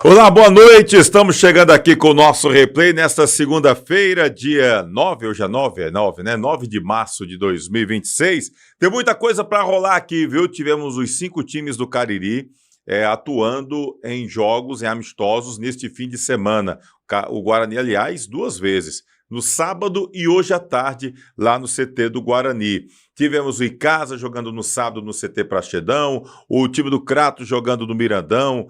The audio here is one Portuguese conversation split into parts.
Olá, boa noite, estamos chegando aqui com o nosso replay nesta segunda-feira, dia 9, hoje é 9, né? 9 de março de 2026. Tem muita coisa para rolar aqui, viu? Tivemos os 5 times do Cariri atuando em jogos, em amistosos, neste fim de semana. O Guarani, aliás, 2 vezes, no sábado e hoje à tarde, lá no CT do Guarani. Tivemos o Icasa jogando no sábado no CT Praxedão, o time do Crato jogando no Mirandão,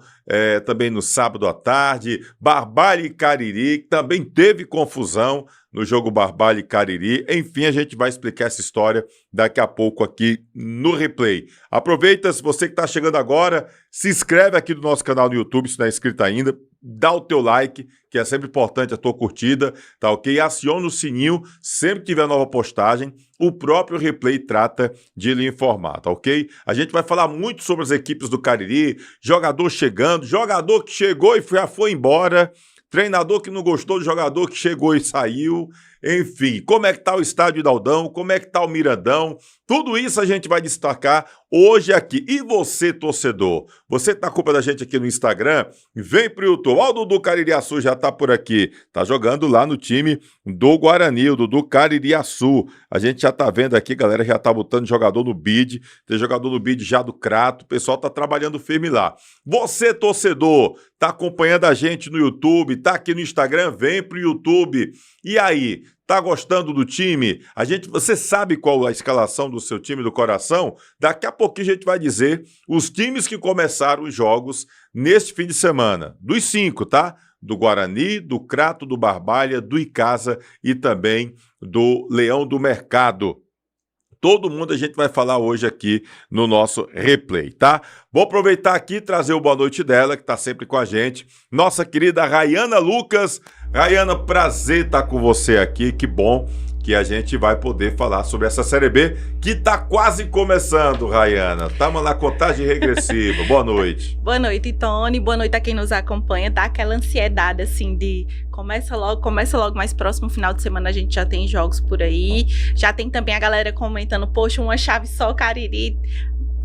também no sábado à tarde, Barbalha e Cariri, que também teve confusão no jogo Barbalha e Cariri. Enfim, a gente vai explicar essa história daqui a pouco aqui no replay. Aproveita, se você que está chegando agora, se inscreve aqui no nosso canal no YouTube, se não é inscrito ainda, dá o teu like, que é sempre importante a tua curtida, tá ok? Aciona o sininho, sempre que tiver nova postagem, o próprio replay trata de lhe informar, tá ok? A gente vai falar muito sobre as equipes do Cariri, jogador chegando, jogador que chegou e já foi embora, treinador que não gostou do jogador que chegou e saiu, enfim, como é que tá o estádio Idaldão, como é que tá o Mirandão, tudo isso a gente vai destacar hoje aqui. E você, torcedor, você que tá acompanhando a gente aqui no Instagram, vem pro YouTube. Ó, o Dudu Caririaçu já tá por aqui, tá jogando lá no time do Guarani, o Dudu Caririaçu. A gente já tá vendo aqui, galera, já tá botando jogador no bid, tem jogador no bid já do Crato, o pessoal tá trabalhando firme lá. Você, torcedor, tá acompanhando a gente no YouTube, tá aqui no Instagram, vem pro YouTube. E aí, tá gostando do time? Você sabe qual a escalação do seu time do coração? Daqui a pouquinho a gente vai dizer os times que começaram os jogos neste fim de semana. Dos 5, tá? Do Guarani, do Crato, do Barbalha, do Icasa e também do Leão do Mercado. Todo mundo a gente vai falar hoje aqui no nosso replay, tá? Vou aproveitar aqui e trazer o boa noite dela, que tá sempre com a gente. Nossa querida Rayana Lucas. Rayana, prazer estar com você aqui, que bom que a gente vai poder falar sobre essa Série B, que tá quase começando, Rayana. Estamos na contagem regressiva. Boa noite. Boa noite, Tony. Boa noite a quem nos acompanha. Dá aquela ansiedade, assim, de começa logo, mais próximo final de semana a gente já tem jogos por aí. Já tem também a galera comentando, poxa, uma chave só, Cariri.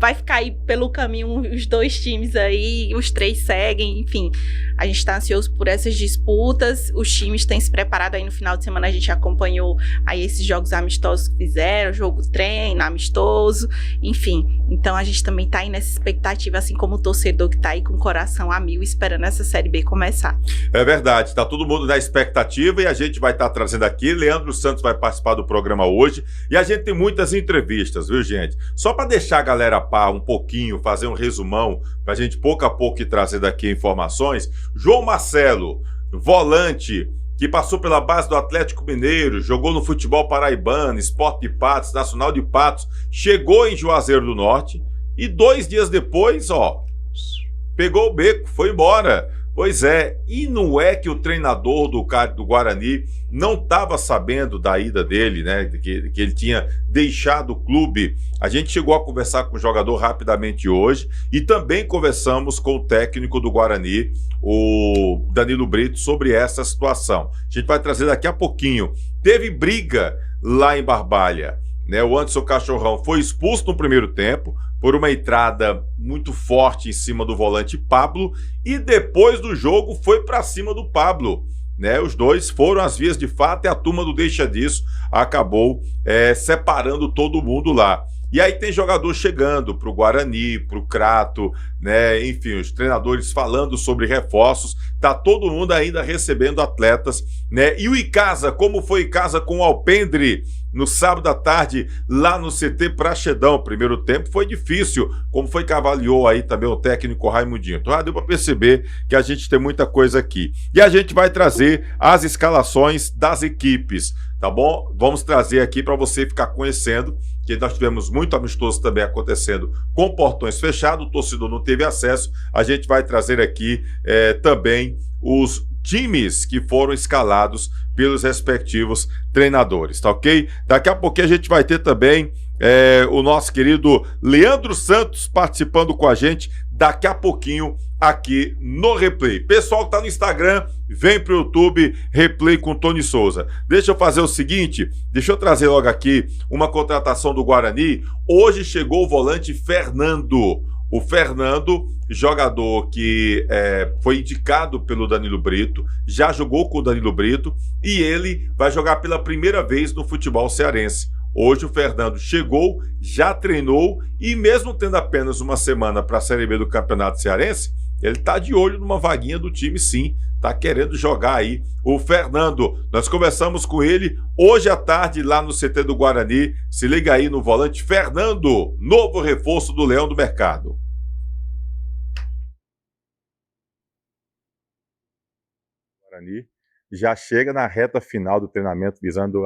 Vai ficar aí pelo caminho os 2 times aí, os 3 seguem, enfim. A gente tá ansioso por essas disputas, os times têm se preparado aí no final de semana, a gente acompanhou aí esses jogos amistosos que fizeram, jogo treino, amistoso, enfim. Então a gente também tá aí nessa expectativa, assim como o torcedor que tá aí com o coração a mil, esperando essa Série B começar. É verdade, tá todo mundo na expectativa e a gente vai estar trazendo aqui, Leandro Santos vai participar do programa hoje e a gente tem muitas entrevistas, viu, gente? Só para deixar a galera um pouquinho, fazer um resumão, para a gente pouco a pouco ir trazendo aqui informações. João Marcelo, volante, que passou pela base do Atlético Mineiro, jogou no futebol paraibano, Sport de Patos, Nacional de Patos, chegou em Juazeiro do Norte e 2 dias depois, ó, pegou o beco, foi embora. Pois é, e não é que o treinador do Guarani não estava sabendo da ida dele, né? Que ele tinha deixado o clube. A gente chegou a conversar com o jogador rapidamente hoje e também conversamos com o técnico do Guarani, o Danilo Brito, sobre essa situação. A gente vai trazer daqui a pouquinho. Teve briga lá em Barbalha, né? O Anderson Cachorrão foi expulso no primeiro tempo por uma entrada muito forte em cima do volante Pablo e depois do jogo foi para cima do Pablo, né? Os dois foram às vias de fato e a turma do deixa disso acabou separando todo mundo lá. E aí tem jogador chegando para o Guarani, para o Crato, né? Enfim, os treinadores falando sobre reforços, tá todo mundo ainda recebendo atletas, né? E o Icasa, como foi Icasa com o Alpendre no sábado à tarde lá no CT Praxedão? Primeiro tempo foi difícil, como foi que avaliou aí também o técnico Raimundinho. Então já deu para perceber que a gente tem muita coisa aqui. E a gente vai trazer as escalações das equipes, tá bom? Vamos trazer aqui para você ficar conhecendo, que nós tivemos muito amistoso também acontecendo com portões fechados, o torcedor não teve acesso. A gente vai trazer aqui também os times que foram escalados pelos respectivos treinadores, tá ok? Daqui a pouquinho a gente vai ter também o nosso querido Leandro Santos participando com a gente daqui a pouquinho aqui no Replay. Pessoal que tá no Instagram, vem pro YouTube, Replay com Tony Souza. Deixa eu fazer o seguinte, deixa eu trazer logo aqui uma contratação do Guarani. Hoje chegou o volante Fernando. O Fernando, jogador que foi indicado pelo Danilo Brito, já jogou com o Danilo Brito e ele vai jogar pela primeira vez no futebol cearense. Hoje o Fernando chegou, já treinou e mesmo tendo apenas uma semana para a Série B do Campeonato Cearense, ele está de olho numa vaguinha do time sim, está querendo jogar aí. O Fernando, nós conversamos com ele hoje à tarde lá no CT do Guarani. Se liga aí no volante Fernando, novo reforço do Leão do Mercado. O Guarani já chega na reta final do treinamento visando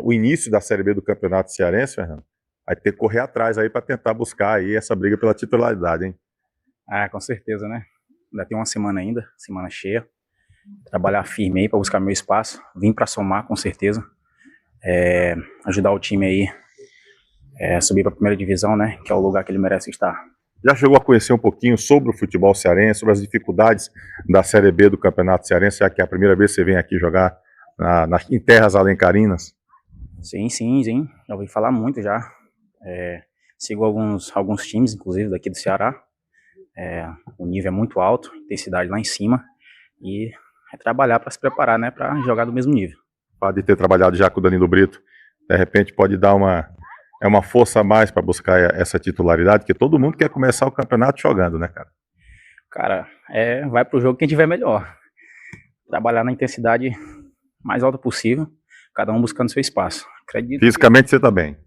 o início da Série B do Campeonato Cearense, Fernando. Vai ter que correr atrás aí para tentar buscar aí essa briga pela titularidade, hein? Ah, com certeza, né? Ainda tem uma semana ainda, semana cheia. Trabalhar firme aí para buscar meu espaço. Vim para somar, com certeza. Ajudar o time aí a subir para a primeira divisão, né? Que é o lugar que ele merece estar. Já chegou a conhecer um pouquinho sobre o futebol cearense, sobre as dificuldades da Série B do Campeonato Cearense, já que é a primeira vez que você vem aqui jogar em terras alencarinas? Sim. Já ouvi falar muito já. Sigo alguns times, inclusive, daqui do Ceará. O nível é muito alto, intensidade lá em cima. E trabalhar para se preparar, né? Para jogar do mesmo nível. Pode ter trabalhado já com o Danilo Brito, de repente pode dar uma força a mais para buscar essa titularidade, porque todo mundo quer começar o campeonato jogando, né, cara? Cara, vai pro jogo quem tiver melhor. Trabalhar na intensidade mais alta possível, cada um buscando seu espaço. Acredito. Fisicamente você tá bem?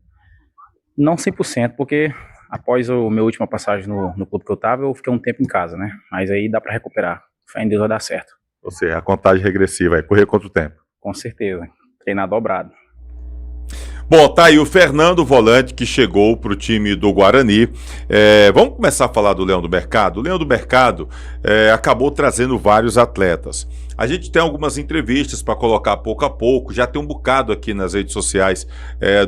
Não 100%, porque após a minha última passagem no clube que eu tava, eu fiquei um tempo em casa, né? Mas aí dá para recuperar. Fé em Deus vai dar certo. Ou seja, a contagem regressiva, correr contra o tempo. Com certeza. Treinar dobrado. Bom, tá aí o Fernando, volante, que chegou para o time do Guarani. Vamos começar a falar do Leão do Mercado? O Leão do Mercado acabou trazendo vários atletas. A gente tem algumas entrevistas para colocar pouco a pouco, já tem um bocado aqui nas redes sociais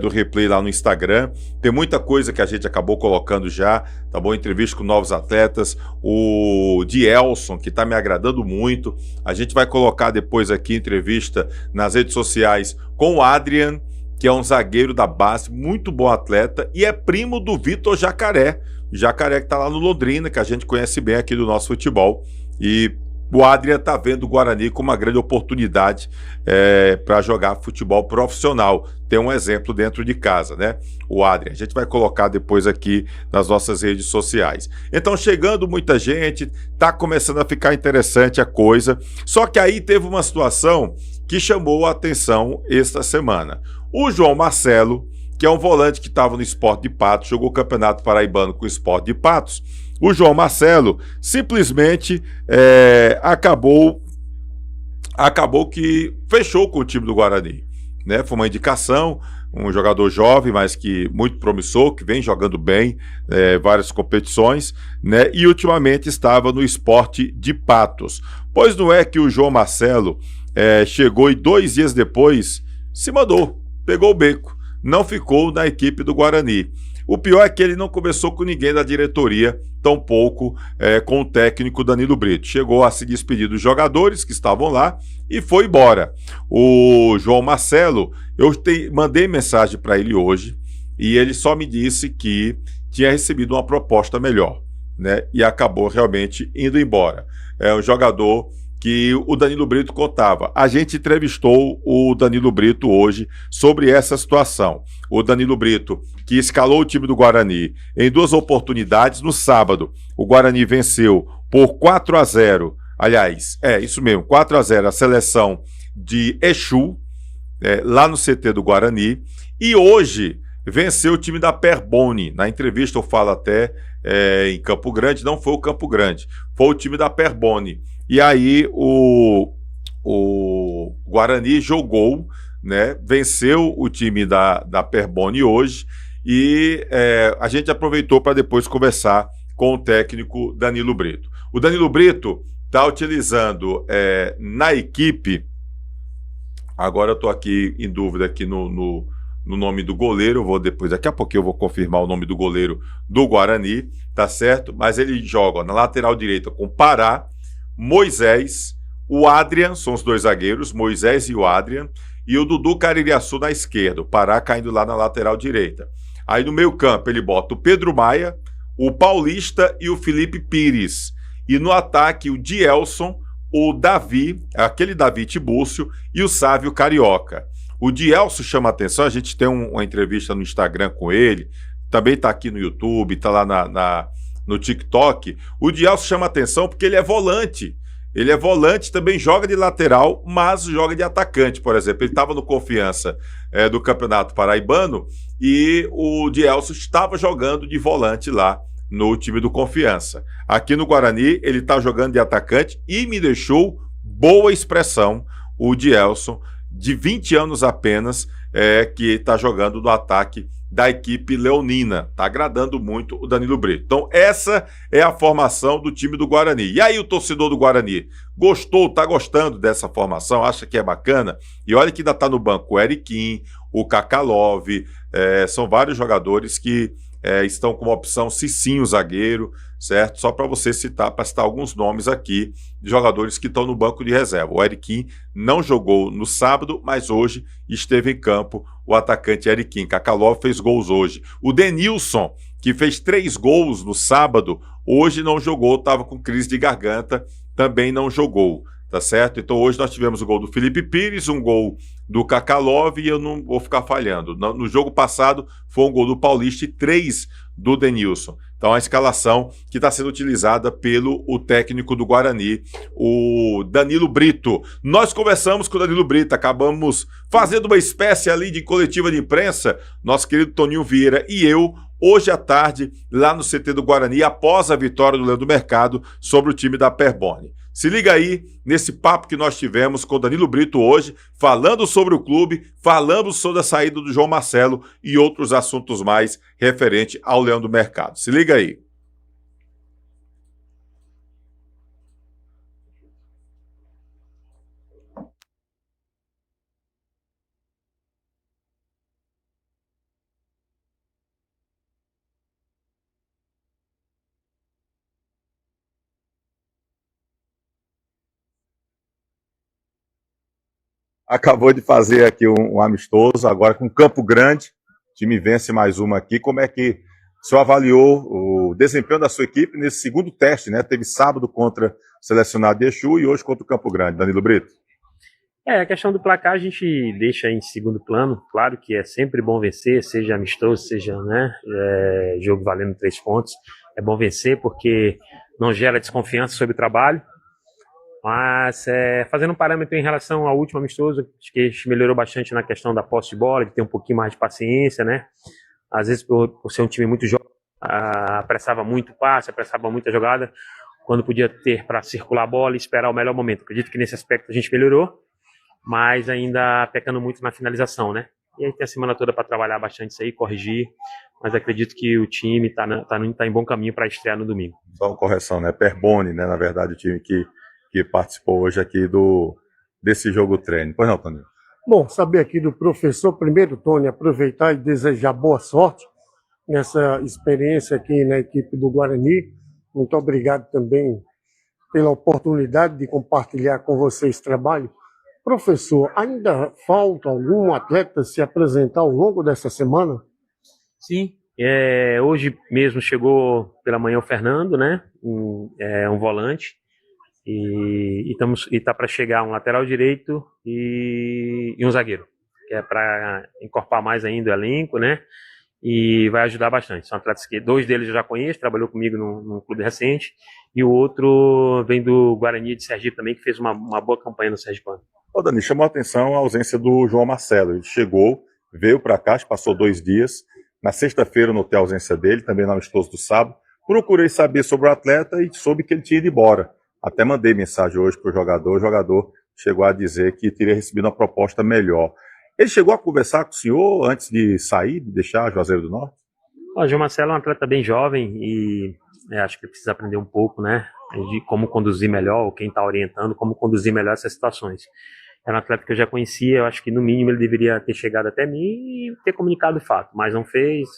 do Replay lá no Instagram. Tem muita coisa que a gente acabou colocando já, tá bom? Entrevista com novos atletas, o Dielson, que tá me agradando muito. A gente vai colocar depois aqui entrevista nas redes sociais com o Adrian, que é um zagueiro da base, muito bom atleta, e é primo do Vitor Jacaré. Jacaré que tá lá no Londrina, que a gente conhece bem aqui do nosso futebol. E o Adrian tá vendo o Guarani como uma grande oportunidade para jogar futebol profissional. Tem um exemplo dentro de casa, né? O Adrian. A gente vai colocar depois aqui nas nossas redes sociais. Então, chegando muita gente, tá começando a ficar interessante a coisa. Só que aí teve uma situação que chamou a atenção esta semana. O João Marcelo, que é um volante que estava no Sport de Patos, jogou o Campeonato Paraibano com o Sport de Patos. O João Marcelo simplesmente acabou que fechou com o time do Guarani, né? Foi uma indicação, um jogador jovem, mas que muito promissor, que vem jogando bem várias competições, né? E ultimamente estava no Sport de Patos. Pois não é que o João Marcelo chegou e 2 dias depois se mandou, pegou o beco, não ficou na equipe do Guarani. O pior é que ele não conversou com ninguém da diretoria, tampouco com o técnico Danilo Brito. Chegou a se despedir dos jogadores que estavam lá e foi embora. O João Marcelo, eu mandei mensagem para ele hoje e ele só me disse que tinha recebido uma proposta melhor, né? E acabou realmente indo embora. É um jogador que o Danilo Brito contava. A gente entrevistou o Danilo Brito hoje sobre essa situação. O Danilo Brito, que escalou o time do Guarani em 2 oportunidades. No sábado, o Guarani venceu por 4-0. Aliás, isso mesmo, 4-0 a seleção de Exu, lá no CT do Guarani. E hoje venceu o time da Perboni. Na entrevista eu falo até em Campo Grande, não foi o Campo Grande, foi o time da Perboni. E aí o Guarani jogou, né, venceu o time da Perboni hoje e a gente aproveitou para depois conversar com o técnico Danilo Brito. O Danilo Brito está utilizando na equipe, agora eu estou aqui em dúvida aqui no nome do goleiro, daqui a pouco eu vou confirmar o nome do goleiro do Guarani, tá certo? Mas ele joga na lateral direita com Pará, Moisés, o Adrian, são os 2 zagueiros, Moisés e o Adrian, e o Dudu Caririaçu na esquerda, o Pará caindo lá na lateral direita. Aí no meio campo ele bota o Pedro Maia, o Paulista e o Felipe Pires. E no ataque, o Dielson, o Davi, aquele Davi Tibúrcio e o Sávio Carioca. O Dielson chama a atenção, a gente tem uma entrevista no Instagram com ele, também está aqui no YouTube, está lá no TikTok. O Dielson chama a atenção porque ele é volante. Ele é volante, também joga de lateral, mas joga de atacante, por exemplo. Ele estava no Confiança do Campeonato Paraibano e o Dielson estava jogando de volante lá no time do Confiança. Aqui no Guarani, ele está jogando de atacante e me deixou boa expressão o Dielson, de 20 anos apenas, que está jogando no ataque da equipe leonina. Está agradando muito o Danilo Brito. Então, essa é a formação do time do Guarani. E aí, o torcedor do Guarani, gostou, está gostando dessa formação? Acha que é bacana? E olha que ainda está no banco o Eriquim, o Kakalov, são vários jogadores que estão com uma opção Cicinho, zagueiro, certo? Só para você citar, para citar alguns nomes aqui de jogadores que estão no banco de reserva. O Eriquim não jogou no sábado, mas hoje esteve em campo o atacante Eriquim. Kakalov fez gols hoje. O Denilson, que fez 3 gols no sábado, hoje não jogou, estava com crise de garganta, também não jogou. Tá certo? Então hoje nós tivemos o gol do Felipe Pires, um gol do Kakalov e eu não vou ficar falhando. No jogo passado foi um gol do Paulista e 3 do Denilson. Então a escalação que está sendo utilizada pelo técnico do Guarani, o Danilo Brito. Nós conversamos com o Danilo Brito, acabamos fazendo uma espécie ali de coletiva de imprensa, nosso querido Toninho Vieira e eu, hoje à tarde, lá no CT do Guarani, após a vitória do Leão do Mercado sobre o time da Perbone. Se liga aí nesse papo que nós tivemos com o Danilo Brito hoje, falando sobre o clube, falando sobre a saída do João Marcelo e outros assuntos mais referente ao Leão do Mercado. Se liga aí. Acabou de fazer aqui um amistoso, agora com Campo Grande. O time vence mais uma aqui. Como é que o senhor avaliou o desempenho da sua equipe nesse segundo teste, né? Teve sábado contra o selecionado de Exu e hoje contra o Campo Grande. Danilo Brito. A questão do placar a gente deixa em segundo plano. Claro que é sempre bom vencer, seja amistoso, seja jogo valendo 3 pontos. É bom vencer porque não gera desconfiança sobre o trabalho. Mas fazendo um parâmetro em relação ao último amistoso, acho que a gente melhorou bastante na questão da posse de bola, de ter um pouquinho mais de paciência, né? Às vezes, por ser um time muito jovem, apressava muito o passe, apressava muito a jogada, quando podia ter para circular a bola e esperar o melhor momento. Acredito que nesse aspecto a gente melhorou, mas ainda pecando muito na finalização, né? E aí tem a semana toda para trabalhar bastante isso aí, corrigir, mas acredito que o time tá em bom caminho para estrear no domingo. Só uma correção, né? Perbone, né? Na verdade, o time que participou hoje aqui desse jogo treino. Pois não, Tony? Bom, saber aqui do professor, primeiro, Tony, aproveitar e desejar boa sorte nessa experiência aqui na equipe do Guarani. Muito obrigado também pela oportunidade de compartilhar com você esse trabalho. Professor, ainda falta algum atleta se apresentar ao longo dessa semana? Sim, hoje mesmo chegou pela manhã o Fernando, né? Um volante. E tá para chegar um lateral direito e um zagueiro, que é para encorpar mais ainda o elenco, né? E vai ajudar bastante. São atletas que 2 deles eu já conheço, trabalhou comigo num clube recente, e o outro vem do Guarani de Sergipe também, que fez uma boa campanha no Sergipano. Ô Dani, chamou a atenção a ausência do João Marcelo. Ele chegou, veio para cá, passou 2 dias. Na sexta-feira eu notei a ausência dele, também no amistoso do sábado. Procurei saber sobre o atleta e soube que ele tinha ido embora. Até mandei mensagem hoje para o jogador chegou a dizer que teria recebido uma proposta melhor. Ele chegou a conversar com o senhor antes de sair, de deixar Juazeiro do Norte? O João Marcelo é um atleta bem jovem e acho que precisa aprender um pouco, né, de como conduzir melhor, ou quem está orientando, como conduzir melhor essas situações. É um atleta que eu já conhecia, eu acho que no mínimo ele deveria ter chegado até mim e ter comunicado o fato, mas não fez.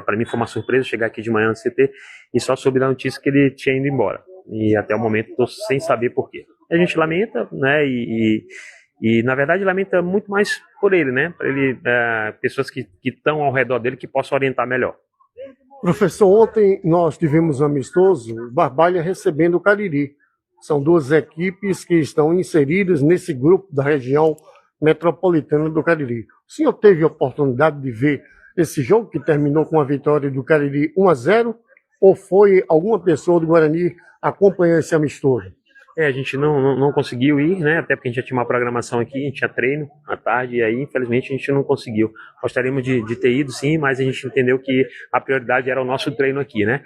Para mim foi uma surpresa chegar aqui de manhã no CT e só soube da notícia que ele tinha ido embora. E até o momento estou sem saber por quê. A gente lamenta, né, e na verdade lamenta muito mais por ele, né, para ele, pessoas que estão ao redor dele que possam orientar melhor. Professor, ontem nós tivemos um amistoso, o Barbalha recebendo o Cariri. São duas equipes que estão inseridas nesse grupo da região metropolitana do Cariri. O senhor teve a oportunidade de ver esse jogo que terminou com a vitória do Cariri 1-0, ou foi alguma pessoa do Guarani acompanhando esse amistoso? A gente não conseguiu ir, né? Até porque a gente já tinha uma programação aqui, a gente tinha treino à tarde, e aí, infelizmente, a gente não conseguiu. Gostaríamos de ter ido, sim, mas a gente entendeu que a prioridade era o nosso treino aqui, né?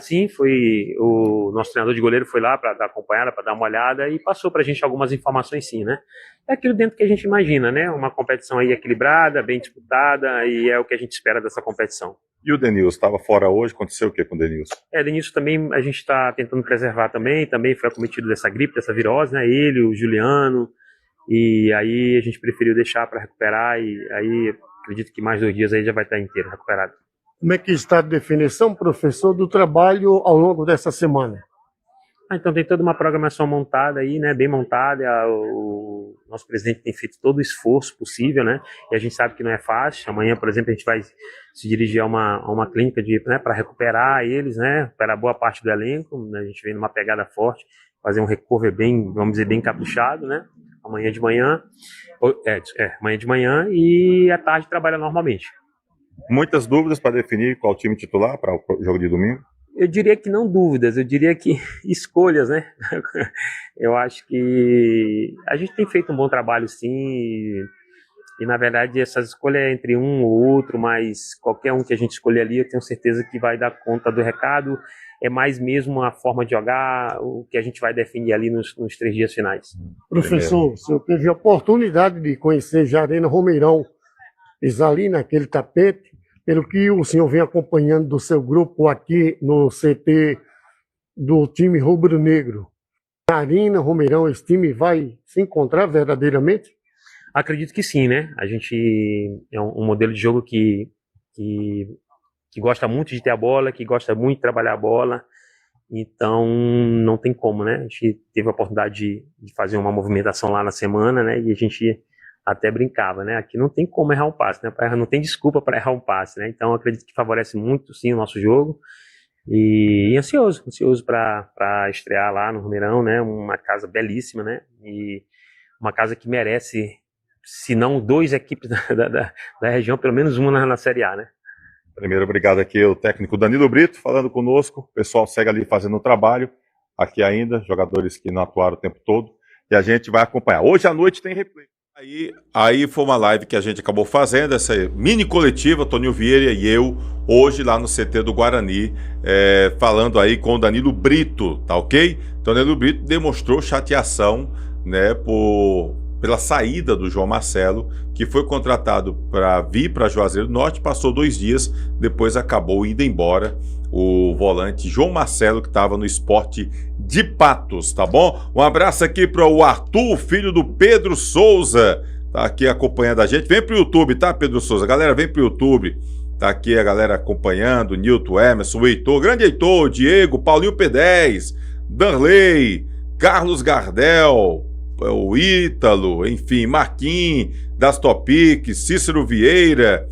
Sim, foi o nosso treinador de goleiro foi lá para dar acompanhada, para dar uma olhada e passou para a gente algumas informações, sim, né? É aquilo dentro que a gente imagina, né? Uma competição aí equilibrada, bem disputada, e é o que a gente espera dessa competição. E o Denilson estava fora hoje, aconteceu o que com o Denilson? Denilson também a gente está tentando preservar também foi acometido dessa gripe, dessa virose, né? Ele, o Juliano, e aí a gente preferiu deixar para recuperar, e aí acredito que mais 2 dias aí já vai estar inteiro recuperado. Como é que está a definição, professor, do trabalho ao longo dessa semana? Então tem toda uma programação montada aí, né, bem montada. O nosso presidente tem feito todo o esforço possível, né, e a gente sabe que não é fácil. Amanhã, por exemplo, a gente vai se dirigir a uma clínica para recuperar eles, né, recuperar boa parte do elenco, né, a gente vem numa pegada forte, fazer um recover bem, vamos dizer, bem caprichado, né, amanhã de manhã, e à tarde trabalha normalmente. Muitas dúvidas para definir qual time titular para o jogo de domingo? Eu diria que não dúvidas, eu diria que escolhas, né? Eu acho que a gente tem feito um bom trabalho, sim, e na verdade essa escolha é entre um ou outro, mas qualquer um que a gente escolher ali, eu tenho certeza que vai dar conta do recado. É mais mesmo a forma de jogar, o que a gente vai definir ali nos 3 dias finais. Professor, o senhor teve a oportunidade de conhecer já a Arena Romeirão, ali naquele tapete. Pelo que o senhor vem acompanhando do seu grupo aqui no CT do time rubro-negro, na Arena Romeirão, esse time vai se encontrar verdadeiramente? Acredito que sim, né? A gente é um modelo de jogo que gosta muito de ter a bola, que gosta muito de trabalhar a bola, então não tem como, né? A gente teve a oportunidade de fazer uma movimentação lá na semana, né? E a gente até brincava, né? Aqui não tem como errar um passe, né? Não tem desculpa para errar um passe, né? Então acredito que favorece muito, sim, o nosso jogo. E ansioso para estrear lá no Romeirão, né? Uma casa belíssima, né? E uma casa que merece, se não 2 equipes da região, pelo menos uma na Série A, né? Primeiro, obrigado aqui o técnico Danilo Brito falando conosco. O pessoal segue ali fazendo o trabalho aqui ainda, jogadores que não atuaram o tempo todo, e a gente vai acompanhar. Hoje à noite tem replay. Aí foi uma live que a gente acabou fazendo, essa mini coletiva, Toninho Vieira e eu, hoje lá no CT do Guarani, falando aí com o Danilo Brito, tá ok? Então, Danilo Brito demonstrou chateação, né, pela saída do João Marcelo, que foi contratado para vir para Juazeiro do Norte, passou 2 dias, depois acabou indo embora o volante João Marcelo, que estava no Sport de Patos, tá bom? Um abraço aqui para o Arthur, filho do Pedro Souza, tá aqui acompanhando a gente. Vem pro YouTube, tá, Pedro Souza? Galera, vem pro YouTube. Tá aqui a galera acompanhando, Nilton Emerson, o Heitor, grande Heitor, Diego, Paulinho P10, Danley, Carlos Gardel, o Ítalo, enfim, Marquinhos, das Topics, Cícero Vieira,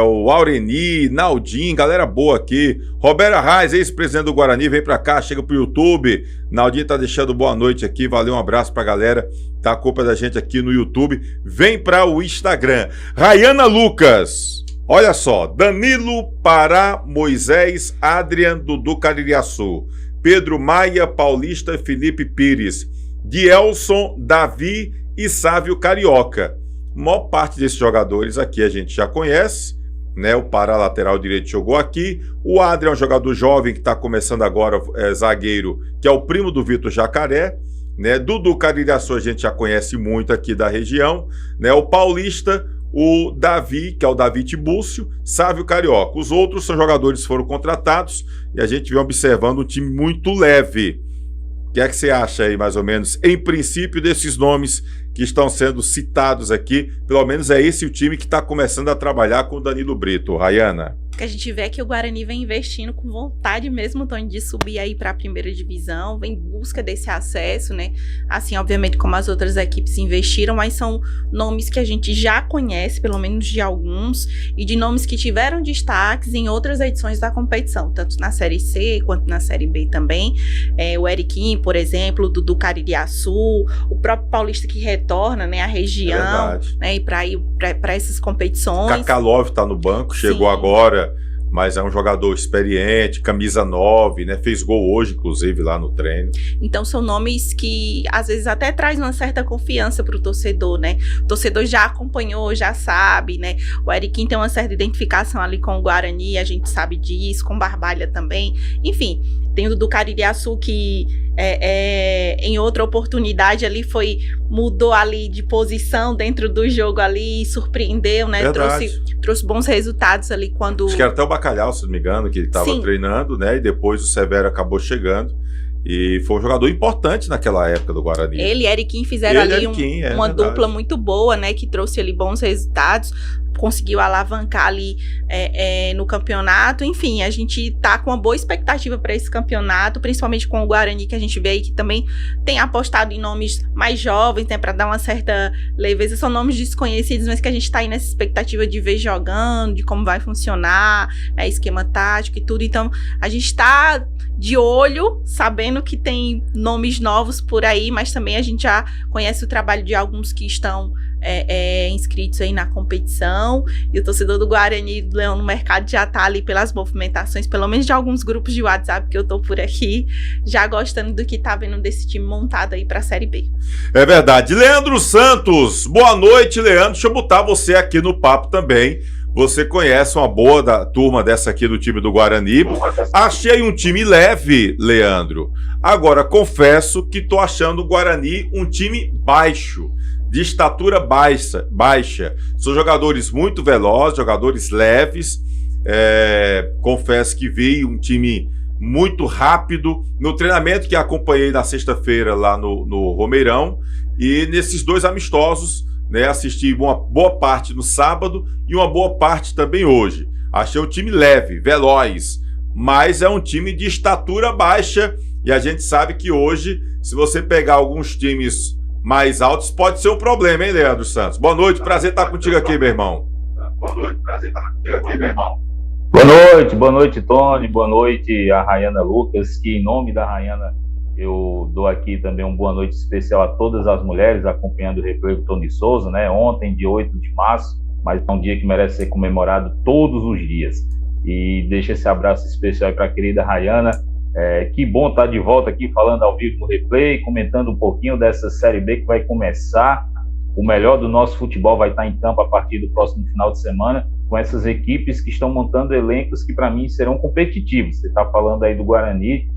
o Aureni, Naldinho, galera boa aqui. Roberto Arraes, ex-presidente do Guarani, vem pra cá, chega pro YouTube. Naldinho tá deixando boa noite aqui, valeu, um abraço pra galera, tá a culpa da gente aqui no YouTube. Vem pra o Instagram. Rayana Lucas, olha só, Danilo, Pará, Moisés, Adrian, Dudu Caririaçu, Pedro Maia, Paulista, Felipe Pires, Dielson, Davi e Sávio Carioca. A maior parte desses jogadores aqui a gente já conhece, né? O Pará, lateral direito, jogou aqui. O Adrian é um jogador jovem que está começando agora, zagueiro, que é o primo do Vitor Jacaré, né? Dudu Caririaçu a gente já conhece muito aqui da região, né? O Paulista, o Davi, que é o Davi Tibúcio, Sávio Carioca. Os outros são jogadores que foram contratados e a gente vem observando um time muito leve. O que é que você acha aí, mais ou menos, em princípio, desses nomes que estão sendo citados aqui? Pelo menos é esse o time que está começando a trabalhar com o Danilo Brito, Rayana. que a gente vê que o Guarani vem investindo com vontade mesmo, Tony, de subir aí para a primeira divisão, vem em busca desse acesso, né? Assim, obviamente, como as outras equipes investiram, mas são nomes que a gente já conhece, pelo menos de alguns, e de nomes que tiveram destaques em outras edições da competição, tanto na Série C quanto na Série B também. O Eriquim, por exemplo, o Dudu Caririaçu, o próprio Paulista que retorna, né, à região, né, e para essas competições. Kakalov tá no banco, chegou Sim. agora, mas é um jogador experiente, camisa 9, né? Fez gol hoje, inclusive, lá no treino. Então são nomes que às vezes até traz uma certa confiança pro torcedor, né? O torcedor já acompanhou, já sabe, né? O Eriquim tem uma certa identificação ali com o Guarani, a gente sabe disso, com o Barbalha também. Enfim, tem o do Caririaçu que em outra oportunidade ali mudou ali de posição dentro do jogo ali, surpreendeu, né? Trouxe bons resultados ali quando... Acho que era até o Bacalhau, se não me engano, que ele estava treinando, né? E depois o Severo acabou chegando. E foi um jogador importante naquela época do Guarani. Ele e Eriquim fizeram uma dupla muito boa, né? Que trouxe ali bons resultados. Conseguiu alavancar ali no campeonato. Enfim, a gente tá com uma boa expectativa para esse campeonato, principalmente com o Guarani, que a gente vê aí que também tem apostado em nomes mais jovens, né, para dar uma certa leveza. São nomes desconhecidos, mas que a gente tá aí nessa expectativa de ver jogando, de como vai funcionar, esquema tático e tudo. Então, a gente tá de olho, sabendo que tem nomes novos por aí, mas também a gente já conhece o trabalho de alguns que estão inscritos aí na competição, e o torcedor do Guarani do Leão no Mercado já tá ali pelas movimentações, pelo menos de alguns grupos de WhatsApp que eu tô por aqui, já gostando do que tá vendo desse time montado aí pra Série B. É verdade. Leandro Santos, boa noite, Leandro. Deixa eu botar você aqui no papo também. Você conhece uma boa turma dessa aqui do time do Guarani. Achei um time leve, Leandro. Agora, confesso que tô achando o Guarani um time baixo, de estatura baixa. São jogadores muito velozes, jogadores leves. Confesso que vi um time muito rápido no treinamento que acompanhei na sexta-feira lá no Romeirão, e nesses 2 amistosos, né, assisti uma boa parte no sábado e uma boa parte também hoje. Achei um time leve, veloz, mas é um time de estatura baixa, e a gente sabe que hoje, se você pegar alguns times mais altos, pode ser um problema, hein, Leandro Santos? Boa noite, prazer estar contigo aqui, meu irmão. Boa noite, Tony, boa noite a Rayana Lucas, que em nome da Rayana eu dou aqui também uma boa noite especial a todas as mulheres acompanhando o replay do Tony Souza, né? Ontem, dia 8 de março, mas é um dia que merece ser comemorado todos os dias. E deixa esse abraço especial para a querida Rayana. Que bom estar de volta aqui falando ao vivo no replay, comentando um pouquinho dessa Série B que vai começar. O melhor do nosso futebol vai estar em campo a partir do próximo final de semana, com essas equipes que estão montando elencos que para mim serão competitivos. Você está falando aí do Guarani,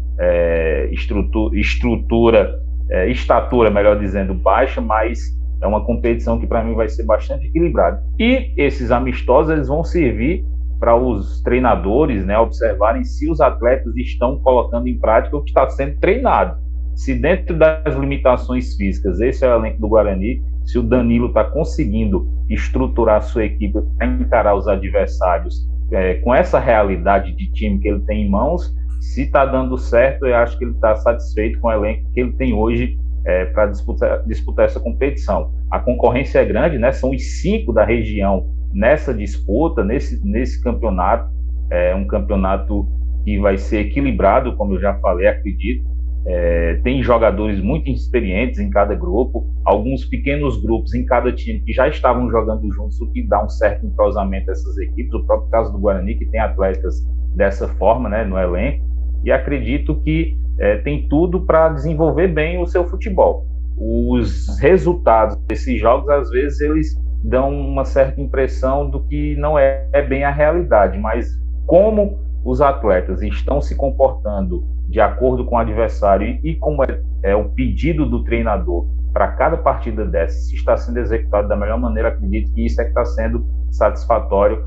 estatura, melhor dizendo, baixa, mas é uma competição que para mim vai ser bastante equilibrada. E esses amistosos eles vão servir para os treinadores, né, observarem se os atletas estão colocando em prática o que está sendo treinado. Se dentro das limitações físicas, esse é o elenco do Guarani, se o Danilo está conseguindo estruturar a sua equipe para encarar os adversários com essa realidade de time que ele tem em mãos, se está dando certo, eu acho que ele está satisfeito com o elenco que ele tem hoje para disputar essa competição. A concorrência é grande, né? São os 5 da região nessa disputa, nesse campeonato. É um campeonato que vai ser equilibrado, como eu já falei, acredito. Tem jogadores muito experientes em cada grupo, alguns pequenos grupos em cada time que já estavam jogando juntos, o que dá um certo entrosamento a essas equipes. O próprio caso do Guarani, que tem atletas dessa forma, né, no elenco, e acredito que tem tudo para desenvolver bem o seu futebol. Os resultados desses jogos, às vezes, eles dão uma certa impressão do que não é bem a realidade, mas como os atletas estão se comportando de acordo com o adversário e como é o pedido do treinador para cada partida dessa, se está sendo executado da melhor maneira, acredito que isso é que está sendo satisfatório,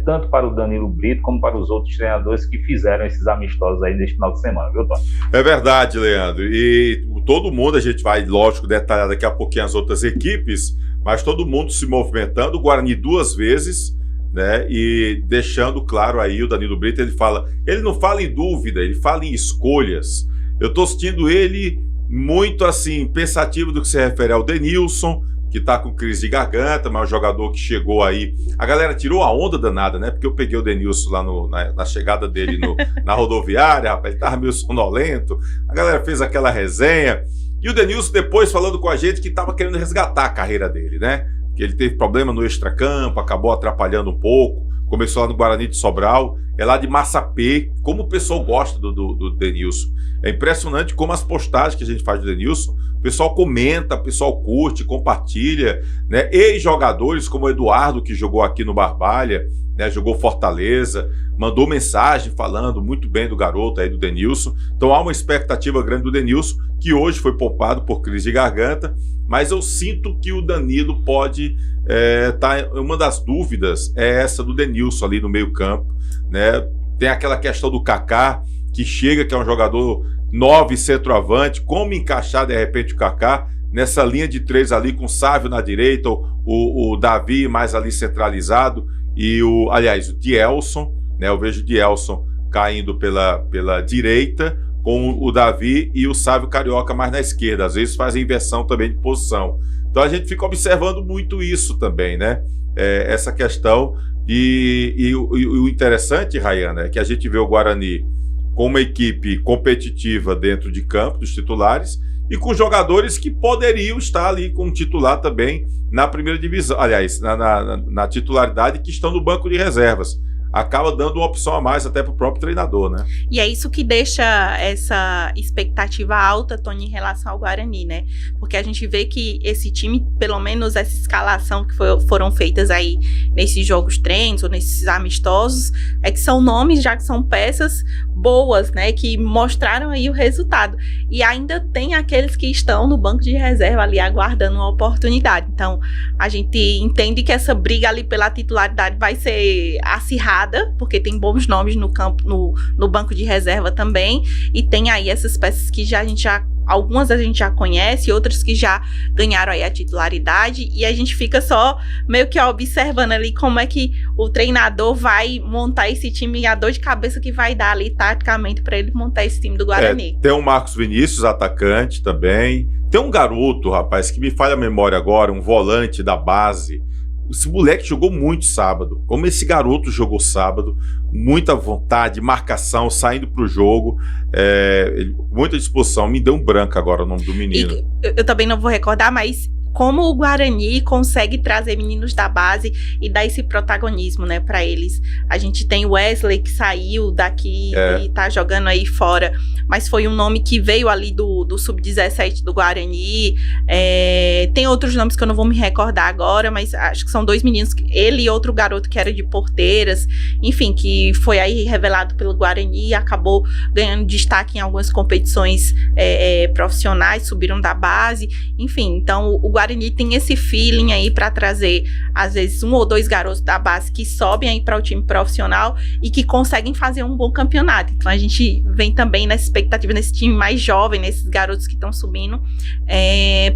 tanto para o Danilo Brito como para os outros treinadores que fizeram esses amistosos aí neste final de semana, viu, Tony? É verdade, Leandro, e todo mundo, a gente vai, lógico, detalhar daqui a pouquinho as outras equipes, mas todo mundo se movimentando. O Guarani 2 vezes né? E deixando claro aí, o Danilo Brito, ele não fala em dúvida, ele fala em escolhas. Eu tô sentindo ele muito assim, pensativo do que se refere ao Denilson, que tá com crise de garganta, mas é um jogador que chegou aí. A galera tirou a onda danada, né? Porque eu peguei o Denilson lá na chegada dele na rodoviária, rapaz, ele tava meio sonolento. A galera fez aquela resenha. E o Denilson depois falando com a gente que tava querendo resgatar a carreira dele, né? Que ele teve problema no extracampo, acabou atrapalhando um pouco. Começou lá no Guarani de Sobral, é lá de Massapê. Como o pessoal gosta do Denilson. É impressionante como as postagens que a gente faz do Denilson, o pessoal comenta, o pessoal curte, compartilha, né? Ex-jogadores como o Eduardo, que jogou aqui no Barbalha, né? Jogou Fortaleza, mandou mensagem falando muito bem do garoto aí, do Denilson. Então há uma expectativa grande do Denilson, que hoje foi poupado por crise de garganta, mas eu sinto que o Danilo pode uma das dúvidas é essa do Denilson ali no meio campo, né? Tem aquela questão do Kaká, que chega, que é um jogador 9 centroavante, como encaixar de repente o Kaká nessa linha de 3 ali com o Sávio na direita, o Davi mais ali centralizado e o Dielson, né? Eu vejo o Dielson caindo pela direita com o Davi e o Sávio Carioca mais na esquerda, às vezes fazem inversão também de posição. Então a gente fica observando muito isso também, né? Essa questão e o interessante, Rayana, é que a gente vê o Guarani com uma equipe competitiva dentro de campo, dos titulares, e com jogadores que poderiam estar ali como titular também na primeira divisão, aliás, na titularidade, que estão no banco de reservas. Acaba dando uma opção a mais até para o próprio treinador, né? E é isso que deixa essa expectativa alta, Tony, em relação ao Guarani, né? Porque a gente vê que esse time, pelo menos essa escalação que foram feitas aí nesses jogos treinos ou nesses amistosos, é que são nomes, já que são peças boas, né? Que mostraram aí o resultado. E ainda tem aqueles que estão no banco de reserva ali aguardando uma oportunidade. Então, a gente entende que essa briga ali pela titularidade vai ser acirrada, porque tem bons nomes no campo, no banco de reserva também, e tem aí essas peças que algumas a gente já conhece, outras que já ganharam aí a titularidade, e a gente fica só meio que observando ali como é que o treinador vai montar esse time e a dor de cabeça que vai dar ali taticamente para ele montar esse time do Guarani. Tem o Marcos Vinícius, atacante também, tem um garoto, rapaz, que me falha a memória agora, um volante da base. Esse moleque jogou muito sábado. Como esse garoto jogou sábado, muita vontade, marcação, saindo pro jogo, muita disposição. Me deu um branco agora o nome do menino. Eu também não vou recordar, mas como o Guarani consegue trazer meninos da base e dar esse protagonismo, né, para eles. A gente tem o Wesley, que saiu daqui e tá jogando aí fora, mas foi um nome que veio ali do Sub-17 do Guarani. Tem outros nomes que eu não vou me recordar agora, mas acho que são 2 meninos, ele e outro garoto que era de Porteiras, enfim, que foi aí revelado pelo Guarani e acabou ganhando destaque em algumas competições profissionais, subiram da base, enfim. Então o Guarani tem esse feeling aí para trazer, às vezes, 1 ou 2 garotos da base que sobem aí para o time profissional e que conseguem fazer um bom campeonato. Então a gente vem também nessa expectativa, nesse time mais jovem, nesses garotos que estão subindo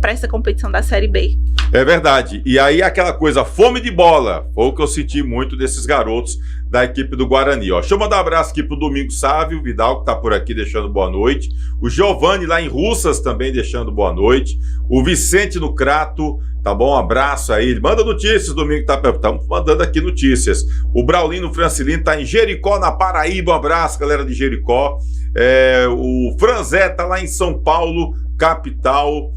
para essa competição da Série B. É verdade. E aí aquela coisa, fome de bola, foi o que eu senti muito desses garotos da equipe do Guarani. Deixa eu mandar um abraço aqui pro Domingo Sávio, Vidal, que tá por aqui deixando boa noite. O Giovanni lá em Russas também deixando boa noite. O Vicente no Crato, tá bom? Um abraço aí. Manda notícias, Domingo, estamos mandando aqui notícias. O Braulino Francilino tá em Jericó, na Paraíba. Um abraço, galera de Jericó. O Franzé tá lá em São Paulo, capital.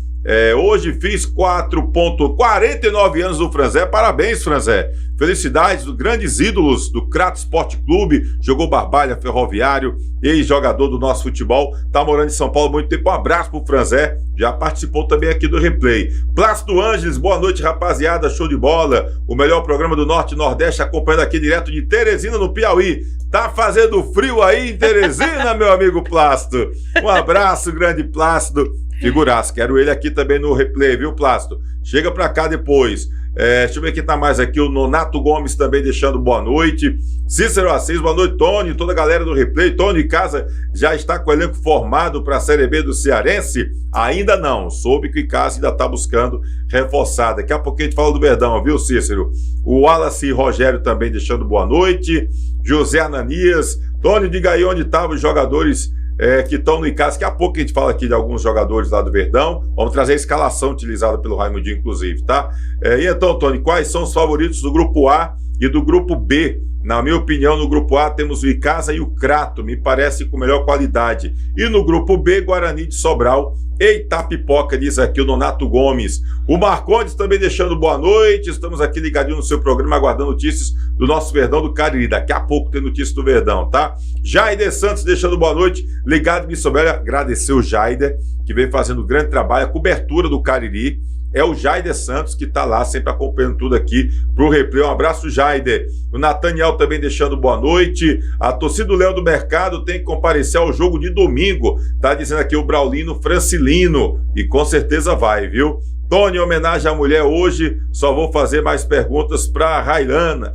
Hoje fiz 49 anos do Franzé. Parabéns, Franzé. Felicidades dos grandes ídolos do Crato Esporte Clube. Jogou Barbalha, Ferroviário, ex-jogador do nosso futebol. Tá morando em São Paulo há muito tempo. Um abraço pro Franzé. Já participou também aqui do replay. Plácido Ângeles, boa noite, rapaziada. Show de bola. O melhor programa do Norte e Nordeste, acompanhando aqui direto de Teresina, no Piauí. Tá fazendo frio aí em Teresina, meu amigo Plácido? Um abraço, grande Plácido. Figuraça. Quero ele aqui também no replay, viu, Plácido? Chega pra cá depois. Deixa eu ver quem tá mais aqui. O Nonato Gomes também deixando boa noite. Cícero Assis, boa noite, Tony. Toda a galera do replay. Tony Casa já está com o elenco formado para a Série B do Cearense? Ainda não. Soube que o Casa ainda tá buscando reforçar. Daqui a pouquinho a gente fala do Verdão, viu, Cícero? O Wallace Rogério também deixando boa noite. José Ananias. Tony, diga aí onde estavam os jogadores que estão no ICAS. Daqui a pouco a gente fala aqui de alguns jogadores lá do Verdão. Vamos trazer a escalação utilizada pelo Raimundinho, inclusive, tá? E então, Tony, quais são os favoritos do Grupo A e do Grupo B? Na minha opinião, no Grupo A temos o Icasa e o Crato, me parece com melhor qualidade. E no Grupo B, Guarani de Sobral e Itapipoca, diz aqui o Nonato Gomes. O Marcondes também deixando boa noite. Estamos aqui ligadinho no seu programa, aguardando notícias do nosso Verdão do Cariri. Daqui a pouco tem notícias do Verdão, tá? Jaider Santos deixando boa noite. Ligado, me souber, agradecer o Jaider, que vem fazendo grande trabalho, a cobertura do Cariri. É o Jaider Santos que tá lá sempre acompanhando tudo aqui pro replay. Um abraço, Jaider. O Nathaniel também deixando boa noite. A torcida do Leão do Mercado tem que comparecer ao jogo de domingo. Tá dizendo aqui o Braulino Francilino. E com certeza vai, viu? Tony, em homenagem à mulher hoje, só vou fazer mais perguntas para Rayana,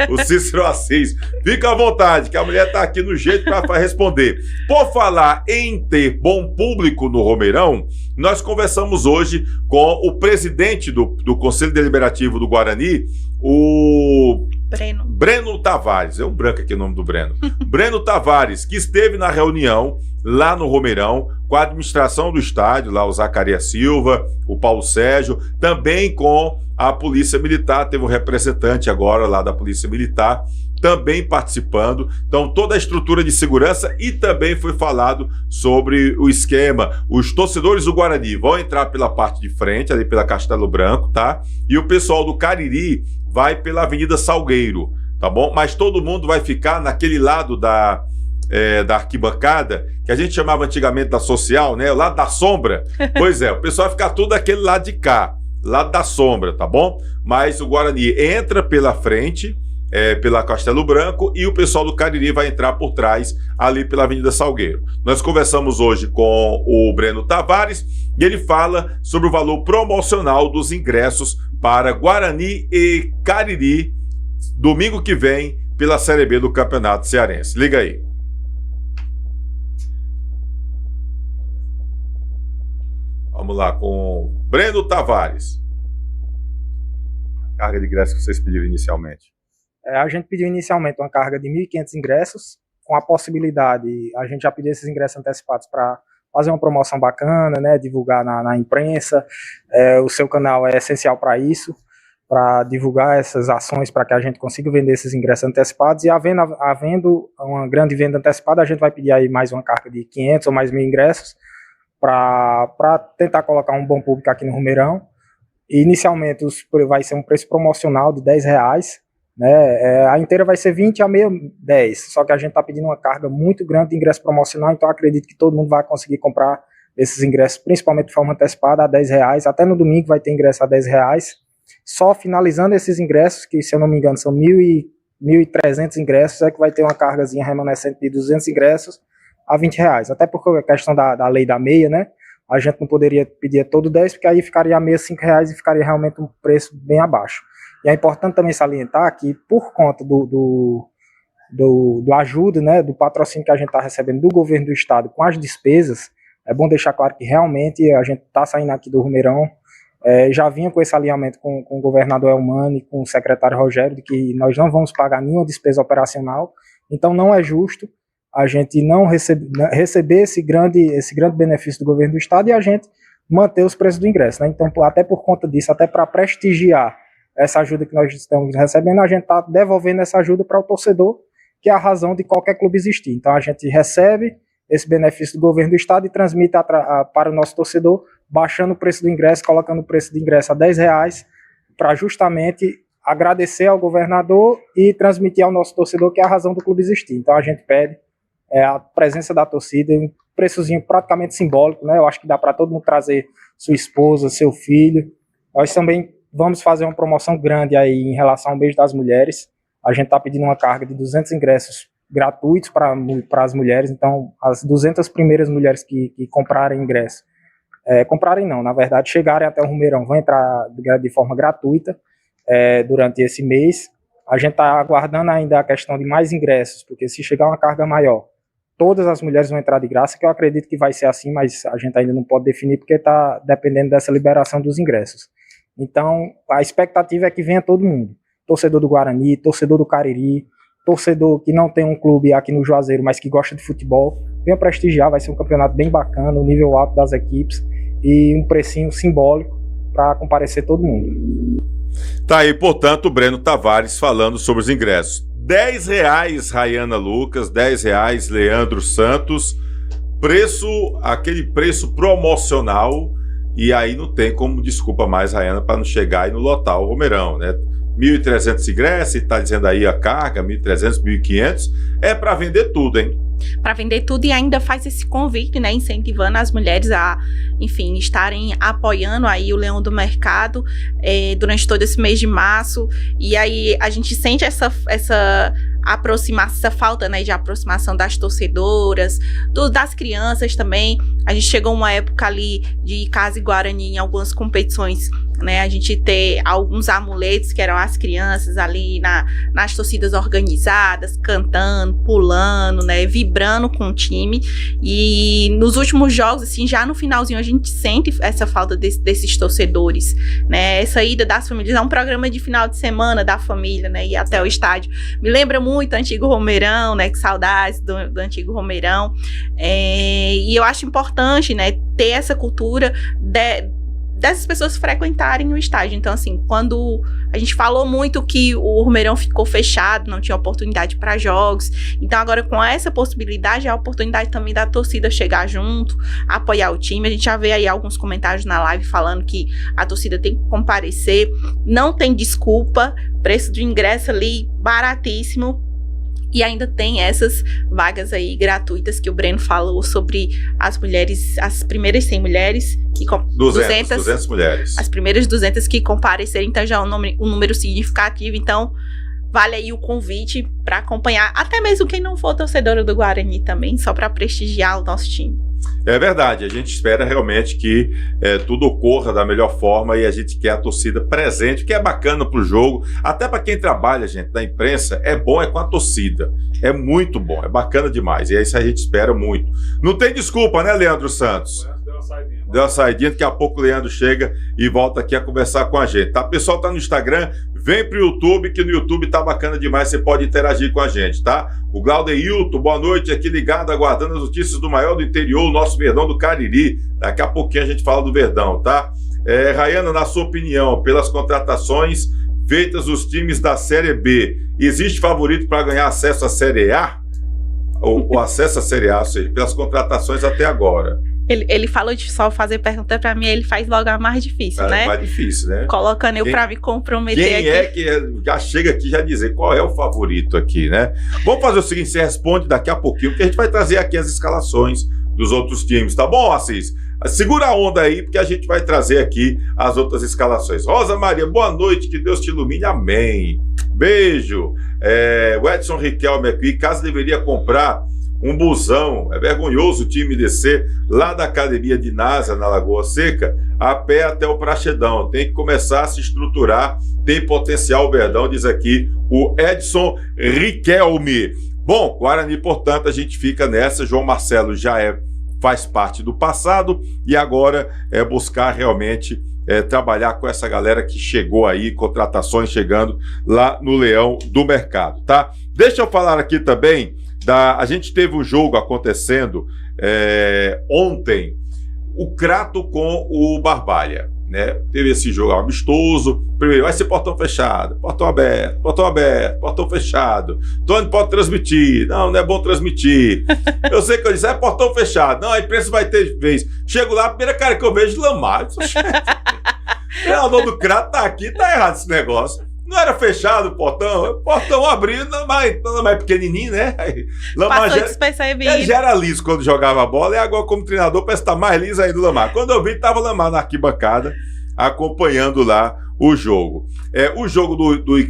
o Cícero Assis. Fica à vontade, que a mulher tá aqui no jeito para responder. Por falar em ter bom público no Romeirão, nós conversamos hoje com o presidente do Conselho Deliberativo do Guarani, o Breno Tavares. É um branco aqui o nome do Breno. Breno Tavares, que esteve na reunião lá no Romeirão, com a administração do estádio, lá o Zacarias Silva, o Paulo Sérgio, também com a Polícia Militar, teve um representante agora lá da Polícia Militar, também participando. Então, toda a estrutura de segurança, e também foi falado sobre o esquema. Os torcedores do Guarani vão entrar pela parte de frente, ali pela Castelo Branco, tá? E o pessoal do Cariri vai pela Avenida Salgueiro, tá bom? Mas todo mundo vai ficar naquele lado da arquibancada, que a gente chamava antigamente da social, né? O lado da sombra. Pois é, o pessoal vai ficar tudo daquele lado de cá, lado da sombra, tá bom? Mas o Guarani entra pela frente, pela Castelo Branco, e o pessoal do Cariri vai entrar por trás, ali pela Avenida Salgueiro. Nós conversamos hoje com o Breno Tavares, e ele fala sobre o valor promocional dos ingressos para Guarani e Cariri, domingo que vem, pela Série B do Campeonato Cearense. Liga aí. Vamos lá com Breno Tavares. Carga de ingressos que vocês pediram inicialmente. A gente pediu inicialmente uma carga de 1.500 ingressos, com a possibilidade, a gente já pediu esses ingressos antecipados para fazer uma promoção bacana, né, divulgar na imprensa. O seu canal é essencial para isso, para divulgar essas ações, para que a gente consiga vender esses ingressos antecipados. E havendo uma grande venda antecipada, a gente vai pedir aí mais uma carga de 500 ou mais 1.000 ingressos, para tentar colocar um bom público aqui no Romeirão. Inicialmente vai ser um preço promocional de R$10, né? A inteira vai ser 20, a meia 10, só que a gente está pedindo uma carga muito grande de ingresso promocional, então acredito que todo mundo vai conseguir comprar esses ingressos, principalmente de forma antecipada, a R$10, até no domingo vai ter ingresso a R$10, só finalizando esses ingressos, que se eu não me engano são 1.300 ingressos, é que vai ter uma cargazinha remanescente de 200 ingressos, a R$20, até porque a questão da lei da meia, né, a gente não poderia pedir todo 10, porque aí ficaria a meia R$5 e ficaria realmente um preço bem abaixo. E é importante também salientar que, por conta do ajuda, né, do patrocínio que a gente está recebendo do governo do estado com as despesas, é bom deixar claro que realmente a gente está saindo aqui do Romeirão, já vinha com esse alinhamento com o governador Elmani, com o secretário Rogério, de que nós não vamos pagar nenhuma despesa operacional, então não é justo a gente não receber esse grande benefício do governo do estado e a gente manter os preços do ingresso, né? Então, até por conta disso, até para prestigiar essa ajuda que nós estamos recebendo, a gente está devolvendo essa ajuda para o torcedor, que é a razão de qualquer clube existir. Então a gente recebe esse benefício do governo do estado e transmite para o nosso torcedor, baixando o preço do ingresso, colocando o preço do ingresso a R$10, para justamente agradecer ao governador e transmitir ao nosso torcedor que é a razão do clube existir. Então a gente pede a presença da torcida, um preçozinho praticamente simbólico, né? Eu acho que dá para todo mundo trazer sua esposa, seu filho. Nós também vamos fazer uma promoção grande aí em relação ao Mês das Mulheres. A gente está pedindo uma carga de 200 ingressos gratuitos para as mulheres. Então, as 200 primeiras mulheres que comprarem ingresso comprarem não, na verdade chegarem até o Romeirão, vão entrar de forma gratuita durante esse mês. A gente está aguardando ainda a questão de mais ingressos, porque se chegar uma carga maior, todas as mulheres vão entrar de graça, que eu acredito que vai ser assim, mas a gente ainda não pode definir porque está dependendo dessa liberação dos ingressos. Então, a expectativa é que venha todo mundo. Torcedor do Guarani, torcedor do Cariri, torcedor que não tem um clube aqui no Juazeiro, mas que gosta de futebol, venha prestigiar, vai ser um campeonato bem bacana, o nível alto das equipes e um precinho simbólico para comparecer todo mundo. Tá aí, portanto, o Breno Tavares falando sobre os ingressos. R$10, Rayana Lucas, R$10, Leandro Santos, aquele preço promocional, e aí não tem como desculpa mais, Rayana, para não chegar e não lotar o Romeirão, né? 1.300 ingressos, está dizendo aí a carga, 1.300, 1.500, é para vender tudo, hein? Para vender tudo, e ainda faz esse convite, né, incentivando as mulheres a, enfim, estarem apoiando aí o Leão do Mercado durante todo esse mês de março. E aí a gente sente essa aproximação, essa falta, né, de aproximação das torcedoras, das crianças também. A gente chegou uma época ali de Casa e Guarani em algumas competições, né, a gente ter alguns amuletos que eram as crianças ali nas torcidas organizadas, cantando, pulando, né, vibrando com o time. E nos últimos jogos, assim, já no finalzinho, a gente sente essa falta desses torcedores, né, essa ida das famílias. É um programa de final de semana da família, né, ir até o estádio. Me lembra muito o antigo Romeirão, né, que saudades do antigo Romeirão. E eu acho importante, né, ter essa cultura dessas pessoas frequentarem o estádio. Então, assim, quando a gente falou muito que o Romeirão ficou fechado, não tinha oportunidade para jogos, então agora com essa possibilidade, é a oportunidade também da torcida chegar junto, apoiar o time. A gente já vê aí alguns comentários na live falando que a torcida tem que comparecer, não tem desculpa, preço de ingresso ali baratíssimo. E ainda tem essas vagas aí gratuitas que o Breno falou sobre as mulheres, as primeiras 100 mulheres. 200 mulheres. As primeiras 200 que comparecerem, então já é um número significativo. Então, vale aí o convite para acompanhar, até mesmo quem não for torcedora do Guarani também, só para prestigiar o nosso time. É verdade, a gente espera realmente que tudo ocorra da melhor forma e a gente quer a torcida presente, que é bacana pro jogo, até para quem trabalha, gente, na imprensa, é bom com a torcida, é muito bom, é bacana demais, e é isso que a gente espera muito. Não tem desculpa, né, Leandro Santos? Deu uma saidinha, daqui a pouco o Leandro chega e volta aqui a conversar com a gente, tá? O pessoal tá no Instagram, vem pro YouTube, que no YouTube tá bacana demais, você pode interagir com a gente, tá? O Glaudeilton, boa noite, aqui ligado, aguardando as notícias do maior do interior, o nosso Verdão do Cariri. Daqui a pouquinho a gente fala do Verdão, tá? Rayana, na sua opinião, pelas contratações feitas os times da Série B, existe favorito para ganhar acesso à Série A? O acesso à Série A, ou seja, pelas contratações até agora. Ele falou de só fazer pergunta pra mim, ele faz logo a mais difícil, né? Mais difícil, né? Colocando eu pra me comprometer quem aqui. É que já chega aqui já dizer qual é o favorito aqui, né? Vamos fazer o seguinte, você responde daqui a pouquinho, porque a gente vai trazer aqui as escalações dos outros times, tá bom, Assis? Segura a onda aí, porque a gente vai trazer aqui as outras escalações. Rosa Maria, boa noite, que Deus te ilumine, amém. Beijo. O Edson Riquelme aqui, caso deveria comprar um busão, é vergonhoso o time descer lá da academia de NASA, na Lagoa Seca, a pé até o Praxedão. Tem que começar a se estruturar, tem potencial o Verdão, diz aqui o Edson Riquelme. Bom, Guarani, portanto, a gente fica nessa. João Marcelo já faz parte do passado e agora é buscar realmente trabalhar com essa galera que chegou aí, contratações chegando lá no Leão do Mercado, tá? Deixa eu falar aqui também a gente teve um jogo acontecendo ontem, o Crato com o Barbalha, né? Teve esse jogo amistoso. Primeiro, vai ser portão fechado, portão aberto, portão fechado. Tony pode transmitir. Não é bom transmitir. Eu sei que eu disse, portão fechado. Não, a imprensa vai ter vez. Chego lá, a primeira cara que eu vejo, Lamar. O treinador do Crato tá aqui, tá errado esse negócio. Não era fechado o portão abrindo, mas é pequenininho, né? Lamar ele já era liso quando jogava a bola, e agora como treinador parece que tá mais liso ainda o Lamar. Quando eu vi, tava o Lamar na arquibancada, acompanhando lá o jogo. O jogo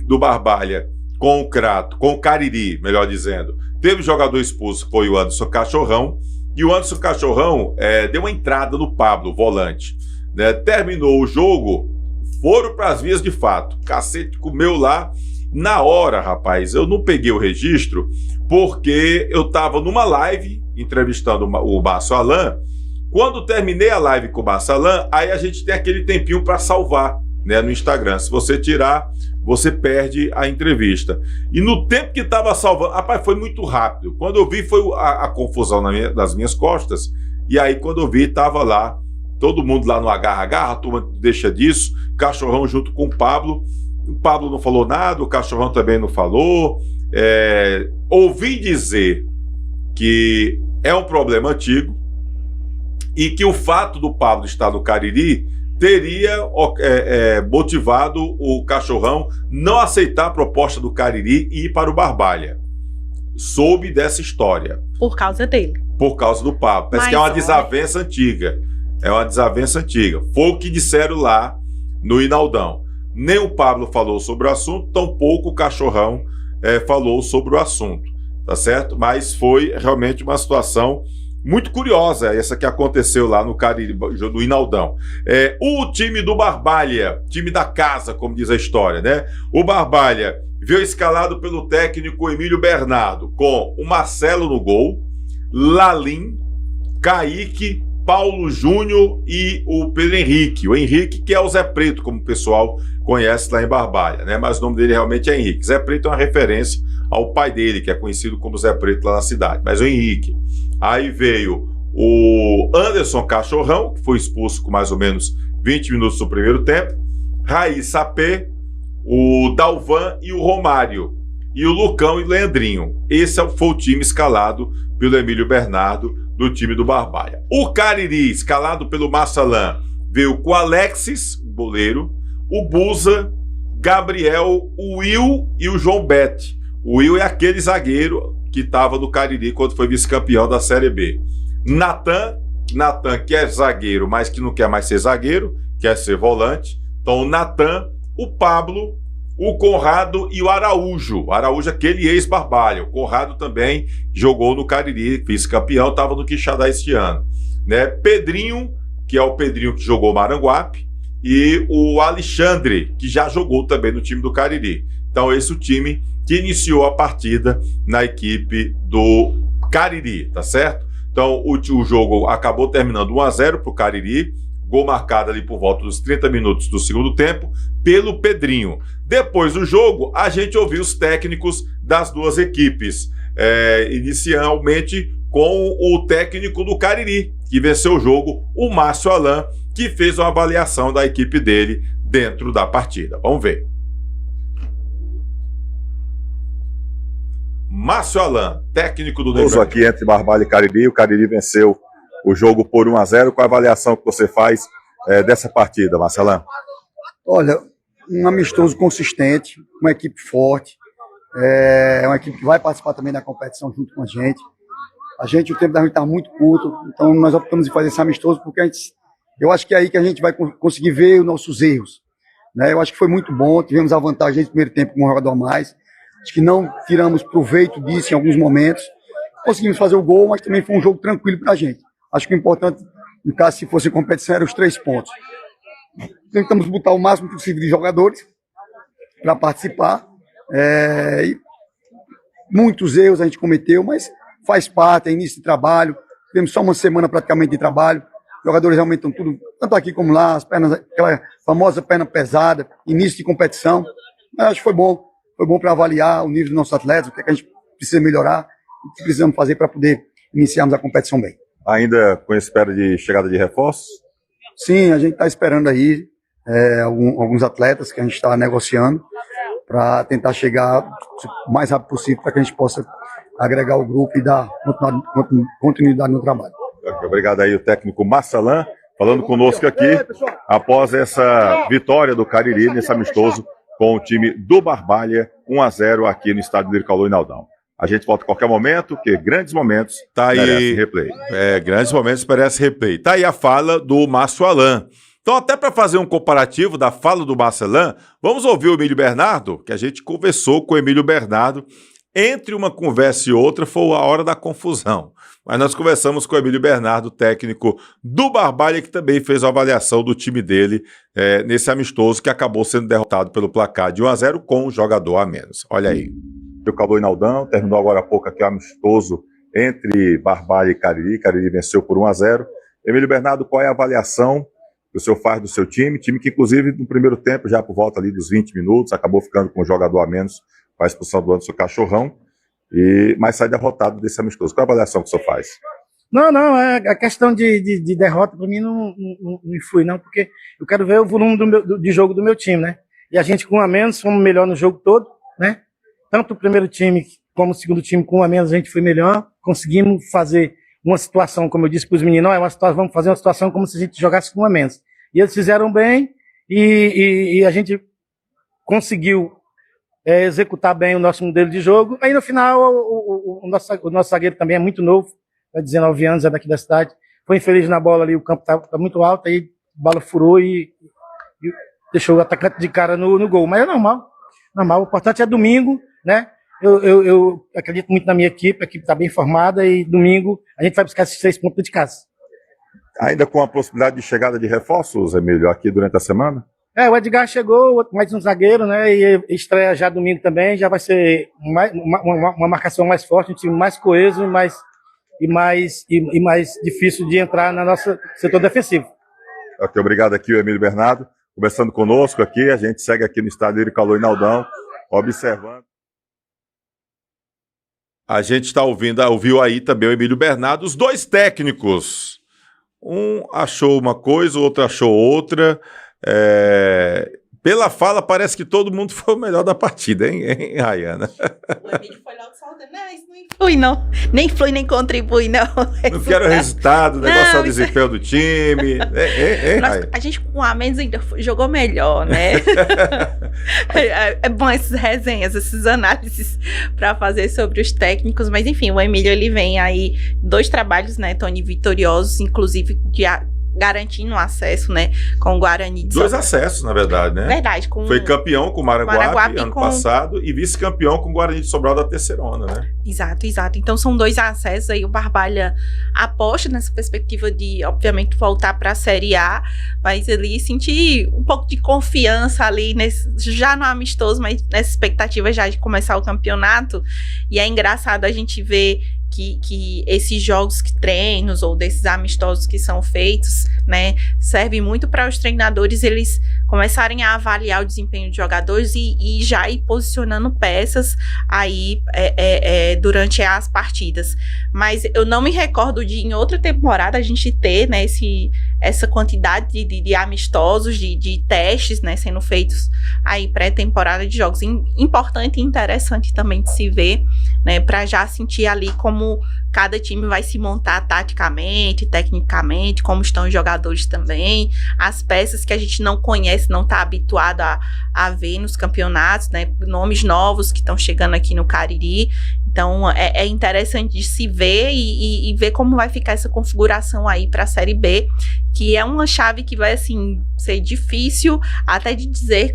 do Barbalha com o Crato, com o Cariri, melhor dizendo, teve jogador expulso, foi o Anderson Cachorrão, E o Anderson Cachorrão deu uma entrada no Pablo, volante. Né? Terminou o jogo, foram para as vias de fato. Cacete comeu lá. Na hora, rapaz, eu não peguei o registro porque eu estava numa live entrevistando o Márcio Alan. Quando terminei a live com o Márcio Alan, aí a gente tem aquele tempinho para salvar, né, no Instagram. Se você tirar, você perde a entrevista. E no tempo que estava salvando, rapaz, foi muito rápido. Quando eu vi, foi a confusão nas minhas costas. E aí, quando eu vi, estava lá, todo mundo lá no agarra-agarra, a turma deixa disso, Cachorrão junto com o Pablo. O Pablo não falou nada, o Cachorrão também não falou. Ouvi dizer que é um problema antigo e que o fato do Pablo estar no Cariri teria motivado o Cachorrão não aceitar a proposta do Cariri e ir para o Barbalha. Soube dessa história. Por causa dele. Por causa do Pablo. Parece que é uma desavença antiga. É uma desavença antiga. Foi o que disseram lá no Inaldão. Nem o Pablo falou sobre o assunto, tampouco o Cachorrão falou sobre o assunto, tá certo? Mas foi realmente uma situação muito curiosa, essa que aconteceu lá no Cariri, no Inaldão. O time do Barbalha, time da casa, como diz a história, né? O Barbalha veio escalado pelo técnico Emílio Bernardo, com o Marcelo no gol, Lalim, Kaique, Paulo Júnior e o Pedro Henrique. O Henrique, que é o Zé Preto, como o pessoal conhece lá em Barbalha, né? Mas o nome dele realmente é Henrique. Zé Preto é uma referência ao pai dele, que é conhecido como Zé Preto lá na cidade. Mas o Henrique. Aí veio o Anderson Cachorrão, que foi expulso com mais ou menos 20 minutos do primeiro tempo, Raiz Sapê, o Dalvan e o Romário. E o Lucão e o Leandrinho. Esse foi o time escalado pelo Emílio Bernardo, do time do Barbalha. O Cariri, escalado pelo Massalan, veio com o Alexis, goleiro, o Buza, Gabriel, o Will e o João Bete. O Will é aquele zagueiro que estava no Cariri quando foi vice-campeão da Série B. Natan, que é zagueiro, mas que não quer mais ser zagueiro, quer ser volante. Então o Natan, o Pablo, o Conrado e o Araújo. O Araújo é aquele ex-Barbalha. O Conrado também jogou no Cariri, vice-campeão, estava no Quixadá este ano. Né? Pedrinho, que é o Pedrinho que jogou Maranguape, e o Alexandre, que já jogou também no time do Cariri. Então esse é o time que iniciou a partida na equipe do Cariri, tá certo? Então o jogo acabou terminando 1-0 para o Cariri, gol marcado ali por volta dos 30 minutos do segundo tempo, pelo Pedrinho. Depois do jogo, a gente ouviu os técnicos das duas equipes, inicialmente com o técnico do Cariri, que venceu o jogo, o Márcio Alan, que fez uma avaliação da equipe dele dentro da partida. Vamos ver. Márcio Alan, técnico do Negrão. Aqui entre Barbalha e Cariri, o Cariri venceu o jogo por 1-0. Qual a avaliação que você faz dessa partida, Márcio Alan? Olha, um amistoso consistente, uma equipe forte, uma equipe que vai participar também da competição junto com a gente. O tempo da gente está muito curto, então nós optamos em fazer esse amistoso porque eu acho que é aí que a gente vai conseguir ver os nossos erros. Né? Eu acho que foi muito bom, tivemos a vantagem no primeiro tempo com um jogador a mais. Acho que não tiramos proveito disso em alguns momentos. Conseguimos fazer o gol, mas também foi um jogo tranquilo para a gente. Acho que o importante, no caso, se fosse competição, eram os 3 pontos. Tentamos botar o máximo possível de jogadores para participar. Muitos erros a gente cometeu, mas faz parte, é início de trabalho. Tivemos só uma semana praticamente de trabalho. Os jogadores realmente estão tudo, tanto aqui como lá, as pernas, aquela famosa perna pesada, início de competição. Mas acho que foi bom. Foi bom para avaliar o nível dos nossos atletas, o que a gente precisa melhorar, o que precisamos fazer para poder iniciarmos a competição bem. Ainda com espera de chegada de reforços? Sim, a gente está esperando aí alguns atletas que a gente está negociando para tentar chegar o mais rápido possível para que a gente possa agregar o grupo e dar continuidade no trabalho. Obrigado aí o técnico Márcio Alan, falando conosco aqui após essa vitória do Cariri nesse amistoso com o time do Barbalha, 1-0 aqui no estádio Nircaulo Inaldão. A gente volta a qualquer momento, porque grandes momentos merecem replay. Grandes momentos merecem replay. Tá aí a fala do Márcio Alan. Então, até para fazer um comparativo da fala do Márcio Alan, vamos ouvir o Emílio Bernardo, que a gente conversou com o Emílio Bernardo Entre uma conversa e outra foi a hora da confusão. Mas nós conversamos com o Emílio Bernardo, técnico do Barbalha, que também fez a avaliação do time dele nesse amistoso que acabou sendo derrotado pelo placar de 1-0 com um jogador a menos. Olha aí. O Calor Inaldão terminou agora há pouco aqui o amistoso entre Barbalha e Cariri. Cariri venceu por 1-0. Emílio Bernardo, qual é a avaliação que o senhor faz do seu time? Time que, inclusive, no primeiro tempo, já por volta ali dos 20 minutos, acabou ficando com um jogador a menos com a expulsão do Anderson Cachorrão, mas sai derrotado desse amistoso. Qual é a avaliação que o senhor faz? Não, a questão de derrota para mim não influi, não, porque eu quero ver o volume de jogo do meu time, né? E a gente com um a menos fomos melhor no jogo todo, né? Tanto o primeiro time como o segundo time com um a menos a gente foi melhor, conseguimos fazer uma situação, como eu disse para os meninos, vamos fazer uma situação como se a gente jogasse com um a menos. E eles fizeram bem e a gente conseguiu executar bem o nosso modelo de jogo. Aí no final o nosso zagueiro também é muito novo, vai 19 anos, é daqui da cidade, foi infeliz na bola ali, o campo tá muito alto, aí a bola furou e deixou o atacante de cara no gol. Mas é normal, o importante é domingo, né? Eu acredito muito na minha equipe, a equipe está bem formada e domingo a gente vai buscar esses 3 pontos de casa. Ainda com a possibilidade de chegada de reforços, Emílio, aqui durante a semana? O Edgar chegou, mais um zagueiro, né? E estreia já domingo também, já vai ser uma marcação mais forte, um time mais coeso e mais difícil de entrar no nosso setor defensivo. Ok, obrigado aqui o Emílio Bernardo, conversando conosco aqui. A gente segue aqui no estádio Lírio Calor Inaldão, observando. A gente ouviu aí também o Emílio Bernardo, os dois técnicos. Um achou uma coisa, o outro achou outra. Pela fala, parece que todo mundo foi o melhor da partida, hein, Rayana? O Emílio foi logo soltando, isso não influi, não. Nem influi, nem contribui, não. Não quero o resultado, o negócio é o desempenho do time. A gente com a menos ainda jogou melhor, né? É bom essas resenhas, essas análises para fazer sobre os técnicos, mas enfim, o Emílio ele vem aí 2 trabalhos, né, Tony, vitoriosos, inclusive garantindo o acesso, né, com o Guarani de 2 acessos, na verdade, né? Verdade. Foi campeão com o Maranguape ano passado e vice-campeão com o Guarani de Sobral da Terceirona, né? Exato. Então são 2 acessos aí, o Barbalha aposta nessa perspectiva de, obviamente, voltar para a Série A, mas ali sentir um pouco de confiança ali, já no amistoso, mas nessa expectativa já de começar o campeonato, e é engraçado a gente ver que esses jogos, treinos ou desses amistosos que são feitos, né, servem muito para os treinadores eles começarem a avaliar o desempenho de jogadores e já ir posicionando peças aí durante as partidas. Mas eu não me recordo de em outra temporada a gente ter, né, essa quantidade de amistosos, de testes, né, sendo feitos aí pré-temporada de jogos. Importante e interessante também de se ver, né, para já sentir ali como cada time vai se montar taticamente, tecnicamente, como estão os jogadores também, as peças que a gente não conhece, não está habituado a ver nos campeonatos, né, nomes novos que estão chegando aqui no Cariri. Então é interessante de se ver e ver como vai ficar essa configuração aí para a Série B, que é uma chave que vai, assim, ser difícil até de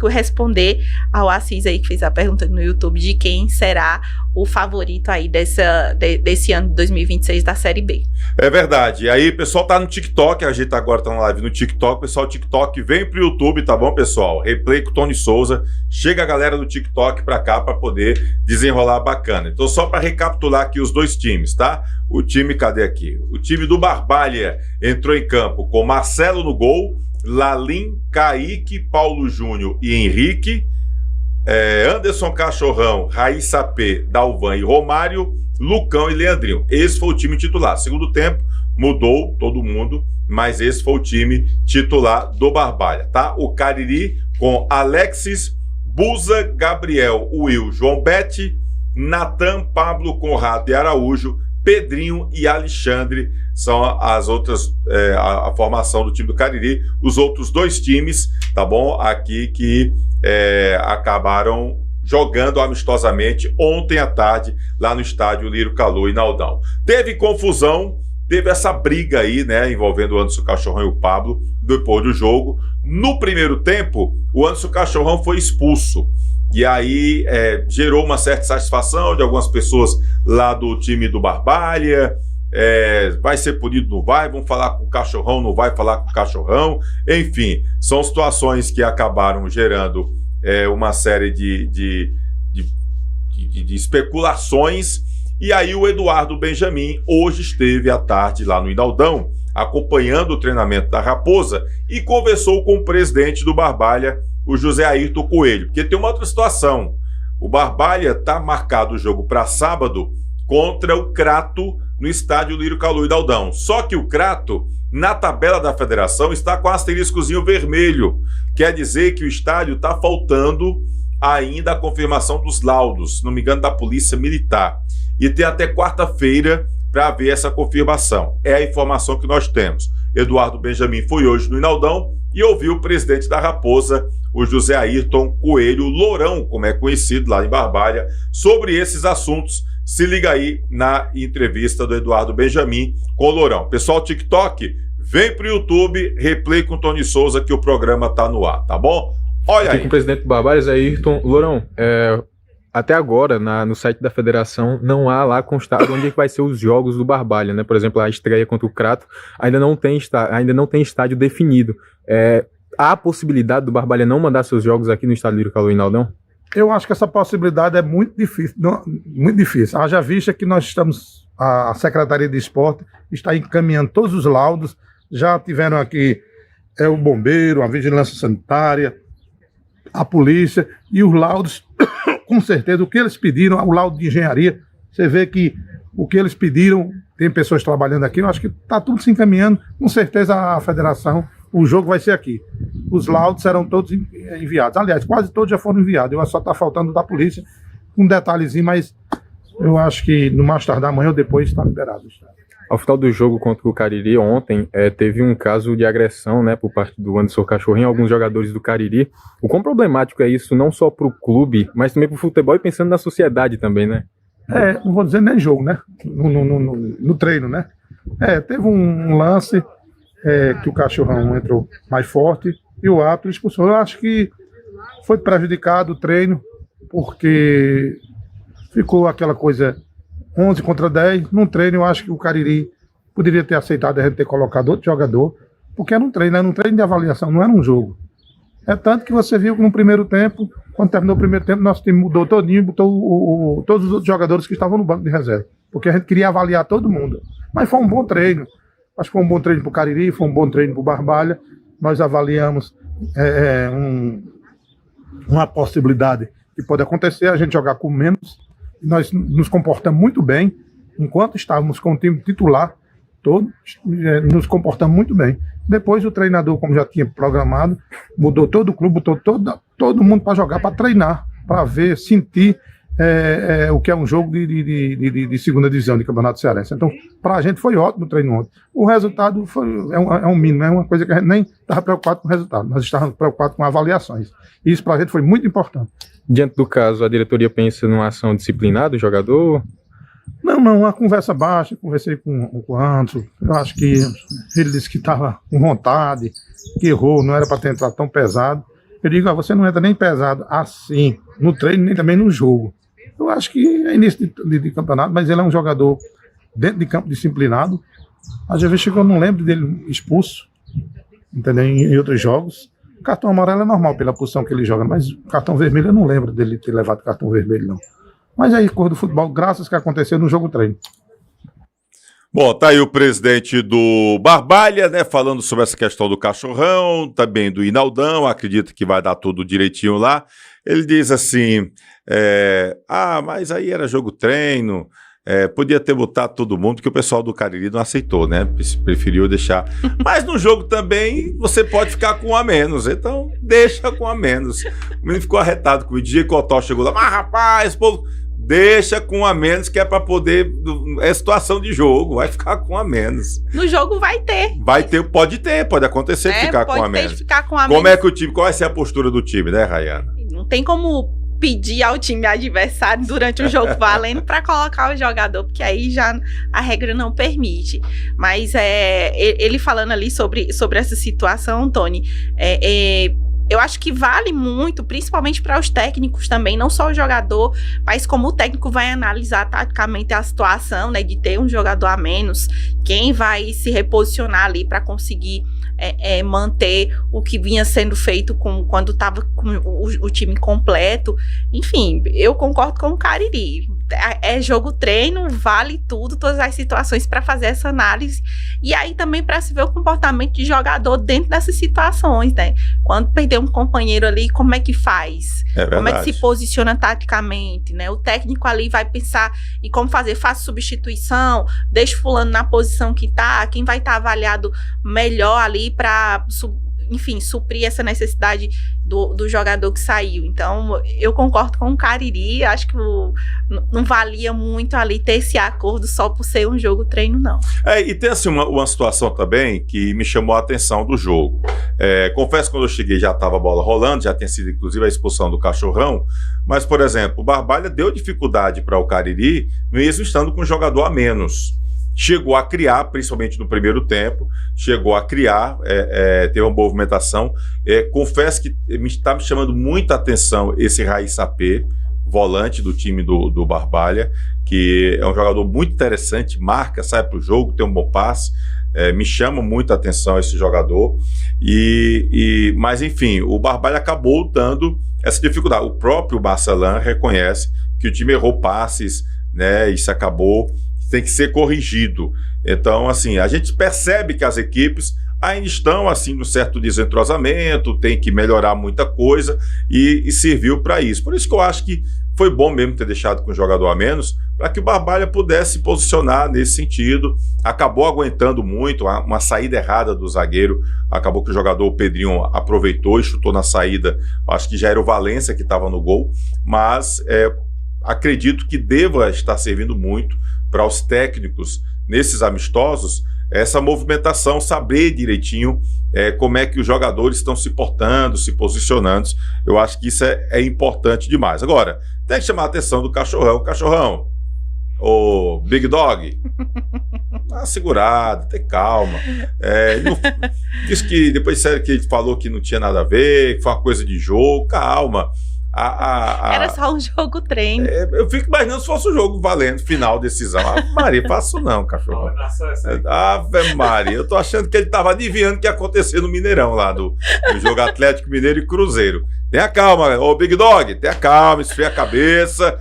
responder ao Assis aí, que fez a pergunta no YouTube de quem será o favorito aí desse ano de 2026 da Série B. É verdade. E aí, o pessoal tá no TikTok, a gente agora tá na live no TikTok, pessoal, TikTok vem pro YouTube, tá bom, pessoal? Replay com o Tony Souza, chega a galera do TikTok pra cá pra poder desenrolar bacana. Então, só pra recapitular aqui os 2 times, tá? O time, cadê aqui? O time do Barbalha entrou em campo com Marcelo no gol, Lalim, Kaique, Paulo Júnior e Henrique, Anderson Cachorrão, Raíssa P, Dalvan e Romário, Lucão e Leandrinho. Esse foi o time titular. Segundo tempo, mudou todo mundo, mas esse foi o time titular do Barbalha, tá? O Cariri com Alexis, Buza, Gabriel, Will, João Bete, Natan, Pablo, Conrado e Araújo, Pedrinho e Alexandre são as outras, a formação do time do Cariri. Os outros 2 times, tá bom? Aqui que acabaram jogando amistosamente ontem à tarde lá no estádio Lírio Calor Inaldão. Teve confusão, teve essa briga aí, né, envolvendo o Anderson Cachorrão e o Pablo depois do jogo. No primeiro tempo, o Anderson Cachorrão foi expulso. e aí gerou uma certa satisfação de algumas pessoas lá do time do Barbalha. Vai ser punido, não vai, vão falar com o Cachorrão, não vai falar com o Cachorrão, enfim, são situações que acabaram gerando uma série de especulações. E aí o Eduardo Benjamin hoje esteve à tarde lá no Hinaldão, acompanhando o treinamento da Raposa, e conversou com o presidente do Barbalha, o José Ayrton Coelho, porque tem uma outra situação. O Barbalha está marcado o jogo para sábado contra o Crato no estádio Lírio Calú Hinaldão. Só que o Crato, na tabela da federação, está com asteriscozinho vermelho. Quer dizer que o estádio está faltando ainda a confirmação dos laudos, se não me engano, da Polícia Militar. E tem até quarta-feira para ver essa confirmação. É a informação que nós temos. Eduardo Benjamin foi hoje no Hinaldão e ouviu o presidente da Raposa, o José Ayrton Coelho Lourão, como é conhecido lá em Barbalha, sobre esses assuntos. Se liga aí na entrevista do Eduardo Benjamin com o Lourão. Pessoal, TikTok, vem pro YouTube, Replay com Tony Souza, que o programa tá no ar, tá bom? Olha aí. Com o presidente do Barbalha, Ayrton. Lourão, até agora, no site da federação, não há lá constado onde é que vai ser os jogos do Barbalha, né? Por exemplo, a estreia contra o Crato ainda não tem estádio definido. Há a possibilidade do Barbalha não mandar seus jogos aqui no estádio Lírio Calú Hinaldão? Eu acho que essa possibilidade é muito difícil. Muito difícil. Haja vista que nós estamos, a Secretaria de Esporte está encaminhando todos os laudos. Já tiveram aqui o bombeiro, a vigilância sanitária, a polícia, e os laudos, com certeza, o que eles pediram, o laudo de engenharia, você vê que o que eles pediram, tem pessoas trabalhando aqui, eu acho que está tudo se encaminhando, com certeza a federação, o jogo vai ser aqui. Os laudos serão todos enviados. Aliás, quase todos já foram enviados. Eu acho que só está faltando da polícia um detalhezinho, mas eu acho que no mais tardar amanhã ou depois está liberado. Ao final do jogo contra o Cariri ontem, teve um caso de agressão, né, por parte do Anderson Cachorrinho, alguns jogadores do Cariri. O quão problemático é isso, não só para o clube, mas também para o futebol e pensando na sociedade também, né? Não vou dizer nem jogo, né? No treino, né? Teve um lance que o Cachorrão entrou mais forte e o árbitro expulsou. Eu acho que foi prejudicado o treino, porque ficou aquela coisa 11 contra 10. Num treino, eu acho que o Cariri poderia ter aceitado a gente ter colocado outro jogador, porque era um treino de avaliação, não era um jogo. Tanto que você viu que no primeiro tempo, quando terminou o primeiro tempo, nosso time mudou todinho, botou todos os outros jogadores que estavam no banco de reserva, porque a gente queria avaliar todo mundo. Mas foi um bom treino. Acho que foi um bom treino para o Cariri, foi um bom treino para o Barbalha. Nós avaliamos uma possibilidade que pode acontecer, a gente jogar com menos. Nós nos comportamos muito bem, enquanto estávamos com o time titular todo, nos comportamos muito bem. Depois o treinador, como já tinha programado, mudou todo o clube, botou todo mundo para jogar, para treinar, para ver, sentir o que é um jogo de segunda divisão de Campeonato Cearense. Então, para a gente foi ótimo o treino ontem. O resultado é um mínimo, é uma coisa que a gente nem estava preocupado com o resultado, nós estávamos preocupados com avaliações. E isso para a gente foi muito importante. Diante do caso, a diretoria pensa numa ação disciplinar do jogador? Não, uma conversa baixa, conversei com o Anderson, eu acho que ele disse que estava com vontade, que errou, não era para ter entrado tão pesado. Eu digo, você não entra nem pesado assim, no treino, nem também no jogo. Eu acho que é início de campeonato, mas ele é um jogador dentro de campo disciplinado. Às vezes eu não lembro dele expulso, entendeu? Em outros jogos. Cartão amarelo é normal pela posição que ele joga, mas cartão vermelho eu não lembro dele ter levado cartão vermelho, não. Mas aí, cor do futebol, graças que aconteceu no jogo treino. Bom, tá aí o presidente do Barbalha, né, falando sobre essa questão do Cachorrão, também do Hinaldão, acredita que vai dar tudo direitinho lá. Ele diz assim, mas aí era jogo treino, podia ter botado todo mundo, porque o pessoal do Cariri não aceitou, né, preferiu deixar. Mas no jogo também você pode ficar com um a menos, então deixa com um a menos. O menino ficou arretado com o DJ Cotó, chegou lá, mas rapaz, povo... Deixa com um a menos, que é pra poder... É situação de jogo, vai ficar com um a menos. No jogo vai ter. Pode acontecer de ficar com um a menos. Como é que o time... Qual vai ser a postura do time, né, Rayana? Não tem como pedir ao time adversário durante o jogo valendo pra colocar o jogador, porque aí já a regra não permite. Mas ele falando ali sobre essa situação, Tony, eu acho que vale muito, principalmente para os técnicos também, não só o jogador, mas como o técnico vai analisar taticamente a situação, né, de ter um jogador a menos, quem vai se reposicionar ali para conseguir manter o que vinha sendo feito quando estava com o time completo. Enfim, eu concordo com o Cariri. É jogo treino, vale tudo, todas as situações para fazer essa análise. E aí também para se ver o comportamento de jogador dentro dessas situações, né? Quando perder um companheiro ali, como é que faz? Como é que se posiciona taticamente, né? O técnico ali vai pensar em como fazer, faz substituição, deixa fulano na posição que tá, quem vai estar avaliado melhor ali para, enfim, suprir essa necessidade do jogador que saiu. Então, eu concordo com o Cariri, acho que não valia muito ali ter esse acordo só por ser um jogo treino, não. E tem assim uma situação também que me chamou a atenção do jogo. Confesso que quando eu cheguei já estava a bola rolando, já tinha sido inclusive a expulsão do Cachorrão, mas, por exemplo, o Barbalha deu dificuldade para o Cariri, mesmo estando com um jogador a menos. Chegou a criar, principalmente no primeiro tempo, teve uma boa movimentação. Confesso que está me chamando muita atenção esse Raí Sapê, volante do time do Barbalha, que é um jogador muito interessante, marca, sai para o jogo, tem um bom passe, me chama muita atenção esse jogador. Mas, enfim, o Barbalha acabou dando essa dificuldade. O próprio Marcelan reconhece que o time errou passes, né? Isso tem que ser corrigido. Então, assim, a gente percebe que as equipes ainda estão, assim, num certo desentrosamento, tem que melhorar muita coisa e serviu para isso. Por isso que eu acho que foi bom mesmo ter deixado com o jogador a menos, para que o Barbalha pudesse se posicionar nesse sentido. Acabou aguentando muito, uma saída errada do zagueiro, acabou que o jogador, o Pedrinho, aproveitou e chutou na saída. Acho que já era o Valência que estava no gol, mas acredito que deva estar servindo muito para os técnicos nesses amistosos, essa movimentação, saber direitinho como é que os jogadores estão se portando, se posicionando. Eu acho que isso é importante demais. Agora, tem que chamar a atenção do Cachorrão, o Big Dog, tá segurado, tem calma. Diz que depois disseram que ele falou que não tinha nada a ver, que foi uma coisa de jogo, calma. Era só um jogo treino. Eu fico imaginando se fosse um jogo valendo, final, decisão. Ave Maria, faço não, Cachorro. Ave Maria, eu tô achando que ele tava adivinhando o que ia acontecer no Mineirão lá, do jogo Atlético Mineiro e Cruzeiro. Tenha calma, ô Big Dog, tenha calma, esfria a cabeça.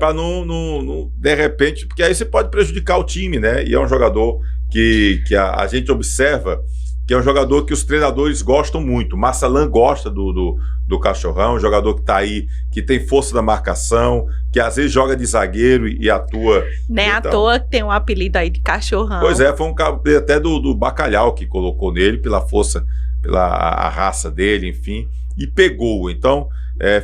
Pra não, de repente, porque aí você pode prejudicar o time, né? E é um jogador que a gente observa que é um jogador que os treinadores gostam muito. Marcelan gosta do Cachorrão, um jogador que tá aí, que tem força da marcação, que às vezes joga de zagueiro e atua. Nem à toa que tem um apelido aí de Cachorrão. Pois foi um até do Bacalhau que colocou nele, pela força, pela raça dele, enfim, e pegou. Então,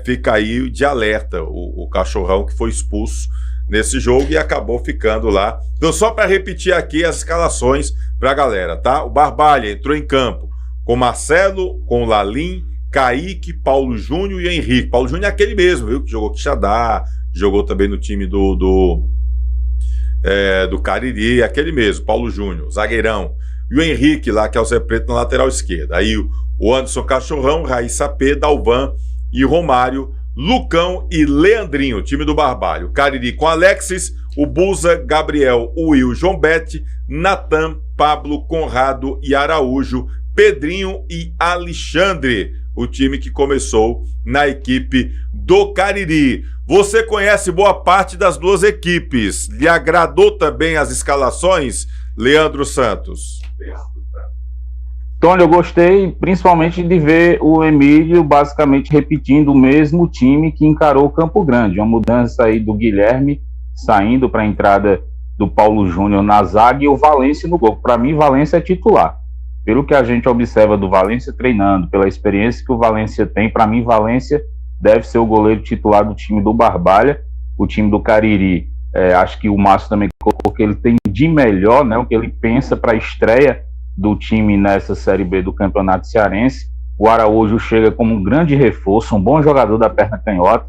fica aí de alerta o Cachorrão, que foi expulso nesse jogo e acabou ficando lá. Então, só para repetir aqui as escalações pra galera, tá? O Barbalha entrou em campo com Marcelo, com Lalim, Kaique, Paulo Júnior e Henrique. Paulo Júnior é aquele mesmo, viu? Que jogou Quixadá, jogou também no time do Cariri, aquele mesmo, Paulo Júnior, zagueirão. E o Henrique lá, que é o Zé Preto, na lateral esquerda. Aí o Anderson Cachorrão, Raí Sapê, Dalvan e Romário, Lucão e Leandrinho, time do Barbalha. O Cariri com Alexis, o Buza, Gabriel, o Will, João Bete, Natan, Pablo, Conrado e Araújo, Pedrinho e Alexandre, o time que começou na equipe do Cariri. Você conhece boa parte das duas equipes. Lhe agradou também as escalações, Leandro Santos? Tony, eu gostei principalmente de ver o Emílio basicamente repetindo o mesmo time que encarou o Campo Grande. Uma mudança aí do Guilherme saindo para a entrada do Paulo Júnior na zaga e o Valência no gol. Para mim, Valência é titular. Pelo que a gente observa do Valência treinando, pela experiência que o Valência tem, para mim, Valência deve ser o goleiro titular do time do Barbalha. O time do Cariri, acho que o Márcio também colocou que ele tem de melhor, né, o que ele pensa para a estreia do time nessa Série B do Campeonato Cearense. O Araújo chega como um grande reforço, um bom jogador da perna canhota.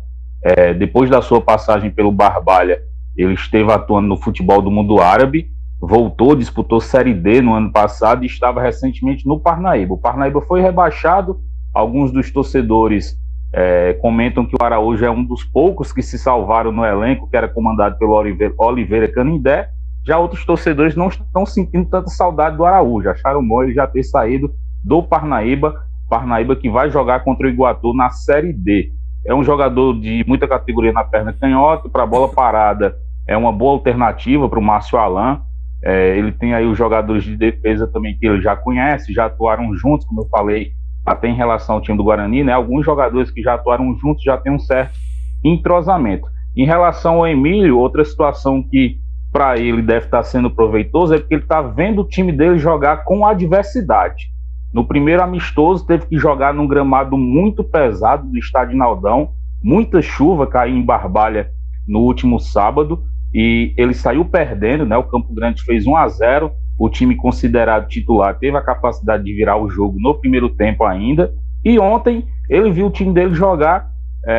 Depois da sua passagem pelo Barbalha, ele esteve atuando no futebol do mundo árabe, voltou, disputou Série D no ano passado e estava recentemente no Parnaíba. O Parnaíba foi rebaixado, Alguns dos torcedores comentam que o Araújo é um dos poucos que se salvaram no elenco, que era comandado pelo Oliveira Canindé. Já outros torcedores não estão sentindo tanta saudade do Araújo, acharam bom ele já ter saído do Parnaíba que vai jogar contra o Iguatu na Série D. É um jogador de muita categoria na perna canhota, para a bola parada é uma boa alternativa para o Márcio Alan. Ele tem aí os jogadores de defesa também que ele já conhece, já atuaram juntos, como eu falei, até em relação ao time do Guarani, né? Alguns jogadores que já atuaram juntos já têm um certo entrosamento. Em relação ao Emílio, outra situação que para ele deve estar sendo proveitoso é porque ele está vendo o time dele jogar com adversidade. No primeiro amistoso teve que jogar num gramado muito pesado do estádio Naldão, muita chuva caiu em Barbalha no último sábado e ele saiu perdendo, né? O Campo Grande fez 1-0, o time considerado titular teve a capacidade de virar o jogo no primeiro tempo ainda, e ontem ele viu o time dele jogar,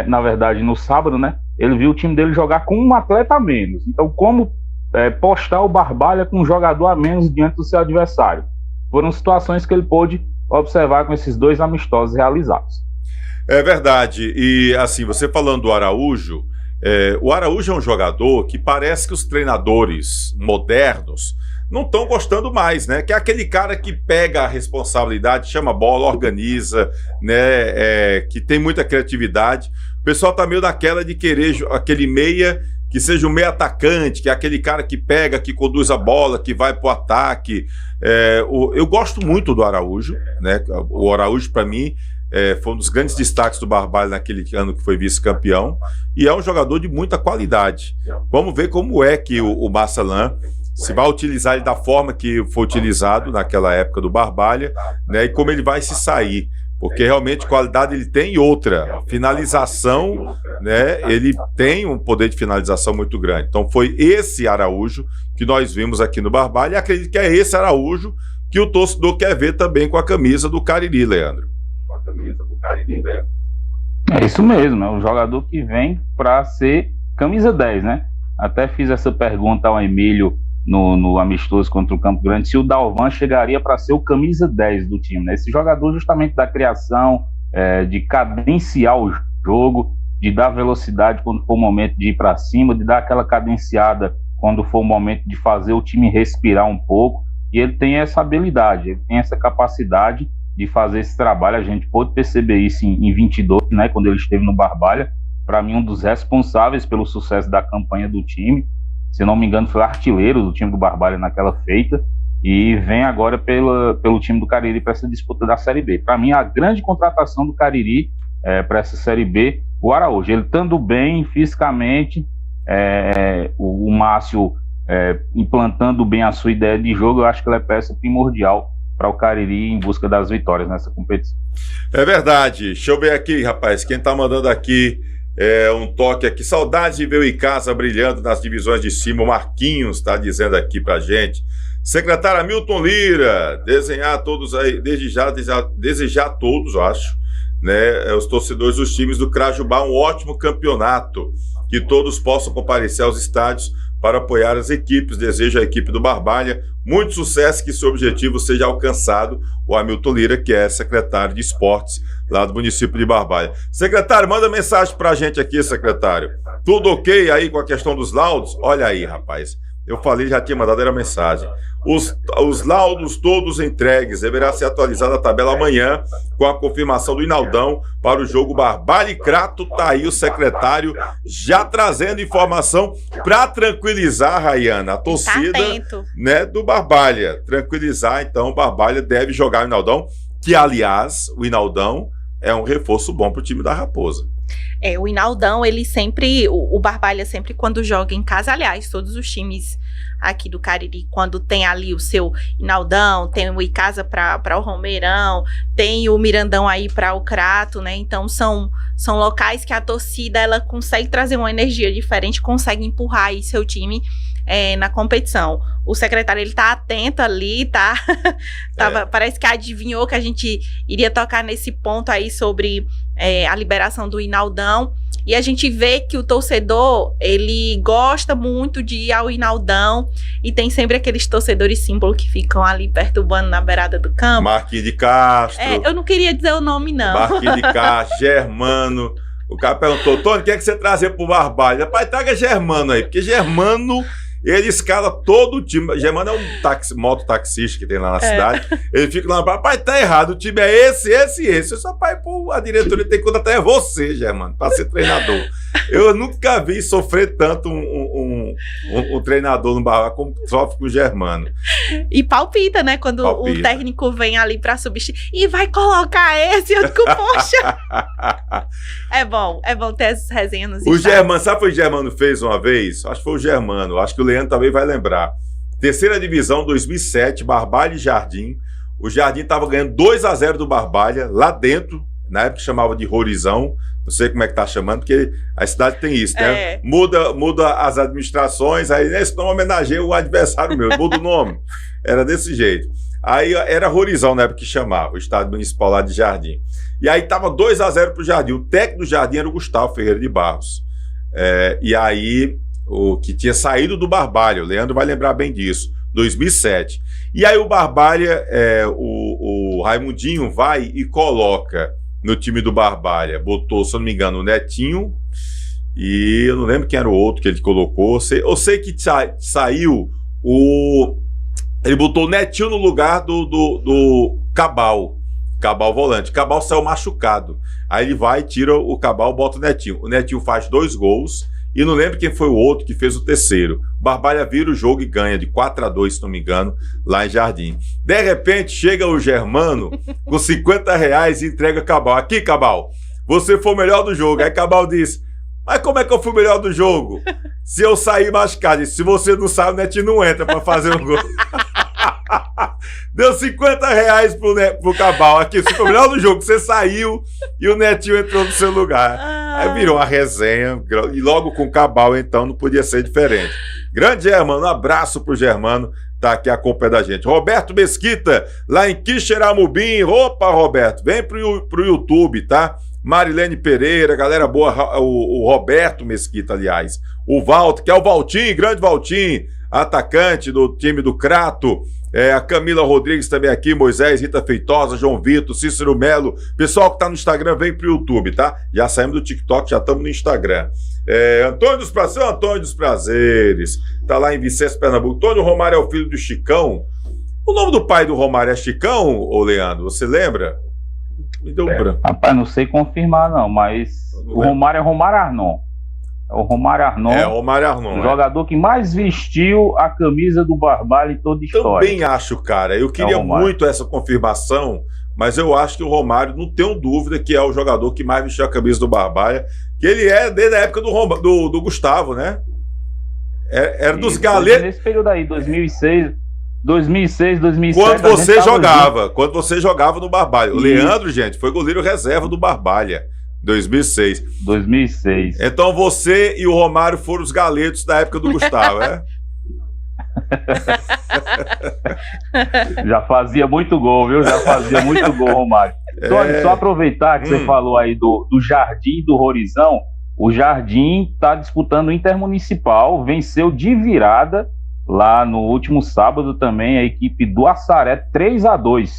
na verdade no sábado, né? Ele viu o time dele jogar com um atleta a menos. Então, como postar o Barbalha com um jogador a menos diante do seu adversário? Foram situações que ele pôde observar com esses 2 amistosos realizados. É verdade. E assim, você falando do Araújo, o Araújo é um jogador que parece que os treinadores modernos não estão gostando mais, né? Que é aquele cara que pega a responsabilidade, chama a bola, organiza, né? Que tem muita criatividade. O pessoal tá meio naquela de querer aquele meia que seja um meia atacante, que é aquele cara que pega, que conduz a bola, que vai pro ataque. Eu gosto muito do Araújo, né? O Araújo, para mim, foi um dos grandes destaques do Barbalha naquele ano que foi vice-campeão, e é um jogador de muita qualidade. Vamos ver como é que o Massalan se vai utilizar ele da forma que foi utilizado naquela época do Barbalha, né? E como ele vai se sair. Porque realmente qualidade ele tem, e outra, finalização, né? Ele tem um poder de finalização muito grande. Então foi esse Araújo que nós vimos aqui no Barbalha, e acredito que é esse Araújo que o torcedor quer ver também com a camisa do Cariri, Leandro. Com a camisa do Cariri, Leandro. É isso mesmo, é um jogador que vem para ser camisa 10, né? Até fiz essa pergunta ao Emílio no amistoso contra o Campo Grande, se o Dalvan chegaria para ser o camisa 10 do time, né? Esse jogador justamente da criação, de cadenciar o jogo, de dar velocidade quando for o momento de ir para cima, de dar aquela cadenciada quando for o momento de fazer o time respirar um pouco, e ele tem essa habilidade, ele tem essa capacidade de fazer esse trabalho. A gente pôde perceber isso em 22, né, quando ele esteve no Barbalha. Para mim, um dos responsáveis pelo sucesso da campanha do time, se não me engano, foi o artilheiro do time do Barbalha naquela feita, e vem agora pelo time do Cariri para essa disputa da Série B. Para mim, a grande contratação do Cariri para essa Série B, o Araújo. Ele estando bem fisicamente, o Márcio implantando bem a sua ideia de jogo, eu acho que ele é peça primordial para o Cariri em busca das vitórias nessa competição. É verdade. Deixa eu ver aqui, rapaz, quem tá mandando aqui um toque aqui. Saudades de ver o Icasa brilhando nas divisões de cima. O Marquinhos está dizendo aqui pra gente. Secretário Hamilton Lira, desejar a todos aí, desejar a todos, eu acho, né, os torcedores dos times do Crajubá um ótimo campeonato, que todos possam comparecer aos estádios para apoiar as equipes. Desejo à equipe do Barbalha muito sucesso, que seu objetivo seja alcançado. O Hamilton Lira, que é secretário de esportes lá do município de Barbalha. Secretário, manda mensagem pra gente aqui, secretário. Tudo ok aí com a questão dos laudos? Olha aí, rapaz. Eu falei, já tinha mandado, era mensagem. Os laudos todos entregues. Deverá ser atualizada a tabela amanhã com a confirmação do Inaldão para o jogo Barbalha e Crato. Tá aí o secretário já trazendo informação para tranquilizar, Rayana, a torcida, né, do Barbalha. Tranquilizar, então, o Barbalha deve jogar o Inaldão, que, aliás, o Inaldão é um reforço bom para o time da Raposa. O Inaldão, ele sempre, o Barbalha sempre quando joga em casa, aliás, todos os times aqui do Cariri, quando tem ali o seu Inaldão, tem o Icasa para o Romeirão, tem o Mirandão aí para o Crato, né? Então são locais que a torcida, ela consegue trazer uma energia diferente, consegue empurrar aí seu time na competição. O secretário, ele tá atento ali, parece que adivinhou que a gente iria tocar nesse ponto aí sobre a liberação do Inaldão. E a gente vê que o torcedor, ele gosta muito de ir ao Inaldão e tem sempre aqueles torcedores símbolo que ficam ali perturbando na beirada do campo. Marquinhos de Castro. Eu não queria dizer o nome, não. Marquinhos de Castro, Germano. O cara perguntou, Tony, o que é que você trazia pro Barbalha? Rapaz, traga Germano aí, porque Germano, ele escala todo o time. Germano é um mototaxista que tem lá na cidade. Ele fica lá, rapaz, tá errado, o time é esse. Eu só, pai, pô, a diretoria tem que contratar você, Germano, pra ser treinador. Eu nunca vi sofrer tanto um treinador no Barbalha como sofre com o Germano. E palpita, né? Quando o técnico vem ali pra substituir e vai colocar esse, eu fico, poxa. É bom ter essas resenhas. O Germano, sabe o que o Germano fez uma vez? Acho que foi o Germano, acho que o Leandro também vai lembrar. Terceira divisão, 2007, Barbalha e Jardim. O Jardim tava ganhando 2-0 do Barbalha, lá dentro, na época chamava de Rorizão. Não sei como é que tá chamando, porque a cidade tem isso, né? Muda as administrações, aí esse nome homenageia o adversário meu, muda o nome. Era desse jeito. Aí era Rorizão na época que chamava, o estádio municipal lá de Jardim. E aí tava 2-0 pro Jardim. O técnico do Jardim era o Gustavo Ferreira de Barros. E aí, o que tinha saído do Barbalha, o Leandro vai lembrar bem disso, 2007. E aí o Barbalha, o Raimundinho vai e coloca no time do Barbalha, botou, se eu não me engano, o Netinho, e eu não lembro quem era o outro que ele colocou. Eu sei que saiu ele botou o Netinho no lugar do Cabal volante. Cabal saiu machucado. Aí ele vai, tira o Cabal, bota o Netinho. O Netinho faz 2 gols. E não lembro quem foi o outro que fez o terceiro. O Barbalha vira o jogo e ganha de 4-2, se não me engano, lá em Jardim. De repente, chega o Germano com R$50 e entrega Cabal. Aqui, Cabal, você foi o melhor do jogo. Aí Cabal diz, mas como é que eu fui o melhor do jogo? Se eu sair machucado. Se você não sai, o Netinho não entra pra fazer um gol. Deu R$50 pro Cabal. Aqui, você foi o melhor do jogo. Você saiu e o Netinho entrou no seu lugar. Aí virou uma resenha. E logo com o Cabal, então, não podia ser diferente. Grande Germano, um abraço pro Germano. Tá aqui acompanhando a gente. Roberto Mesquita, lá em Quixeramobim. Opa, Roberto, vem pro YouTube, tá? Marilene Pereira, galera boa. O Roberto Mesquita, aliás. O Walter, que é o Valtinho, grande Valtinho, atacante do time do Crato. A Camila Rodrigues também aqui, Moisés, Rita Feitosa, João Vitor, Cícero Melo. Pessoal que tá no Instagram, vem pro YouTube, tá? Já saímos do TikTok, já estamos no Instagram. Antônio dos Prazeres, tá lá em Vicente, Pernambuco. Antônio Romário é o filho do Chicão. O nome do pai do Romário é Chicão, ô Leandro? Você lembra? Me deu branco. Rapaz, não sei confirmar não, mas o Romário é Romário Arnon. É o Romário Arnon. É o Romário Arnon. O jogador que mais vestiu a camisa do Barbalha em toda a história. Também acho, cara. Eu queria muito essa confirmação, mas eu acho que o Romário, não tenho dúvida que é o jogador que mais vestiu a camisa do Barbalha, que ele é desde a época do Gustavo, né? Era dos galetos. Nesse período aí, 2006, 2007. Quando você jogava no Barbalha. O Leandro, gente, foi goleiro reserva do Barbalha. 2006. Então você e o Romário foram os galetos da época do Gustavo, é? Já fazia muito gol, viu? Já fazia muito gol, Romário. Tony, só aproveitar que você falou aí do Jardim e do Rorizão. O Jardim está disputando o Intermunicipal, venceu de virada lá no último sábado também a equipe do Assaré, 3-2.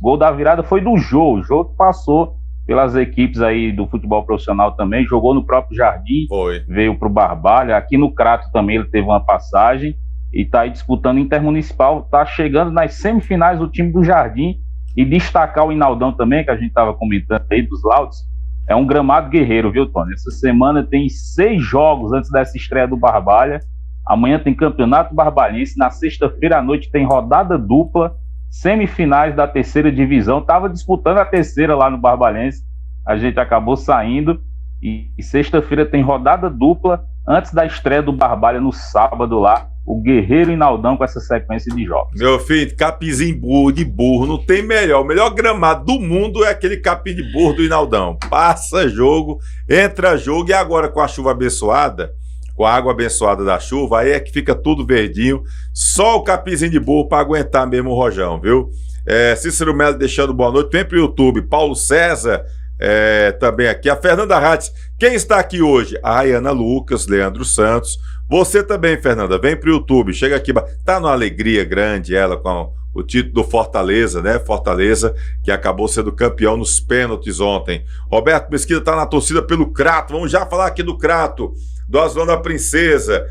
Gol da virada foi do Jô. O Jô que passou pelas equipes aí do futebol profissional também, jogou no próprio Jardim, veio pro Barbalha, aqui no Crato também ele teve uma passagem e tá aí disputando Intermunicipal, tá chegando nas semifinais do time do Jardim. E destacar o Inaldão também, que a gente tava comentando aí dos laudos, é um gramado guerreiro, viu, Tony? Essa semana tem 6 jogos antes dessa estreia do Barbalha. Amanhã tem Campeonato Barbalhense, na sexta-feira à noite tem rodada dupla, semifinais da 3ª divisão. Tava disputando a 3ª lá no Barbalhense, a gente acabou saindo, e sexta-feira tem rodada dupla antes da estreia do Barbalha no sábado lá, o Guerreiro Inaldão com essa sequência de jogos. Meu filho, capinzinho de burro, não tem melhor. O melhor gramado do mundo é aquele capim de burro do Inaldão. Passa jogo, entra jogo, e agora com a chuva abençoada, com a água abençoada da chuva, aí é que fica tudo verdinho. Só o capinzinho de burro para aguentar mesmo o rojão, viu? Cícero Melo deixando boa noite. Vem pro YouTube. Paulo César, também aqui. A Fernanda Hatz, quem está aqui hoje? A Rayana Lucas, Leandro Santos. Você também, Fernanda, vem pro YouTube, chega aqui. Tá numa alegria grande ela com o título do Fortaleza, né? Fortaleza, que acabou sendo campeão nos pênaltis ontem. Roberto Mesquita tá na torcida pelo Crato. Vamos já falar aqui do Crato, do Azulão da Princesa.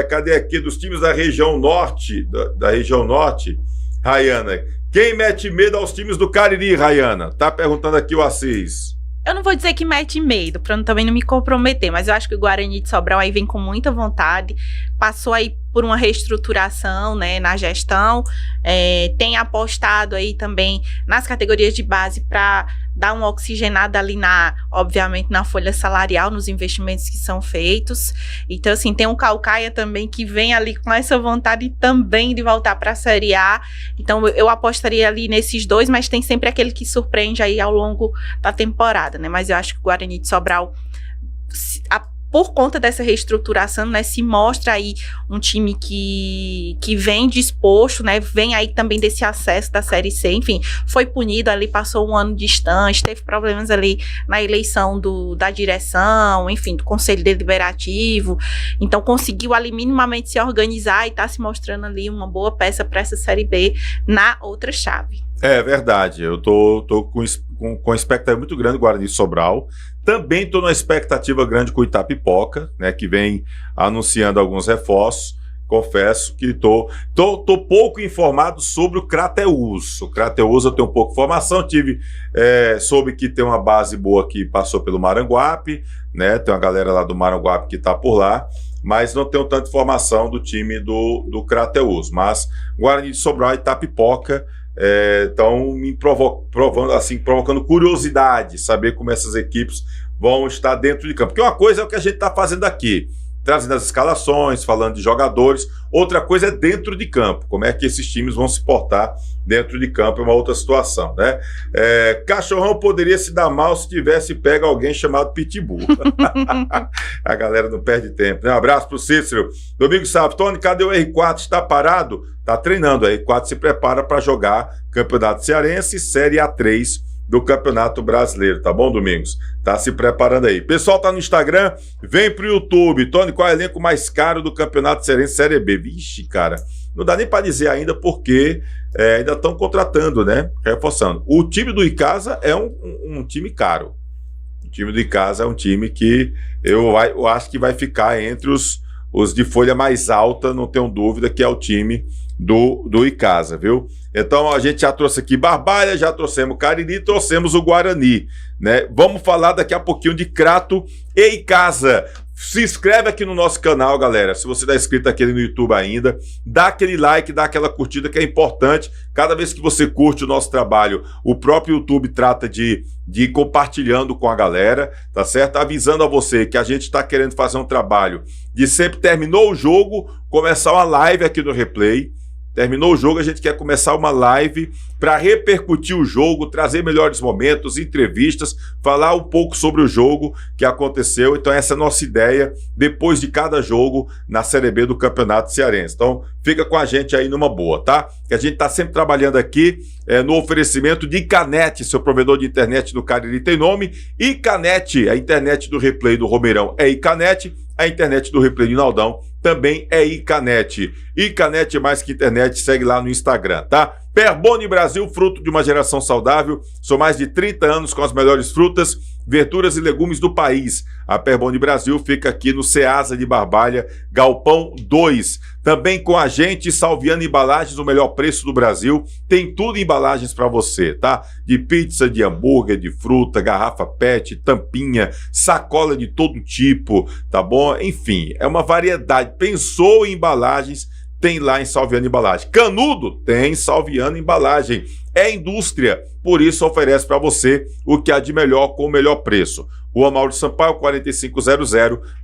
Cadê aqui? Dos times da região norte, da região norte, Rayana. Quem mete medo aos times do Cariri, Rayana? Tá perguntando aqui o Assis. Eu não vou dizer que mete medo, pra também não me comprometer, mas eu acho que o Guarani de Sobral aí vem com muita vontade, passou aí por uma reestruturação, né, na gestão, tem apostado aí também nas categorias de base para dar uma oxigenada ali obviamente na folha salarial, nos investimentos que são feitos. Então, assim, tem um Caucaia também que vem ali com essa vontade também de voltar para a Série A. Então, eu apostaria ali nesses dois, mas tem sempre aquele que surpreende aí ao longo da temporada, né? Mas eu acho que o Guarani de Sobral, por conta dessa reestruturação, né, se mostra aí um time que vem disposto, né, vem aí também desse acesso da Série C, enfim, foi punido ali, passou um ano distante, teve problemas ali na eleição da direção, enfim, do Conselho Deliberativo, então conseguiu ali minimamente se organizar e tá se mostrando ali uma boa peça para essa Série B na outra chave. É verdade, eu tô com expectativa muito grande do Guarani de Sobral. Também estou numa expectativa grande com o Itapipoca, né, que vem anunciando alguns reforços. Confesso que tô pouco informado sobre o Crateús. O Crateús eu tenho um pouco de informação, soube que tem uma base boa que passou pelo Maranguape, né, tem uma galera lá do Maranguape que está por lá, mas não tenho tanta informação do time do Crateús. Mas Guarani de Sobral e Itapipoca estão me provocando curiosidade, saber como essas equipes vão estar dentro de campo. Porque uma coisa é o que a gente está fazendo aqui, trazendo as escalações, falando de jogadores. Outra coisa é dentro de campo, como é que esses times vão se portar dentro de campo, é uma outra situação, né? Cachorrão poderia se dar mal se tivesse pego alguém chamado Pitbull. A galera não perde tempo, né? Um abraço pro Cícero. Domingo Sábado, Tony, cadê o R4? Está parado? Tá treinando, o R4 se prepara para jogar Campeonato Cearense, Série A3 do Campeonato Brasileiro, tá bom, Domingos? Tá se preparando aí. Pessoal tá no Instagram, vem pro YouTube. Tony, qual é o elenco mais caro do Campeonato Cearense Série B? Vixe, cara, não dá nem para dizer ainda porque ainda estão contratando, né? Reforçando. O time do Icasa é um time caro. O time do Icasa é um time que eu acho que vai ficar entre os de folha mais alta, não tenho dúvida, que é o time do Icasa, viu? Então a gente já trouxe aqui Barbalha, já trouxemos Cariri, trouxemos o Guarani, né? Vamos falar daqui a pouquinho de Crato e Icasa. Se inscreve aqui no nosso canal, galera, se você está inscrito aqui no YouTube ainda, dá aquele like, dá aquela curtida que é importante. Cada vez que você curte o nosso trabalho, o próprio YouTube trata de ir compartilhando com a galera, tá certo? Avisando a você que a gente está querendo fazer um trabalho de sempre terminou o jogo, começar uma live aqui no Replay. Terminou o jogo, a gente quer começar uma live para repercutir o jogo, trazer melhores momentos, entrevistas, falar um pouco sobre o jogo que aconteceu. Então essa é a nossa ideia depois de cada jogo na Série B do Campeonato Cearense. Então fica com a gente aí numa boa, tá? Que a gente tá sempre trabalhando aqui no oferecimento de Icanet, seu provedor de internet do Cariri tem nome. Icanet, a internet do Replay do Romeirão é Icanet. A internet do Replay de Naldão também é Icanet. Icanet mais que internet, segue lá no Instagram, tá? Perboni Brasil, fruto de uma geração saudável. São mais de 30 anos com as melhores frutas, verduras e legumes do país. A Perboni Brasil fica aqui no Ceasa de Barbalha, Galpão 2. Também com a gente, Salviano Embalagens, o melhor preço do Brasil. Tem tudo em embalagens para você, tá? De pizza, de hambúrguer, de fruta, garrafa PET, tampinha, sacola de todo tipo, tá bom? Enfim, é uma variedade. Pensou em embalagens, tem lá em Salviano Embalagem. Canudo tem Salviano Embalagem. É indústria, por isso oferece para você o que há de melhor com o melhor preço. Rua Mauro de Sampaio, 4500,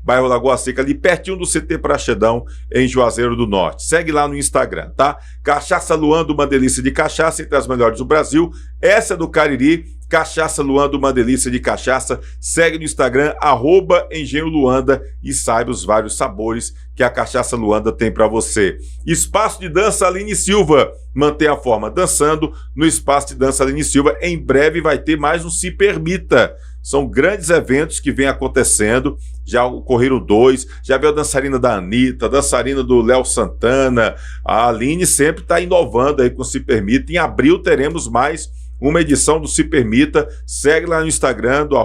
bairro Lagoa Seca, ali pertinho do CT Praxedão, em Juazeiro do Norte. Segue lá no Instagram, tá? Cachaça Luando, uma delícia de cachaça, entre as melhores do Brasil. Essa é do Cariri, Cachaça Luanda, uma delícia de cachaça. Segue no Instagram, @Engenho Luanda, e saiba os vários sabores que a Cachaça Luanda tem para você. Espaço de dança Aline Silva. Mantenha a forma dançando no Espaço de dança Aline Silva. Em breve vai ter mais um Se Permita. São grandes eventos que vêm acontecendo. Já ocorreram 2. Já veio a dançarina da Anitta, a dançarina do Léo Santana. A Aline sempre está inovando aí com o Se Permita. Em abril teremos mais uma edição do Se Permita. Segue lá no Instagram do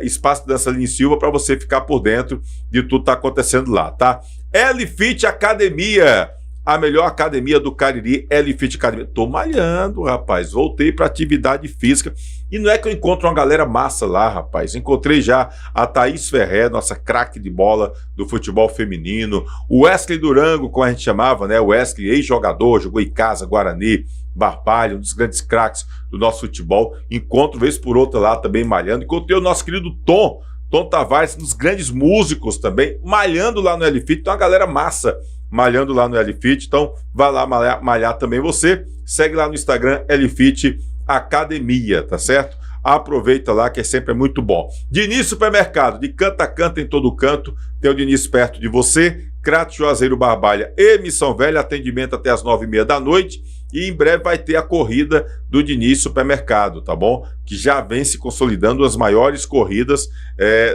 Espaço de Dança Aline Silva para você ficar por dentro de tudo que está acontecendo lá, tá? L-Fit Academia, a melhor academia do Cariri, L-Fit Academia. Tô malhando, rapaz. Voltei para atividade física. E não é que eu encontro uma galera massa lá, rapaz. Encontrei já a Thaís Ferré, nossa craque de bola do futebol feminino. O Wesley Durango, como a gente chamava, né? O Wesley, ex-jogador, jogou em casa, Guarani, Barbalho, um dos grandes craques do nosso futebol. Encontro vez por outra lá também malhando. Encontrei o nosso querido Tom Tavares, um dos grandes músicos também, malhando lá no L-Fit. Então, uma galera massa malhando lá no L-Fit. Então, vai lá malhar também você. Segue lá no Instagram, L-Fit Academia, tá certo? Aproveita lá, que sempre é muito bom. Diniz Supermercado, de canto a canto, em todo canto, tem o Diniz perto de você. Crato, Juazeiro, Barbalha e Missão Velha, atendimento até as 9h30 da noite. E em breve vai ter a corrida do Diniz Supermercado, tá bom? Que já vem se consolidando as maiores corridas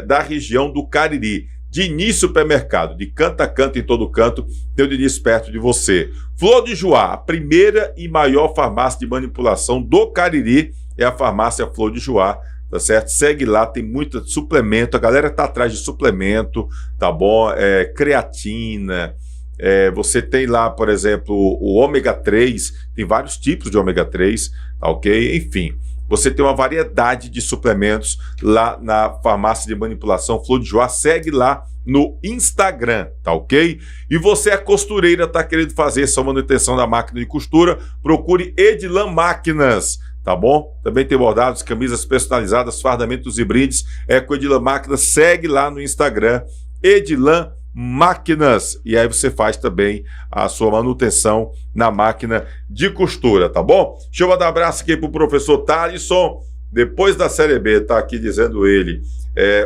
da região do Cariri. Diniz Supermercado, de canto a canto, em todo canto, tem o Diniz perto de você. Flor de Juá, a primeira e maior farmácia de manipulação do Cariri é a farmácia Flor de Juá, tá certo? Segue lá, tem muito suplemento, a galera tá atrás de suplemento, tá bom? Creatina, você tem lá, por exemplo, o ômega 3, tem vários tipos de ômega 3, tá ok? Enfim, você tem uma variedade de suplementos lá na farmácia de manipulação Flor de Juá. Segue lá no Instagram, tá ok? E você é costureira, tá querendo fazer essa manutenção da máquina de costura, procure Edilan Máquinas, tá bom? Também tem bordados, camisas personalizadas, fardamentos e brindes, com Edilan Máquinas. Segue lá no Instagram, Edilan Máquinas, e aí você faz também a sua manutenção na máquina de costura, tá bom? Deixa eu mandar um abraço aqui pro professor Thalisson, depois da Série B, tá aqui dizendo ele,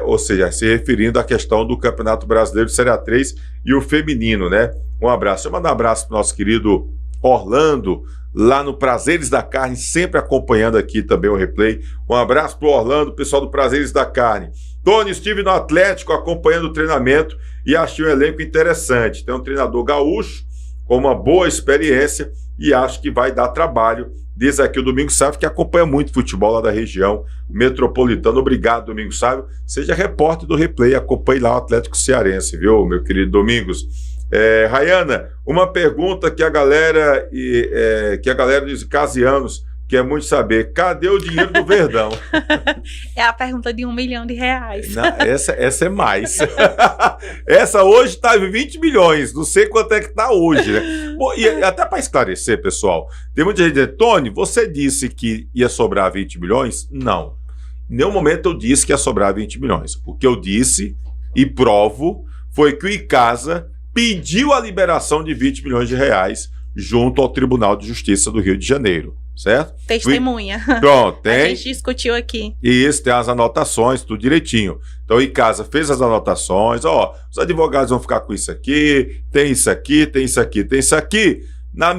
ou seja, se referindo à questão do Campeonato Brasileiro de Série A3 e o feminino, né? Um abraço. Deixa eu mandar um abraço pro nosso querido Orlando, lá no Prazeres da Carne, sempre acompanhando aqui também o replay. Um abraço pro Orlando, pessoal do Prazeres da Carne. Tony, estive no Atlético acompanhando o treinamento e achei um elenco interessante. Tem um treinador gaúcho com uma boa experiência e acho que vai dar trabalho. Diz aqui o Domingos Sávio, que acompanha muito futebol lá da região metropolitana. Obrigado, Domingos Sávio. Seja repórter do replay, acompanhe lá o Atlético Cearense, viu, meu querido Domingos? Rayana, uma pergunta que a galera dos Casianos quer muito saber: cadê o dinheiro do Verdão? É a pergunta de R$1 milhão. Não, essa é mais. Essa hoje tá em 20 milhões, não sei quanto é que tá hoje, né? Bom, e até para esclarecer, pessoal, tem muita gente dizendo: Tony, você disse que ia sobrar 20 milhões? Não. Em nenhum momento eu disse que ia sobrar 20 milhões. O que eu disse e provo foi que o Icasa pediu a liberação de 20 milhões de reais junto ao Tribunal de Justiça do Rio de Janeiro, certo? Testemunha. Pronto, tem. A gente discutiu aqui. Isso, tem as anotações, tudo direitinho. Então o Icasa fez as anotações, os advogados vão ficar com isso aqui, tem isso aqui, tem isso aqui, tem isso aqui. Na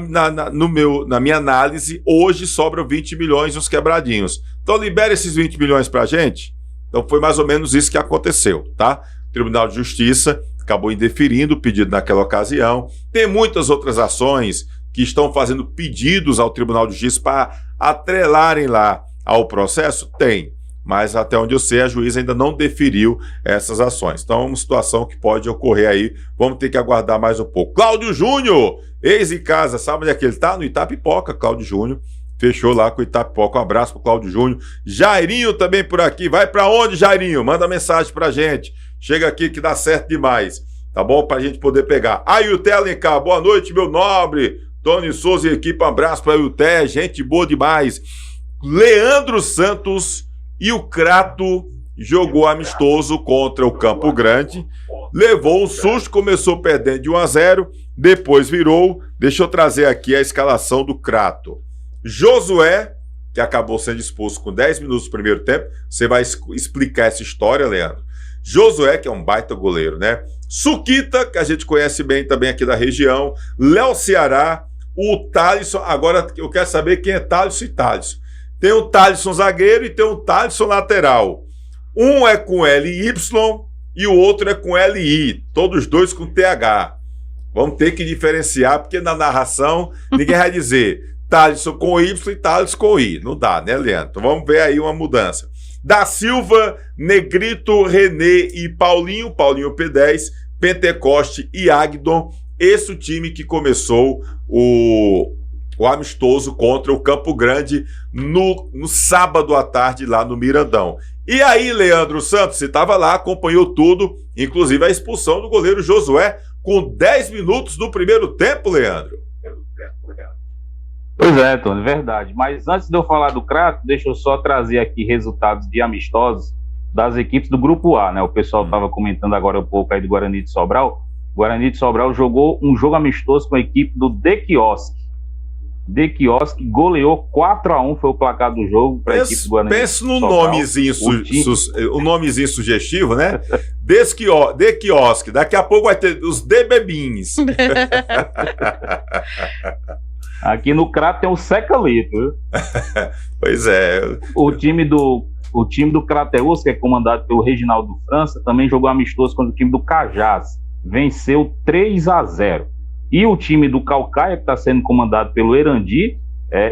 minha análise, hoje sobram 20 milhões uns quebradinhos. Então libera esses 20 milhões pra gente. Então foi mais ou menos isso que aconteceu, tá? O Tribunal de Justiça acabou indeferindo o pedido naquela ocasião. Tem muitas outras ações que estão fazendo pedidos ao Tribunal de Justiça para atrelarem lá ao processo? Tem, mas até onde eu sei, a juíza ainda não deferiu essas ações. Então é uma situação que pode ocorrer aí, vamos ter que aguardar mais um pouco. Cláudio Júnior, ex-Icasa, sabe onde é que ele está? No Itapipoca, Cláudio Júnior. Fechou lá com o Itapipoca. Um abraço pro Cláudio Júnior. Jairinho também por aqui. Vai para onde, Jairinho? Manda mensagem pra gente. Chega aqui que dá certo demais, tá bom? Pra gente poder pegar. Ailté Alencar, boa noite, meu nobre. Tony Souza e equipe, um abraço pra Ailté, gente boa demais. Leandro Santos e o Crato jogou amistoso contra o Campo Grande. Levou um susto, começou perdendo de 1-0, depois virou. Deixa eu trazer aqui a escalação do Crato. Josué, que acabou sendo expulso com 10 minutos do primeiro tempo. Você vai explicar essa história, Leandro. Josué, que é um baita goleiro, né? Suquita, que a gente conhece bem também aqui da região. Léo Ceará, o Thalisson. Agora eu quero saber quem é Thalisson e Thalisson. Tem o Thalisson zagueiro e tem o Thalisson lateral. Um é com LY e o outro é com LI. Todos dois com TH. Vamos ter que diferenciar, porque na narração ninguém vai dizer Thalisson com Y e Thalisson com I. Não dá, né, Leandro? Então vamos ver aí uma mudança. Da Silva, Negrito, Renê e Paulinho P10, Pentecoste e Agdon. Esse é o time que começou o amistoso contra o Campo Grande no sábado à tarde lá no Mirandão. E aí, Leandro Santos, você estava lá, acompanhou tudo, inclusive a expulsão do goleiro Josué com 10 minutos do primeiro tempo, Leandro. Pois é, Tony, verdade. Mas antes de eu falar do Crato, deixa eu só trazer aqui resultados de amistosos das equipes do Grupo A, né? O pessoal estava comentando agora um pouco aí do Guarani de Sobral. O Guarani de Sobral jogou um jogo amistoso com a equipe do De Quiosque. De Quiosque goleou 4-1, foi o placar do jogo para a equipe do Guarani. Pensa no nomezinho, o nomezinho sugestivo, né? De Quiosque. Daqui a pouco vai ter os De Bebins. Aqui no Crato tem o Secalito, viu? Pois é. O time do Crateus, que é comandado pelo Reginaldo França, também jogou amistoso contra o time do Cajás. Venceu 3-0. E o time do Caucaia, que está sendo comandado pelo Erandi,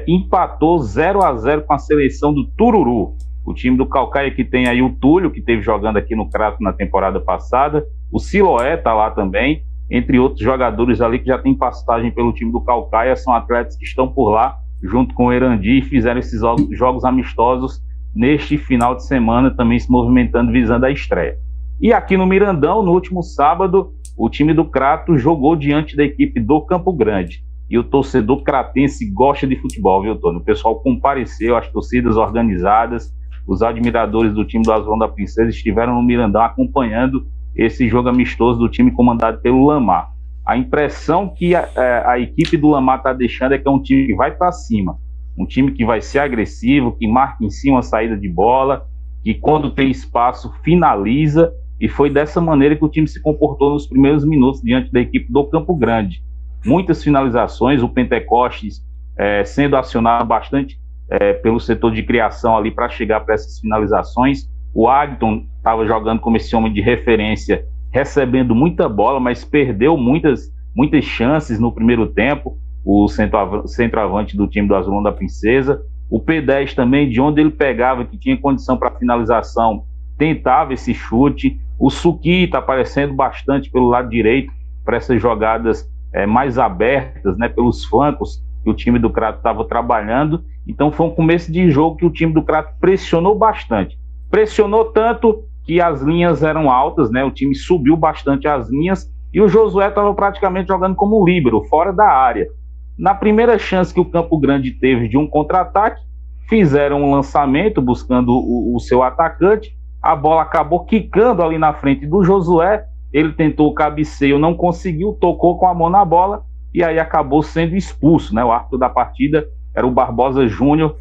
empatou 0-0 com a seleção do Tururu. O time do Caucaia, que tem aí o Túlio, que esteve jogando aqui no Crato na temporada passada. O Siloé está lá também. Entre outros jogadores ali que já tem passagem pelo time do Caucaia, são atletas que estão por lá, junto com o Erandi, e fizeram esses jogos amistosos neste final de semana, também se movimentando, visando a estreia. E aqui no Mirandão, no último sábado, o time do Crato jogou diante da equipe do Campo Grande. E o torcedor cratense gosta de futebol, viu, Tony? O pessoal compareceu, as torcidas organizadas, os admiradores do time do Azulão da Princesa estiveram no Mirandão acompanhando esse jogo amistoso do time comandado pelo Lamar. A impressão que a equipe do Lamar está deixando é que é um time que vai para cima, um time que vai ser agressivo, que marca em cima a saída de bola, que quando tem espaço finaliza, e foi dessa maneira que o time se comportou nos primeiros minutos diante da equipe do Campo Grande. Muitas finalizações, o Pentecostes sendo acionado bastante pelo setor de criação ali para chegar para essas finalizações. O Agton estava jogando como esse homem de referência, recebendo muita bola, mas perdeu muitas chances no primeiro tempo, o centroavante do time do Azulão da Princesa. O P10 também, de onde ele pegava, que tinha condição para finalização, tentava esse chute. O Suki está aparecendo bastante pelo lado direito para essas jogadas mais abertas, né, pelos flancos que o time do Crato estava trabalhando. Então foi um começo de jogo que o time do Crato pressionou bastante. Pressionou tanto que as linhas eram altas, né? O time subiu bastante as linhas e o Josué estava praticamente jogando como líbero, fora da área. Na primeira chance que o Campo Grande teve de um contra-ataque, fizeram um lançamento buscando o seu atacante, a bola acabou quicando ali na frente do Josué, ele tentou o cabeceio, não conseguiu, tocou com a mão na bola e aí acabou sendo expulso, né? O árbitro da partida era o Barbosa Júnior,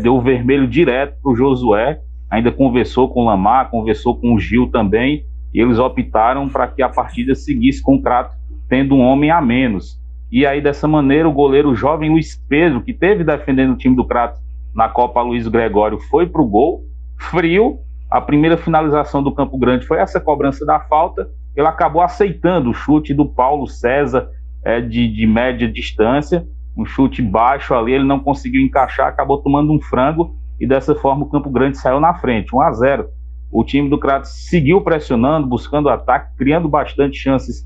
deu o vermelho direto para o Josué. Ainda conversou com o Lamar, conversou com o Gil também, e eles optaram para que a partida seguisse com o Crato tendo um homem a menos. E aí, dessa maneira, o goleiro jovem Luiz Pedro, que teve defendendo o time do Crato na Copa Luiz Gregório, foi para o gol, frio. A primeira finalização do Campo Grande foi essa cobrança da falta. Ele acabou aceitando o chute do Paulo César, de média distância, um chute baixo ali, ele não conseguiu encaixar, acabou tomando um frango, e dessa forma o Campo Grande saiu na frente, 1-0. O time do Crato seguiu pressionando, buscando ataque, criando bastante chances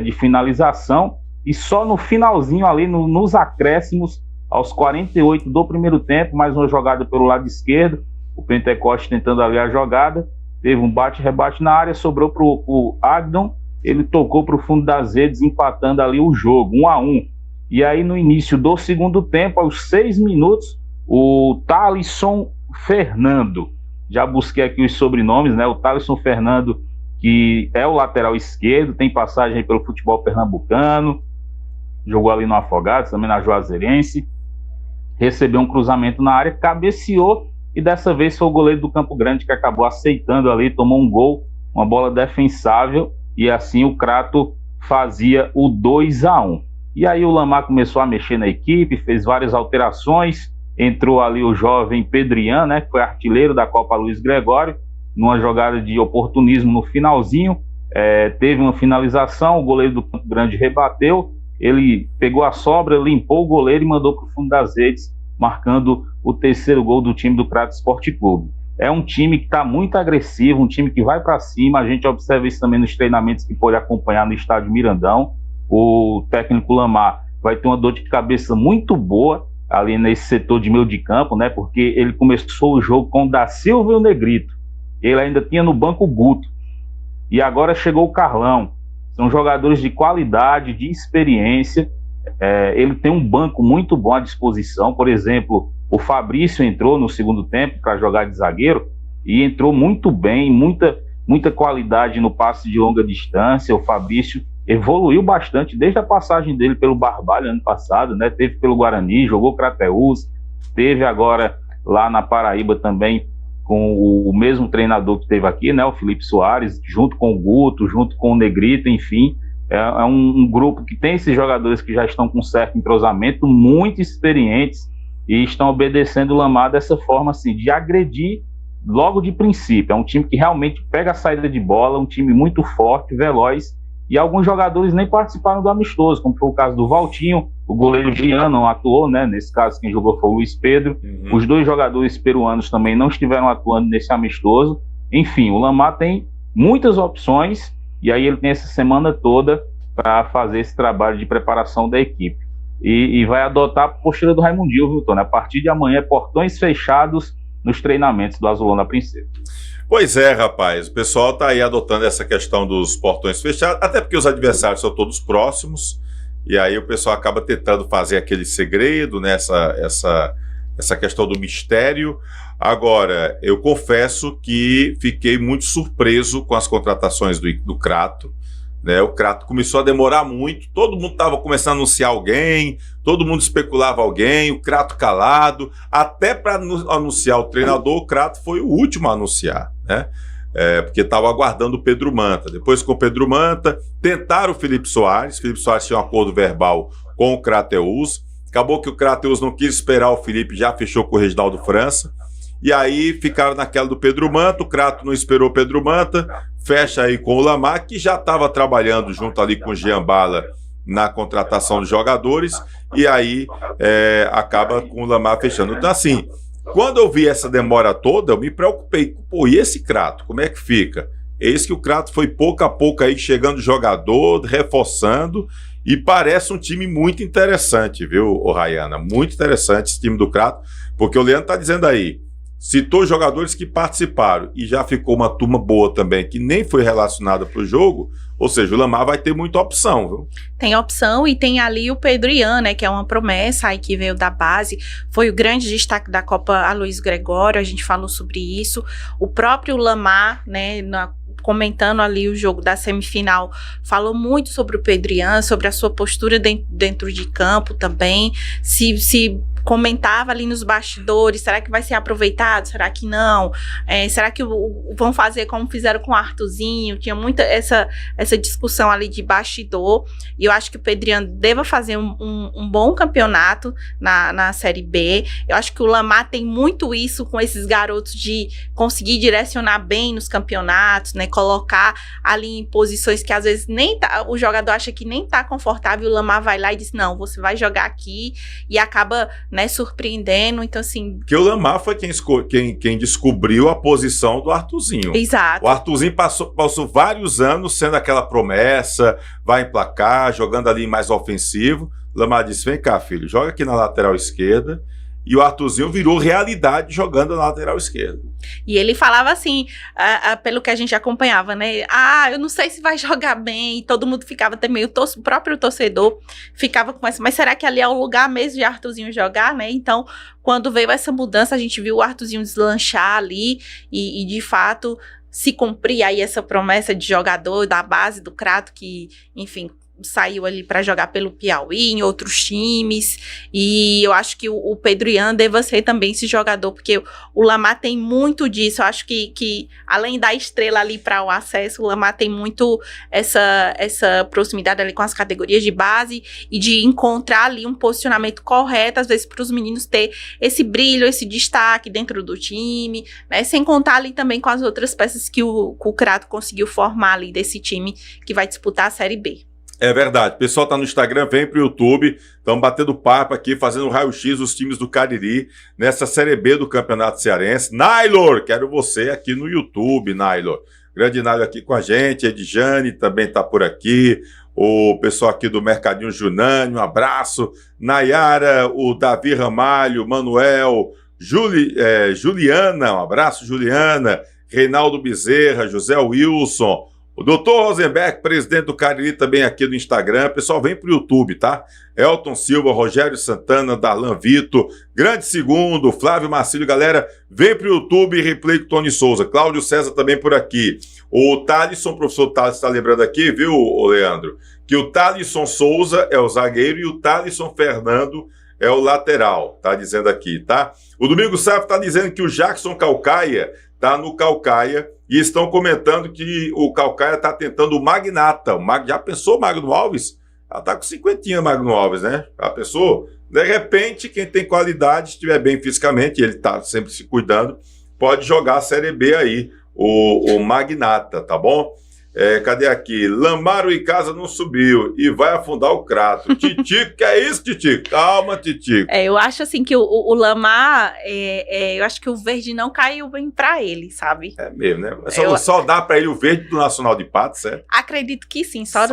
de finalização, e só no finalzinho ali, nos acréscimos, aos 48 do primeiro tempo, mais uma jogada pelo lado esquerdo, o Pentecoste tentando ali a jogada, teve um bate-rebate na área, sobrou para o Agdon, ele tocou para o fundo das redes, empatando ali o jogo, 1-1. E aí no início do segundo tempo, aos 6 minutos, o Thalisson Fernando, já busquei aqui os sobrenomes, né? O Thalisson Fernando, que é o lateral esquerdo, tem passagem pelo futebol pernambucano, jogou ali no Afogados, também na Juazeirense. recebeu um cruzamento na área, cabeceou, e dessa vez foi o goleiro do Campo Grande que acabou aceitando ali, tomou um gol, uma bola defensável, e assim o Crato fazia o 2-1. E aí o Lamar começou a mexer na equipe, fez várias alterações, entrou ali o jovem Pedrian, né, que foi artilheiro da Copa Luiz Gregório, numa jogada de oportunismo no finalzinho, teve uma finalização, o goleiro do Campo Grande rebateu, ele pegou a sobra, limpou o goleiro e mandou para o fundo das redes, marcando o terceiro gol do time do Crato Esporte Clube. É um time que está muito agressivo, um time que vai para cima, a gente observa isso também nos treinamentos que pode acompanhar no estádio Mirandão. O técnico Lamar vai ter uma dor de cabeça muito boa ali nesse setor de meio de campo, né? Porque ele começou o jogo com o Da Silva e o Negrito. Ele ainda tinha no banco o Guto. E agora chegou o Carlão. São jogadores de qualidade, de experiência. Ele tem um banco muito bom à disposição. Por exemplo, o Fabrício entrou no segundo tempo para jogar de zagueiro e entrou muito bem, muita qualidade no passe de longa distância. O Fabrício evoluiu bastante desde a passagem dele pelo Barbalha ano passado, né? Teve pelo Guarani, jogou Crateús, teve agora lá na Paraíba também com o mesmo treinador que teve aqui, né? O Felipe Soares, junto com o Guto, junto com o Negrito, enfim. É um grupo que tem esses jogadores que já estão com certo entrosamento, muito experientes, e estão obedecendo o Lamar dessa forma, assim, de agredir logo de princípio. É um time que realmente pega a saída de bola, um time muito forte, veloz, e alguns jogadores nem participaram do amistoso, como foi o caso do Valtinho, o goleiro Gian não atuou, né? Nesse caso quem jogou foi o Luiz Pedro. Os dois jogadores peruanos também não estiveram atuando nesse amistoso. Enfim, o Lamar tem muitas opções, e aí ele tem essa semana toda para fazer esse trabalho de preparação da equipe. E vai adotar a postura do Raimundinho, viu, Tony? A partir de amanhã, portões fechados nos treinamentos do Azulão da Princesa. Pois é, rapaz, o pessoal tá aí adotando essa questão dos portões fechados, até porque os adversários são todos próximos, e aí o pessoal acaba tentando fazer aquele segredo, né, essa questão do mistério. Agora, eu confesso que fiquei muito surpreso com as contratações do Crato, né? O Crato começou a demorar muito, todo mundo estava começando a anunciar alguém, todo mundo especulava alguém, o Crato calado, até para anunciar o treinador, o Crato foi o último a anunciar, né? Porque estava aguardando o Pedro Manta. Depois, com o Pedro Manta, tentaram o Felipe Soares tinha um acordo verbal com o Crateús, acabou que o Crateús não quis esperar o Felipe, já fechou com o Reginaldo França, e aí ficaram naquela do Pedro Manta, o Crato não esperou o Pedro Manta, fecha aí com o Lamar, que já estava trabalhando junto ali com o Jean Bala na contratação de jogadores, e aí acaba com o Lamar fechando. Então, assim, quando eu vi essa demora toda, eu me preocupei. Pô, e esse Crato, como é que fica? Eis que o Crato foi pouco a pouco aí chegando jogador, reforçando, e parece um time muito interessante, viu, Rayana? Muito interessante esse time do Crato, porque o Leandro tá dizendo aí, citou jogadores que participaram e já ficou uma turma boa também, que nem foi relacionada para o jogo, ou seja, o Lamar vai ter muita opção, viu? Tem opção, e tem ali o Pedro Ian, né, que é uma promessa aí que veio da base, foi o grande destaque da Copa Aloysio Gregório, a gente falou sobre isso, o próprio Lamar, né, comentando ali o jogo da semifinal, falou muito sobre o Pedro Ian, sobre a sua postura dentro de campo também, se comentava ali nos bastidores, será que vai ser aproveitado, será que não, será que vão fazer como fizeram com o Arthurzinho, tinha muita essa discussão ali de bastidor, e eu acho que o Pedriano deva fazer um bom campeonato na Série B. Eu acho que o Lamar tem muito isso com esses garotos de conseguir direcionar bem nos campeonatos, né, colocar ali em posições que às vezes o jogador acha que nem tá confortável, o Lamar vai lá e diz, não, você vai jogar aqui, e acaba, né, surpreendendo. Então, assim, que o Lamar foi quem descobriu a posição do Arthurzinho. Exato. O Arthurzinho passou vários anos sendo aquela promessa, vai emplacar, jogando ali mais ofensivo. O Lamar disse, vem cá, filho, joga aqui na lateral esquerda. E o Arthurzinho virou realidade jogando na lateral esquerda. E ele falava assim, pelo que a gente acompanhava, né? Eu não sei se vai jogar bem. E todo mundo ficava até meio... O próprio torcedor ficava com essa... Mas será que ali é o lugar mesmo de Arthurzinho jogar, né? Então, quando veio essa mudança, a gente viu o Arthurzinho deslanchar ali. E de fato, se cumprir aí essa promessa de jogador da base do Crato, que, enfim... saiu ali para jogar pelo Piauí, em outros times, e eu acho que o Pedro Ian deva ser também esse jogador, porque o Lamar tem muito disso. Eu acho que além da estrela ali para o acesso, o Lamar tem muito essa proximidade ali com as categorias de base e de encontrar ali um posicionamento correto, às vezes para os meninos ter esse brilho, esse destaque dentro do time, né, sem contar ali também com as outras peças que o Crato conseguiu formar ali desse time que vai disputar a Série B. É verdade. O pessoal tá no Instagram, vem pro YouTube. Estamos batendo papo aqui, fazendo um raio-x dos times do Cariri nessa Série B do Campeonato Cearense. Nailor, quero você aqui no YouTube, Nailor. Grande Nailor aqui com a gente. Edjane também tá por aqui. O pessoal aqui do Mercadinho Junani, um abraço. Nayara, o Davi Ramalho, Manuel, Juliana, um abraço, Juliana. Reinaldo Bezerra, José Wilson. O doutor Rosenberg, presidente do Cariri, também aqui no Instagram. Pessoal, vem pro YouTube, tá? Elton Silva, Rogério Santana, Darlan Vitor, Grande Segundo, Flávio Marcílio. Galera, vem pro YouTube e replay com Tony Souza. Cláudio César também por aqui. O Thalisson, o professor Thalisson está lembrando aqui, viu, Leandro? Que o Thalisson Souza é o zagueiro e o Thalisson Fernando é o lateral. Tá dizendo aqui, tá? O Domingos Safo tá dizendo que o Jackson Calcaia tá no Calcaia. E estão comentando que o Calcaia está tentando o Magnata. Já pensou o Magno Alves? Ela está com 50 Magno Alves, né? Já pensou? De repente, quem tem qualidade, estiver bem fisicamente, ele está sempre se cuidando, pode jogar a Série B aí, o Magnata, tá bom? Cadê aqui? Lamaro e Casa não subiu e vai afundar o Crato. Titico, que é isso, Titico? Calma, Titico. Eu acho assim que o Lamar, eu acho que o verde não caiu bem pra ele, sabe? É mesmo, né? Só dá pra ele o verde do Nacional de Patos, certo? Acredito que sim, só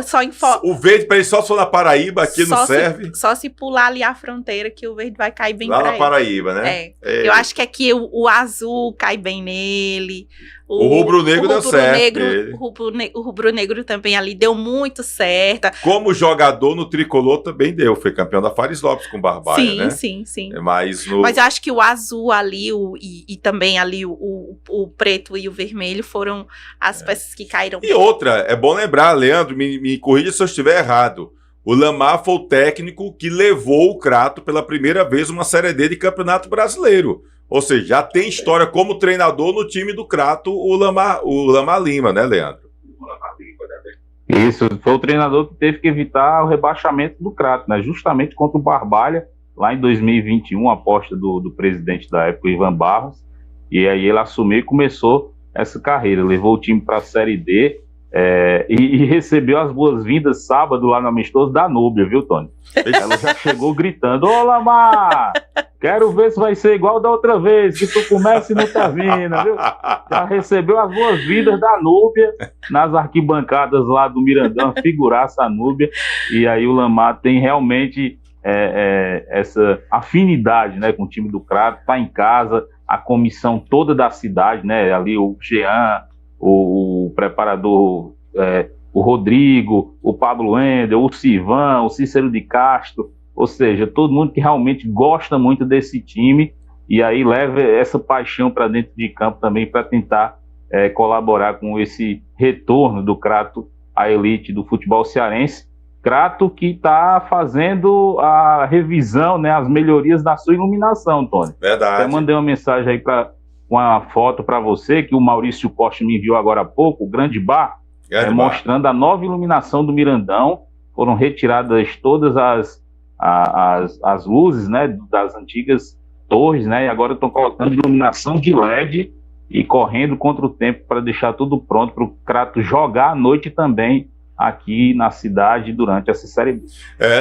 O verde pra ele só se for na Paraíba, aqui não serve. Só se pular ali a fronteira que o verde vai cair bem lá pra ele. Lá na Paraíba, né? Eu acho que aqui o azul cai bem nele. O rubro-negro deu certo. O rubro-negro também ali deu muito certo. Como jogador no tricolor também deu. Foi campeão da Fares Lopes com Barbalha, né? Sim. Mas eu acho que o azul ali e também ali o preto e o vermelho foram as peças que caíram. E outra, é bom lembrar, Leandro, me corrija se eu estiver errado. O Lamar foi o técnico que levou o Crato pela primeira vez uma Série D de Campeonato Brasileiro. Ou seja, já tem história como treinador no time do Crato, o Lamar Lima, né, Leandro? Isso, foi o treinador que teve que evitar o rebaixamento do Crato, né? Justamente contra o Barbalha, lá em 2021, a aposta do presidente da época, Ivan Barros, e aí ele assumiu e começou essa carreira, levou o time para a Série D, e recebeu as boas-vindas sábado lá no amistoso da Núbia, viu, Tony? Ela já chegou gritando: ô Lamar, quero ver se vai ser igual da outra vez, que tu começa e não termina, viu? Já recebeu as boas-vindas da Núbia nas arquibancadas lá do Mirandão, figuraça a Núbia, e aí o Lamar tem realmente essa afinidade, né, com o time do Crato, tá em casa, a comissão toda da cidade, né, ali o Jean, o preparador, o Rodrigo, o Pablo Wendel, o Sivan, o Cícero de Castro, ou seja, todo mundo que realmente gosta muito desse time e aí leva essa paixão para dentro de campo também para tentar colaborar com esse retorno do Crato à elite do futebol cearense. Crato que está fazendo a revisão, né, as melhorias da sua iluminação, Tony. Verdade. Eu mandei uma mensagem aí uma foto para você, que o Maurício Costa me enviou agora há pouco, o Grande Bar, mostrando a nova iluminação do Mirandão. Foram retiradas todas as luzes, né, das antigas torres, né, e agora estão colocando iluminação de LED e correndo contra o tempo para deixar tudo pronto para o Crato jogar à noite também aqui na cidade durante essa Série B.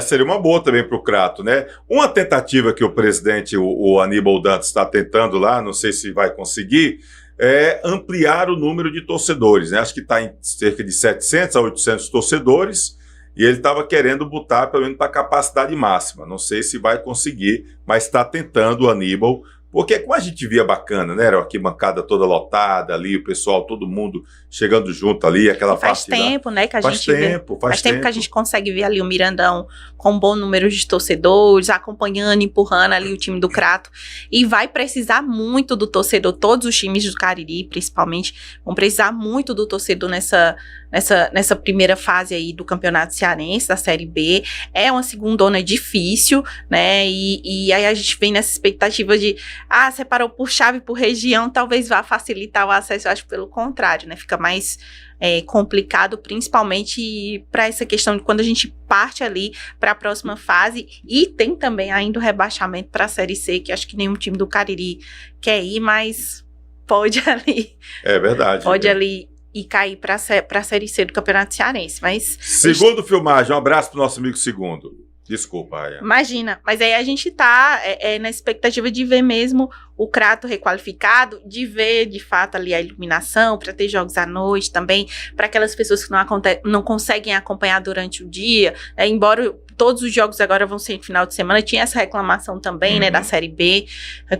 Seria uma boa também para o Crato, né? Uma tentativa que o presidente, o Aníbal Dantas, está tentando lá, não sei se vai conseguir, é ampliar o número de torcedores, né? Acho que está em cerca de 700 a 800 torcedores, e ele estava querendo botar pelo menos para a capacidade máxima. Não sei se vai conseguir, mas está tentando o Aníbal Porque como a gente via bacana, né? Era a arquibancada toda lotada ali, o pessoal, todo mundo chegando junto ali, aquela Faz parte tempo, né, que a Faz gente vê. tempo Faz tempo que a gente consegue ver ali o Mirandão com um bom número de torcedores, acompanhando, empurrando ali o time do Crato. E vai precisar muito do torcedor, todos os times do Cariri, principalmente, vão precisar muito do torcedor nessa primeira fase aí do Campeonato Cearense, da Série B. É uma segundona difícil, né? E aí a gente vem nessa expectativa de separou por chave, por região, talvez vá facilitar o acesso. Eu acho pelo contrário, né? Fica mais complicado, principalmente para essa questão de quando a gente parte ali para a próxima fase. E tem também ainda o rebaixamento para a Série C, que acho que nenhum time do Cariri quer ir, mas pode ali. É verdade. Pode ali e cair para a Série C do Campeonato Cearense. Mas Segundo Filmagem, um abraço pro nosso amigo Segundo. Desculpa, Aya. Imagina, mas aí a gente tá na expectativa de ver mesmo o Crato requalificado, de ver de fato ali a iluminação, para ter jogos à noite também, para aquelas pessoas que não conseguem acompanhar durante o dia, embora todos os jogos agora vão ser em final de semana, tinha essa reclamação também, né, da Série B,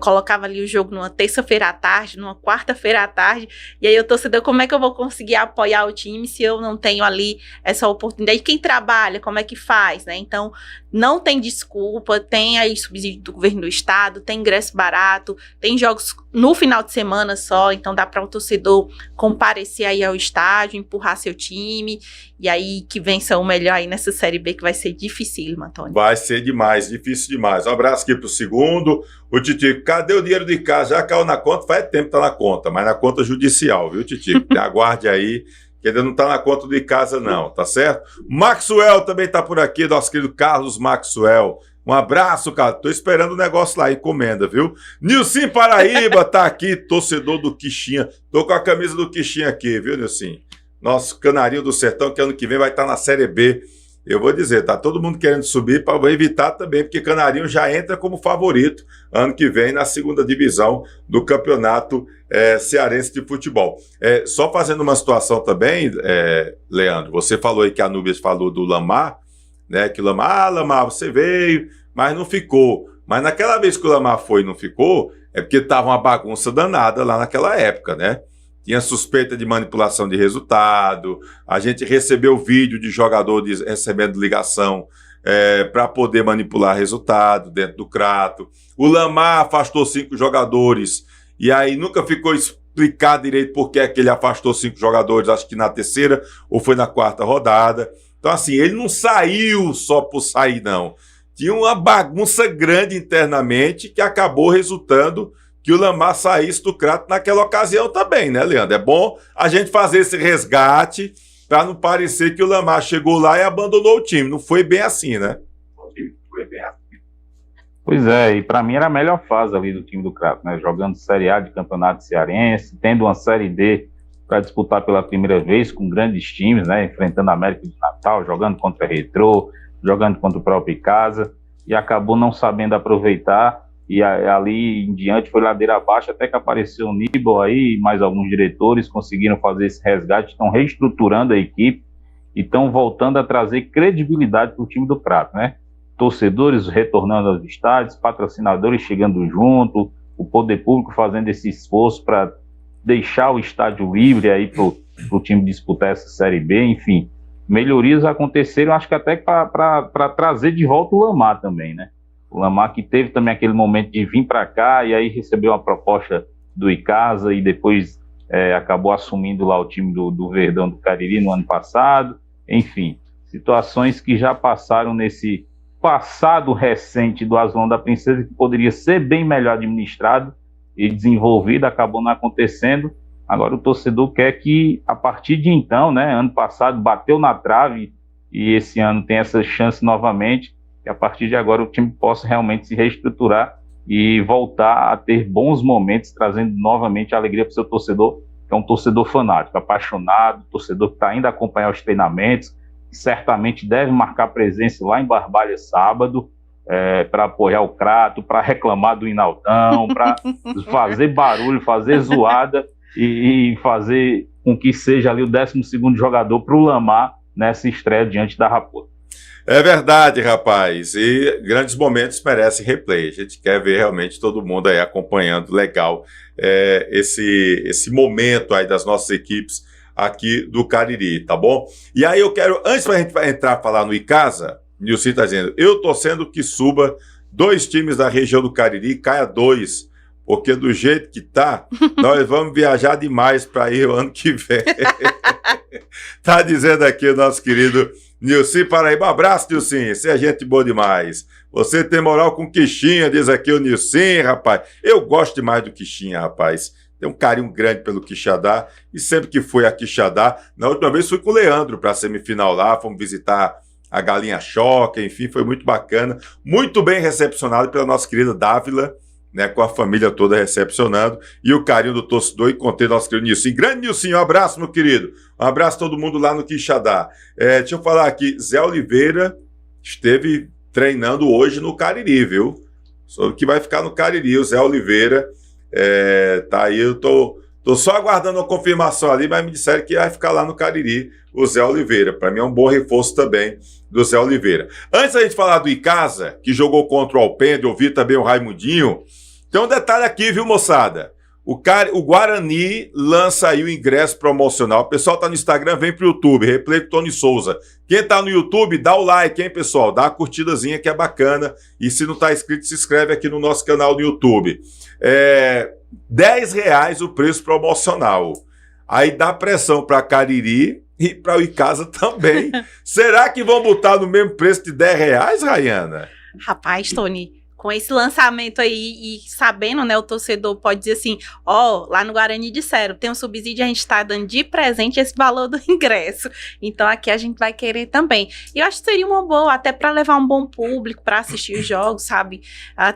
colocava ali o jogo numa terça-feira à tarde, numa quarta-feira à tarde, e aí o torcedor, como é que eu vou conseguir apoiar o time se eu não tenho ali essa oportunidade? Quem trabalha, como é que faz, né? Então, não tem desculpa, tem aí subsídio do governo do estado, tem ingresso barato, tem jogos no final de semana só, então dá para o torcedor comparecer aí ao estádio, empurrar seu time, e aí que vença o melhor aí nessa Série B, que vai ser dificílimo, Antônio. Vai ser demais, difícil demais. Um abraço aqui pro Segundo. O Titico, cadê o dinheiro de casa? Já caiu na conta? Faz tempo que tá na conta, mas na conta judicial, viu, Titico? Aguarde aí, que ainda não tá na conta de casa não, tá certo? Maxwell também tá por aqui, nosso querido Carlos Maxwell. Um abraço, cara. Tô esperando o negócio lá, encomenda, viu? Nilcim Paraíba tá aqui, torcedor do Quixinha. Tô com a camisa do Quixinha aqui, viu, Nilcim? Nosso Canarinho do Sertão, que ano que vem vai estar na Série B. Eu vou dizer, tá todo mundo querendo subir, para evitar também, porque Canarinho já entra como favorito ano que vem na segunda divisão do Campeonato Cearense de Futebol. Só fazendo uma situação também, Leandro, você falou aí que a Núbias falou do Lamar, né, que o Lamar, você veio, mas não ficou. Mas naquela vez que o Lamar foi e não ficou, é porque tava uma bagunça danada lá naquela época, né? Tinha suspeita de manipulação de resultado, a gente recebeu vídeo de jogador recebendo ligação para poder manipular resultado dentro do Crato. O Lamar afastou 5 jogadores, e aí nunca ficou explicado direito por que é que ele afastou 5 jogadores, acho que na terceira ou foi na quarta rodada. Então, assim, ele não saiu só por sair, não. Tinha uma bagunça grande internamente que acabou resultando que o Lamar saísse do Crato naquela ocasião também, né, Leandro? É bom a gente fazer esse resgate para não parecer que o Lamar chegou lá e abandonou o time. Não foi bem assim, né? Foi bem assim. Pois é, e para mim era a melhor fase ali do time do Crato, né? Jogando Série A de Campeonato Cearense, tendo uma Série D para disputar pela primeira vez com grandes times, né? Enfrentando a América de Natal, jogando contra a Retrô, jogando contra o próprio Icasa, e acabou não sabendo aproveitar, e ali em diante foi ladeira abaixo, até que apareceu o Níbal aí, e mais alguns diretores conseguiram fazer esse resgate, estão reestruturando a equipe e estão voltando a trazer credibilidade para o time do Crato, né? Torcedores retornando aos estádios, patrocinadores chegando junto, o poder público fazendo esse esforço para deixar o estádio livre aí para o time disputar essa Série B, enfim, melhorias aconteceram, acho que até para trazer de volta o Lamar também, né? O Lamar que teve também aquele momento de vir para cá e aí recebeu uma proposta do Icasa e depois acabou assumindo lá o time do Verdão do Cariri no ano passado, enfim, situações que já passaram nesse passado recente do Azulão da Princesa, que poderia ser bem melhor administrado e desenvolvido, acabou não acontecendo. Agora o torcedor quer que, a partir de então, né, ano passado bateu na trave e esse ano tem essa chance novamente, que a partir de agora o time possa realmente se reestruturar e voltar a ter bons momentos, trazendo novamente a alegria para o seu torcedor, que é um torcedor fanático, apaixonado, torcedor que está indo acompanhar os treinamentos, que certamente deve marcar presença lá em Barbalha sábado, para apoiar o Crato, para reclamar do Inaldão, para fazer barulho, fazer zoada e fazer com que seja ali o 12º jogador para o Lamar nessa estreia diante da Raposa. É verdade, rapaz. E grandes momentos merecem replay. A gente quer ver realmente todo mundo aí acompanhando legal esse momento aí das nossas equipes aqui do Cariri, tá bom? E aí eu quero, antes pra gente entrar falar no Icasa, Nilson tá dizendo, eu torcendo que suba 2 times da região do Cariri, caia 2, porque do jeito que tá, nós vamos viajar demais para ir o ano que vem. Tá dizendo aqui o nosso querido Nilson Paraíba. Abraço, Nilson, você é gente boa demais. Você tem moral com Quixinha, diz aqui o Nilson, rapaz. Eu gosto demais do Quixinha, rapaz. Tem um carinho grande pelo Quixadá, e sempre que fui a Quixadá, na última vez fui com o Leandro para a semifinal lá, fomos visitar a Galinha Choca, enfim, foi muito bacana, muito bem recepcionado pela nossa querida Dávila, né, com a família toda recepcionando, e o carinho do torcedor, e contei nosso querido Nilson. Grande Nilson, um abraço, meu querido, um abraço a todo mundo lá no Quixadá. Deixa eu falar aqui, Zé Oliveira esteve treinando hoje no Cariri, viu? Sobre que vai ficar no Cariri, o Zé Oliveira. Tá aí, eu tô só aguardando a confirmação ali, mas me disseram que vai ficar lá no Cariri o Zé Oliveira. Para mim é um bom reforço também do Zé Oliveira. Antes da gente falar do Icasa, que jogou contra o Alpendre, ouvi também o Raimundinho, tem um detalhe aqui, viu, moçada? O Guarani lança aí o ingresso promocional. O pessoal tá no Instagram, vem pro YouTube, Replay com Tony Souza. Quem tá no YouTube, dá o like, hein, pessoal? Dá a curtidazinha que é bacana. E se não tá inscrito, se inscreve aqui no nosso canal no YouTube. R$10 o preço promocional. Aí dá pressão para Cariri e para o Icasa também. Será que vão botar no mesmo preço de R$10, Rayana? Rapaz, Tony, com esse lançamento aí e sabendo, né, o torcedor pode dizer assim, lá no Guarani disseram, tem um subsídio, a gente tá dando de presente esse valor do ingresso. Então aqui a gente vai querer também. E eu acho que seria uma boa, até para levar um bom público para assistir os jogos, sabe?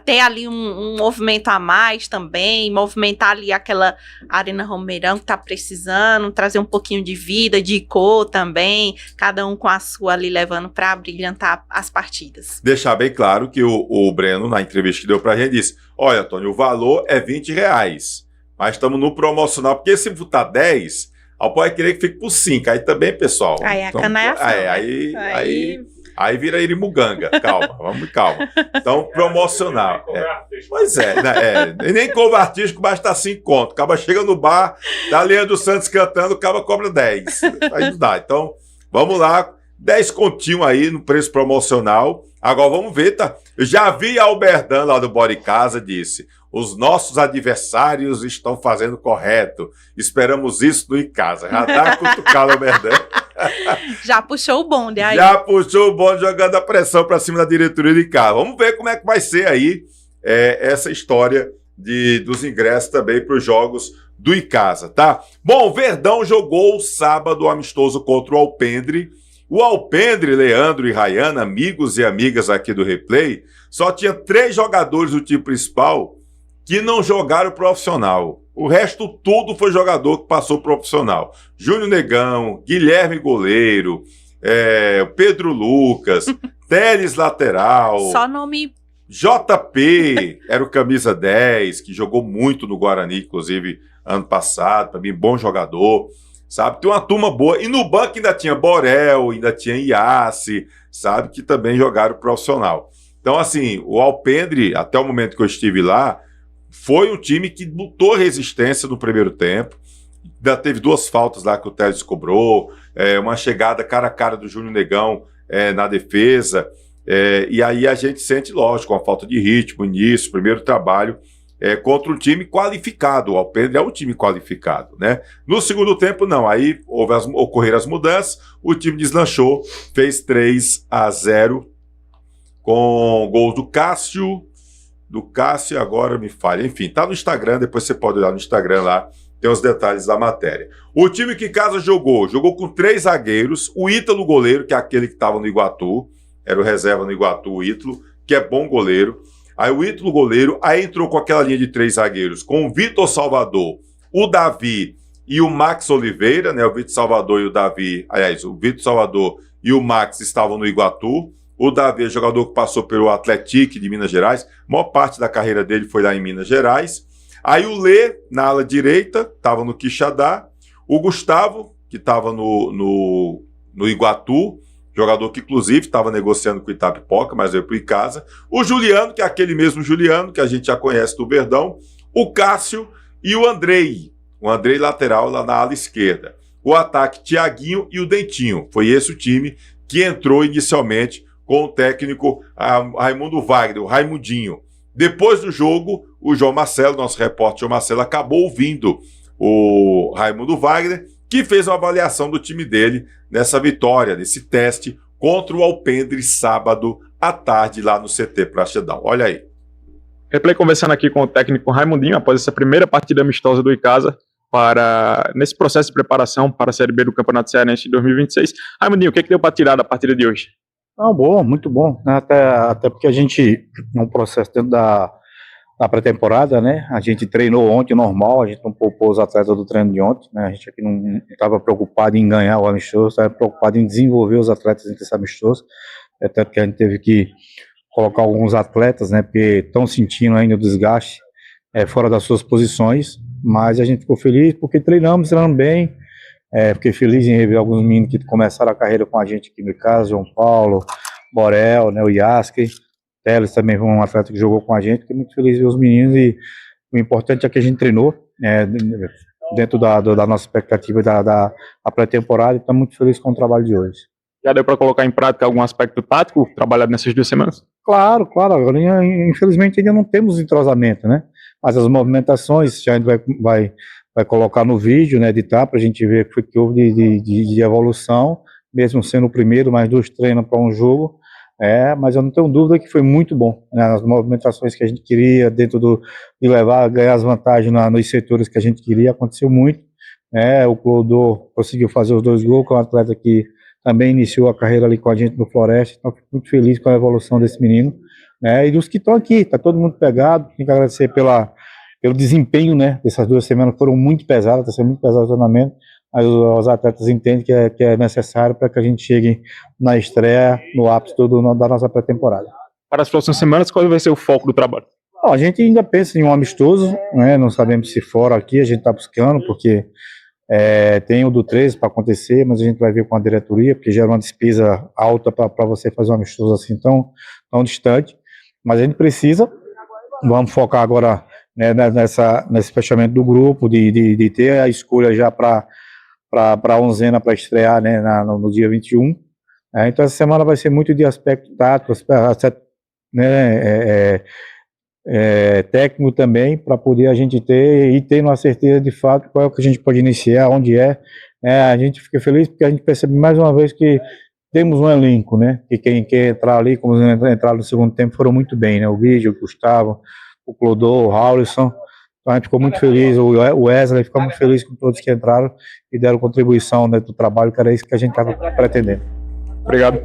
Ter ali um movimento a mais também, movimentar ali aquela Arena Romeirão que tá precisando, trazer um pouquinho de vida, de cor também, cada um com a sua ali levando para brilhantar as partidas. Deixar bem claro que o Breno, na entrevista que deu pra gente, disse, olha, Tony, o valor é R$20, mas estamos no promocional, porque se botar 10, pode querer que fique por 5, aí também, pessoal. Aí é canaiação. Aí vira irimuganga, calma. Então, promocional. Pois é, né, nem couve artístico basta 5 conto, acaba chega no bar, da Leandro Santos cantando, acaba cobra 10, aí não dá. Então, vamos lá, 10 continhos aí no preço promocional. Agora vamos ver, tá? Eu já vi a Alberdan lá do Bora Casa, disse, os nossos adversários estão fazendo correto, esperamos isso no Icasa. Já tá cutucado, Alberdan. Já puxou o bonde aí. Já puxou o bonde, jogando a pressão pra cima da diretoria de casa. Vamos ver como é que vai ser aí essa história dos ingressos também para os jogos do Icasa, tá? Bom, o Verdão jogou sábado o amistoso contra o Alpendre. O Alpendre, Leandro e Rayana, amigos e amigas aqui do Replay, só tinha 3 jogadores do time principal que não jogaram profissional. O resto tudo foi jogador que passou profissional. Júnior Negão, Guilherme Goleiro, Pedro Lucas, Teles lateral. Só nome... JP, era o camisa 10, que jogou muito no Guarani, inclusive, ano passado, para mim, bom jogador. Sabe, tem uma turma boa, e no banco ainda tinha Borel, ainda tinha Iassi, sabe, que também jogaram profissional. Então, assim, o Alpendre, até o momento que eu estive lá, foi um time que lutou resistência no primeiro tempo, ainda teve 2 faltas lá que o Teles cobrou, uma chegada cara a cara do Júnior Negão na defesa, e aí a gente sente, lógico, uma falta de ritmo, início, primeiro trabalho, contra um time qualificado. O Alpendre é um time qualificado, né? No segundo tempo, não. Aí ocorreram as mudanças, o time deslanchou, fez 3-0 com gol do Cássio. Agora me falha. Enfim, tá no Instagram, depois você pode olhar no Instagram lá, tem os detalhes da matéria. O time que Casa jogou com 3 zagueiros, o Ítalo goleiro, que é aquele que estava no Iguatu, era o reserva no Iguatu, o Ítalo, que é bom goleiro. Aí o Ítalo goleiro, aí entrou com aquela linha de 3 zagueiros, com o Vitor Salvador, o Davi e o Max Oliveira, né? O Vitor Salvador e o Davi, aliás, o Vitor Salvador e o Max estavam no Iguatu. O Davi é jogador que passou pelo Atlético de Minas Gerais, a maior parte da carreira dele foi lá em Minas Gerais. Aí o Lê, na ala direita, estava no Quixadá. O Gustavo, que estava no Iguatu, jogador que inclusive estava negociando com o Itapipoca, mas veio para o Icasa. O Juliano, que é aquele mesmo Juliano que a gente já conhece do Verdão. O Cássio e o Andrei. O Andrei lateral lá na ala esquerda. O ataque, Thiaguinho e o Dentinho. Foi esse o time que entrou inicialmente com o técnico Raimundo Wagner, o Raimundinho. Depois do jogo, o João Marcelo, nosso repórter João Marcelo, acabou ouvindo o Raimundo Wagner, que fez uma avaliação do time dele nessa vitória, nesse teste contra o Alpendre, sábado à tarde, lá no CT Praxedão. Olha aí. Replay conversando aqui com o técnico Raimundinho, após essa primeira partida amistosa do Icasa, nesse processo de preparação para a Série B do Campeonato Cearense de 2026. Raimundinho, o que deu para tirar da partida de hoje? Bom, muito bom, né? Até porque a gente, num processo dentro da pré-temporada, né? A gente treinou ontem normal, a gente não poupou os atletas do treino de ontem, né? A gente aqui não estava preocupado em ganhar o amistoso, estava preocupado em desenvolver os atletas nesse amistoso, até porque a gente teve que colocar alguns atletas, né? Porque estão sentindo ainda o desgaste fora das suas posições, mas a gente ficou feliz porque treinamos bem. Fiquei feliz em rever alguns meninos que começaram a carreira com a gente aqui no caso, João Paulo, Borel, né, o Yaski, Teles também foi um atleta que jogou com a gente. Fiquei muito feliz de ver os meninos e o importante é que a gente treinou dentro da nossa expectativa da pré-temporada e estamos muito felizes com o trabalho de hoje. Já deu para colocar em prática algum aspecto tático trabalhado nessas 2 semanas? Claro, agora infelizmente ainda não temos entrosamento, né? Mas as movimentações a gente vai colocar no vídeo, né, editar para a gente ver o que houve de evolução, mesmo sendo o primeiro, mais 2 treinos para um jogo, mas eu não tenho dúvida que foi muito bom, né, as movimentações que a gente queria, dentro de ganhar as vantagens nos setores que a gente queria, aconteceu muito, o Clodô conseguiu fazer os 2 gols, que é um atleta que também iniciou a carreira ali com a gente no Floresta, então fico muito feliz com a evolução desse menino, e dos que estão aqui, está todo mundo pegado, tem que agradecer pelo desempenho, né, dessas 2 semanas, foram muito pesadas, está sendo muito pesado o treinamento, mas os atletas entendem que é necessário para que a gente chegue na estreia, no ápice da nossa pré-temporada. Para as próximas semanas, qual vai ser o foco do trabalho? A gente ainda pensa em um amistoso, né, não sabemos se fora aqui, a gente está buscando, porque tem o do 13 para acontecer, mas a gente vai ver com a diretoria, porque gera uma despesa alta para você fazer um amistoso assim tão distante, mas a gente precisa, vamos focar agora, né, nesse fechamento do grupo, de ter a escolha já para a onzena para estrear, né, no dia 21. Então essa semana vai ser muito de aspecto tático, né, técnico também, para poder a gente ter uma certeza de fato qual é o que a gente pode iniciar, onde a gente fica feliz porque a gente percebe mais uma vez que temos um elenco, né, que quem quer entrar ali, como entraram no segundo tempo, foram muito bem, né, o Guido, o Gustavo, o Clodô, o Raulison, então a gente ficou muito feliz, o Wesley ficou muito feliz com todos que entraram e deram contribuição dentro do trabalho, que era isso que a gente estava pretendendo. Obrigado.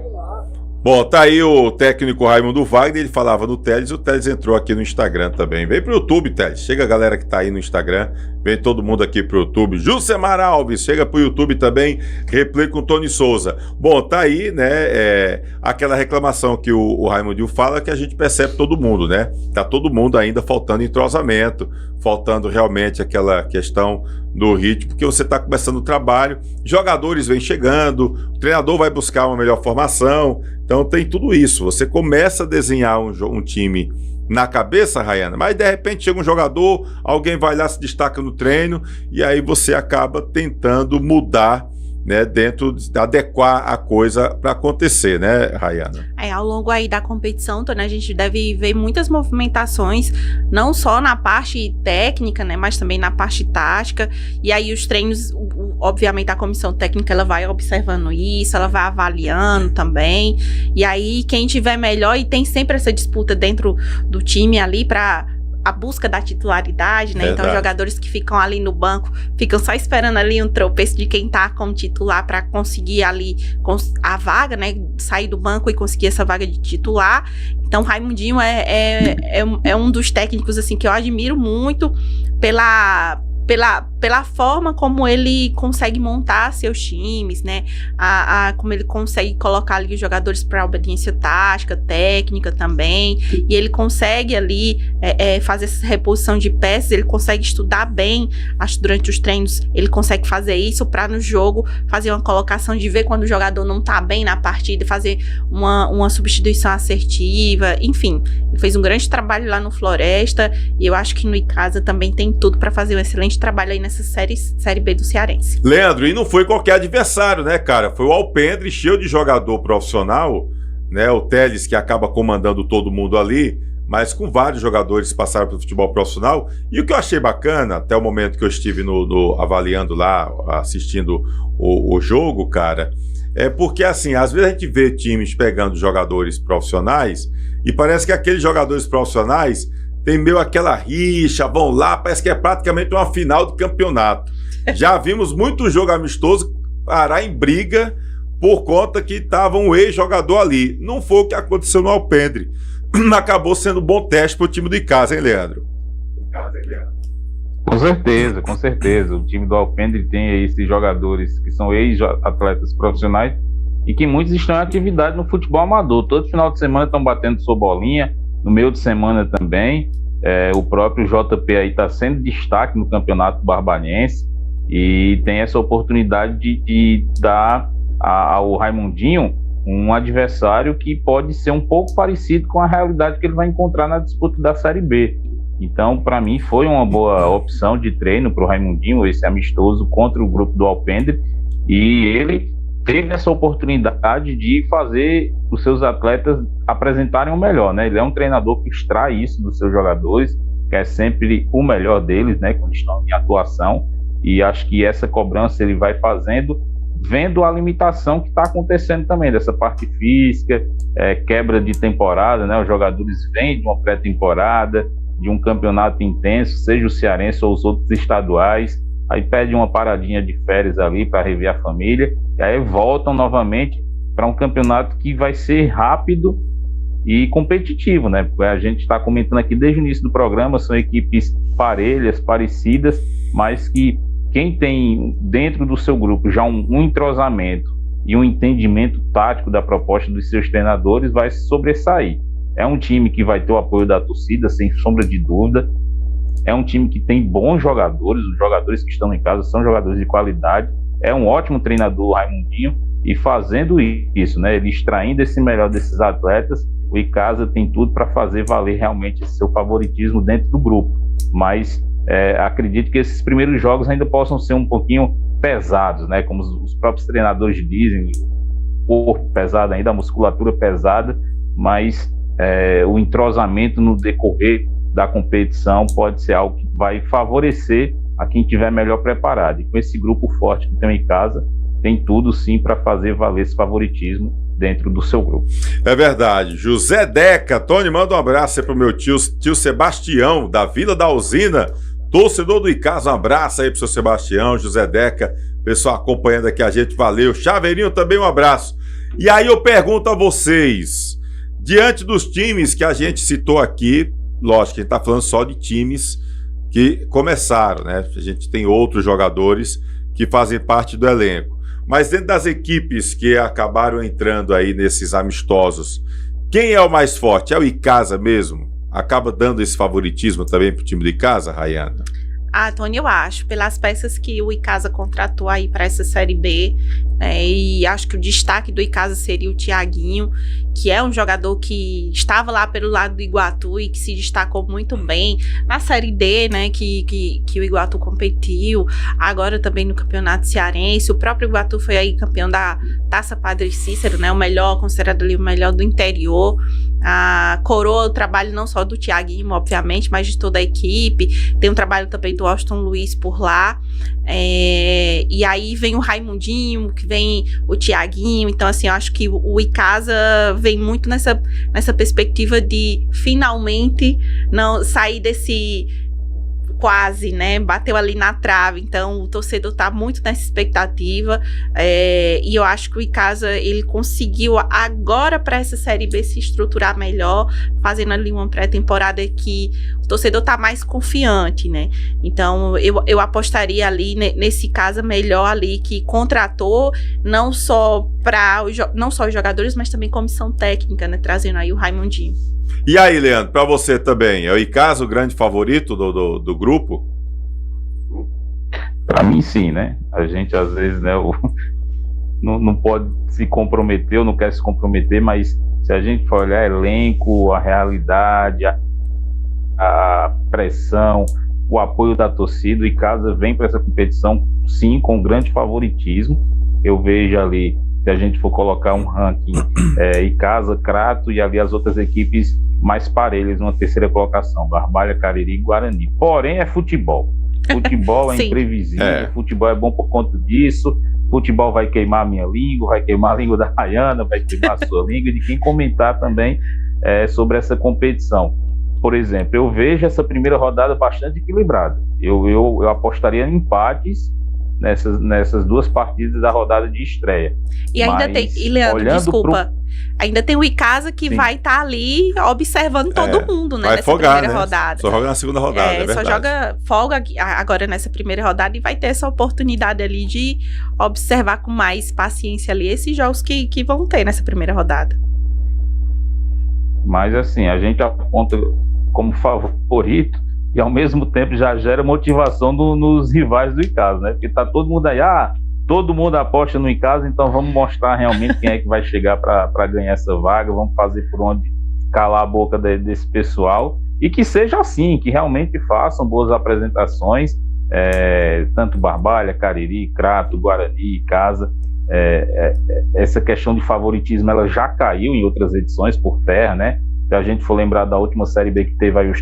Bom, tá aí o técnico Raimundo Wagner, ele falava no Teles, o Teles entrou aqui no Instagram também. Vem pro YouTube, Teles, chega a galera que tá aí no Instagram, vem todo mundo aqui pro YouTube. Jusemar Alves, chega pro YouTube também, replay com Tony Souza. Bom, tá aí, né, aquela reclamação que o Raimundinho fala, que a gente percebe todo mundo, né? Tá todo mundo ainda faltando entrosamento, faltando realmente aquela questão do ritmo, porque você tá começando o trabalho, jogadores vêm chegando, o treinador vai buscar uma melhor formação, então tem tudo isso. Você começa a desenhar um time na cabeça, Rayana, mas de repente chega um jogador, alguém vai lá, se destaca no treino, e aí você acaba tentando mudar, né, dentro de adequar a coisa para acontecer, né, Rayana? Ao longo aí da competição, né, a gente deve ver muitas movimentações, não só na parte técnica, né, mas também na parte tática, e aí os treinos, obviamente a comissão técnica ela vai observando isso, ela vai avaliando também, e aí quem tiver melhor, e tem sempre essa disputa dentro do time ali para a busca da titularidade, né? Então, jogadores que ficam ali no banco, ficam só esperando ali um tropeço de quem tá como titular para conseguir ali a vaga, né? Sair do banco e conseguir essa vaga de titular. Então, Raimundinho é um dos técnicos, assim, que eu admiro muito pela pela forma como ele consegue montar seus times, né? Como ele consegue colocar ali os jogadores para obediência tática, técnica também, e ele consegue ali fazer essa reposição de peças, ele consegue estudar bem, acho que durante os treinos ele consegue fazer isso para no jogo fazer uma colocação de ver quando o jogador não tá bem na partida, fazer uma substituição assertiva, enfim, ele fez um grande trabalho lá no Floresta, e eu acho que no Icasa também tem tudo para fazer um excelente trabalho aí nessa série B do Cearense. Leandro, e não foi qualquer adversário, né, cara? Foi o Alpendre, cheio de jogador profissional, né? O Teles, que acaba comandando todo mundo ali, mas com vários jogadores que passaram pelo futebol profissional. E o que eu achei bacana, até o momento que eu estive avaliando lá, assistindo o jogo, cara, é porque, assim, às vezes a gente vê times pegando jogadores profissionais e parece que aqueles jogadores profissionais tem meio aquela rixa, vão lá, parece que é praticamente uma final de campeonato. Já vimos muito jogo amistoso parar em briga por conta que estava um ex-jogador ali. Não foi o que aconteceu no Alpendre. Acabou sendo um bom teste para o time do Icasa, hein, Leandro? Com certeza, com certeza. O time do Alpendre tem aí esses jogadores que são ex-atletas profissionais e que muitos estão em atividade no futebol amador. Todo final de semana estão batendo sua bolinha, no meio de semana também. O próprio JP aí está sendo destaque no Campeonato Barbalhense e tem essa oportunidade de dar ao Raimundinho um adversário que pode ser um pouco parecido com a realidade que ele vai encontrar na disputa da Série B. Então, para mim, foi uma boa opção de treino para o Raimundinho, esse amistoso contra o grupo do Alpendre, e ele teve essa oportunidade de fazer os seus atletas apresentarem o melhor, né? Ele é um treinador que extrai isso dos seus jogadores, quer sempre o melhor deles, né, quando estão em atuação, e acho que essa cobrança ele vai fazendo, vendo a limitação que está acontecendo também, dessa parte física, quebra de temporada, né? Os jogadores vêm de uma pré-temporada, de um campeonato intenso, seja o cearense ou os outros estaduais, aí pede uma paradinha de férias ali para rever a família, e aí voltam novamente para um campeonato que vai ser rápido e competitivo, né? A gente está comentando aqui desde o início do programa, são equipes parelhas, parecidas, mas que quem tem dentro do seu grupo já um entrosamento e um entendimento tático da proposta dos seus treinadores vai se sobressair. É um time que vai ter o apoio da torcida, sem sombra de dúvida. É um time que tem bons jogadores, os jogadores que estão em casa são jogadores de qualidade. É um ótimo treinador, o Raimundinho, e fazendo isso, né, ele extraindo esse melhor desses atletas, o Icasa tem tudo para fazer valer realmente esse seu favoritismo dentro do grupo. Mas acredito que esses primeiros jogos ainda possam ser um pouquinho pesados, né, como os próprios treinadores dizem, o corpo pesado ainda, a musculatura pesada, mas o entrosamento no decorrer da competição pode ser algo que vai favorecer a quem estiver melhor preparado. E com esse grupo forte que tem em casa, tem tudo sim para fazer valer esse favoritismo dentro do seu grupo. É verdade. José Deca, Tony, manda um abraço aí pro meu tio Sebastião, da Vila da Usina, torcedor do Icasa. Um abraço aí pro seu Sebastião, José Deca, pessoal acompanhando aqui a gente, valeu. Chaveirinho também, um abraço. E aí eu pergunto a vocês, diante dos times que a gente citou aqui, lógico que a gente tá falando só de times que começaram, né? A gente tem outros jogadores que fazem parte do elenco. Mas dentro das equipes que acabaram entrando aí nesses amistosos, quem é o mais forte? É o Icasa mesmo? Acaba dando esse favoritismo também pro time do Icasa, Rayana? Tony, eu acho, pelas peças que o Icasa contratou aí para essa Série B, e acho que o destaque do Icasa seria o Thiaguinho, que é um jogador que estava lá pelo lado do Iguatu e que se destacou muito bem na Série D, né, que o Iguatu competiu, agora também no Campeonato Cearense. O próprio Iguatu foi aí campeão da Taça Padre Cícero, né, o melhor, considerado ali o melhor do interior. Coroa o trabalho não só do Thiaguinho, obviamente, mas de toda a equipe. Tem um trabalho também do Austin Luiz por lá, e aí vem o Raimundinho, que vem o Thiaguinho. Então assim, eu acho que o Icasa vem muito nessa perspectiva de finalmente não sair desse quase, né? Bateu ali na trave, então o torcedor tá muito nessa expectativa, e eu acho que o Icasa, ele conseguiu agora para essa Série B se estruturar melhor, fazendo ali uma pré-temporada que o torcedor tá mais confiante, né? Então eu apostaria ali nesse Icasa melhor ali, que contratou não só os jogadores, mas também comissão técnica, né? Trazendo aí o Raimundinho. E aí, Leandro, para você também, é o Icasa o grande favorito do grupo? Para mim, sim, né? A gente, às vezes, né, não pode se comprometer, ou não quer se comprometer, mas se a gente for olhar elenco, a realidade, a pressão, o apoio da torcida, o Icasa vem para essa competição, sim, com grande favoritismo. Eu vejo ali, se a gente for colocar um ranking, Icasa, Crato e ali as outras equipes mais parelhas, numa terceira colocação, Barbalha, Cariri e Guarani. Porém, é futebol. Futebol é imprevisível, futebol é bom por conta disso, futebol vai queimar a minha língua, vai queimar a língua da Rayana, vai queimar a sua língua, e de quem comentar também sobre essa competição. Por exemplo, eu vejo essa primeira rodada bastante equilibrada. Eu apostaria em empates nessas duas partidas da rodada de estreia. E ainda tem, Leandro, desculpa, ainda tem o Icasa que vai estar ali observando todo mundo, né? Vai nessa folgar, primeira rodada. Só joga na segunda rodada, só folga agora nessa primeira rodada e vai ter essa oportunidade ali de observar com mais paciência ali esses jogos que vão ter nessa primeira rodada. Mas assim, a gente aponta como favorito e ao mesmo tempo já gera motivação nos rivais do Icasa, né? Porque tá todo mundo aí, todo mundo aposta no Icasa, então vamos mostrar realmente quem é que vai chegar para ganhar essa vaga, vamos fazer por onde calar a boca desse pessoal, e que seja assim, que realmente façam boas apresentações, tanto Barbalha, Cariri, Crato, Guarani, Icasa. Essa questão de favoritismo, ela já caiu em outras edições por terra, né? Se a gente for lembrar da última Série B que teve aí os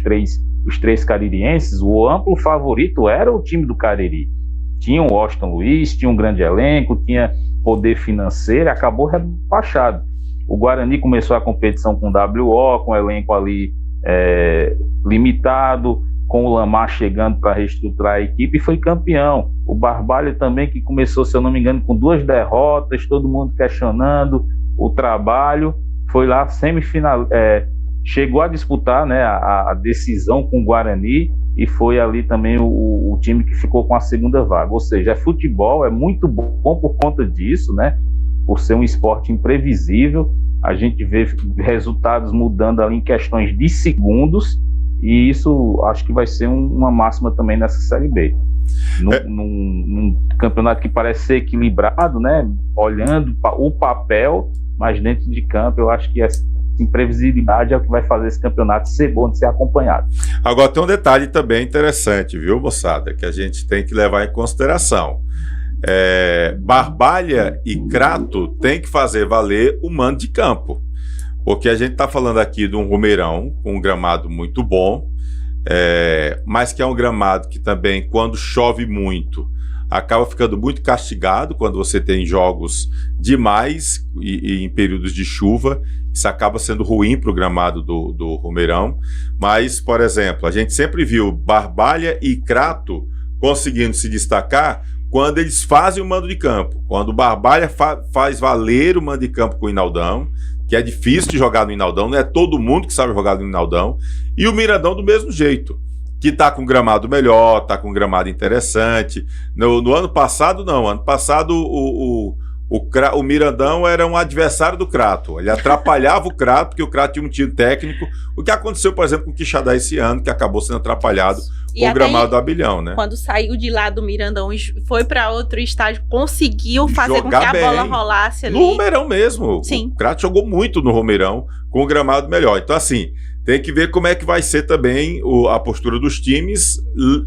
três caririenses, o amplo favorito era o time do Cariri. Tinha o Washington Luiz, tinha um grande elenco, tinha poder financeiro, acabou rebaixado. O Guarani começou a competição com WO, com o elenco ali limitado, com o Lamar chegando para reestruturar a equipe, e foi campeão. O Barbalha também, que começou, se eu não me engano, com 2 derrotas, todo mundo questionando o trabalho, foi lá semifinal, chegou a disputar, né, a decisão com o Guarani, e foi ali também o time que ficou com a segunda vaga. Ou seja, futebol, é muito bom por conta disso, né? Por ser um esporte imprevisível, a gente vê resultados mudando ali em questões de segundos, e isso acho que vai ser uma máxima também nessa Série B. Num campeonato que parece ser equilibrado, né? Olhando o papel, mas dentro de campo eu acho que essa imprevisibilidade é o que vai fazer esse campeonato ser bom de ser acompanhado. Agora tem um detalhe também interessante, viu, moçada, que a gente tem que levar em consideração. Barbalha e Crato tem que fazer valer o mando de campo, porque a gente está falando aqui de um Romeirão com um gramado muito bom, mas que é um gramado que também, quando chove muito, acaba ficando muito castigado quando você tem jogos demais e em períodos de chuva. Isso acaba sendo ruim para o gramado do Romeirão. Mas, por exemplo, a gente sempre viu Barbalha e Crato conseguindo se destacar quando eles fazem o mando de campo. Quando o Barbalha faz valer o mando de campo com o Inaldão, que é difícil de jogar no Inaldão, não é todo mundo que sabe jogar no Inaldão. E o Mirandão do mesmo jeito, que tá com gramado melhor, tá com gramado interessante. No ano passado, não. Ano passado, o Mirandão era um adversário do Crato. Ele atrapalhava o Crato, porque o Crato tinha um time técnico. O que aconteceu, por exemplo, com o Quixadá esse ano, que acabou sendo atrapalhado com o gramado do Abelhão, né? Quando saiu de lá do Mirandão e foi para outro estádio, conseguiu fazer com que a bola rolasse ali. No Romeirão mesmo. Sim. O Crato jogou muito no Romeirão com o gramado melhor. Então, assim, tem que ver como é que vai ser também a postura dos times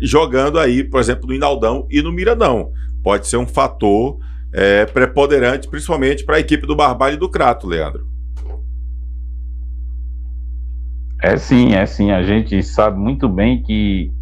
jogando aí, por exemplo, no Inaldão e no Mirandão. Pode ser um fator preponderante, principalmente para a equipe do Barbalha e do Crato, Leandro. É sim. A gente sabe muito bem que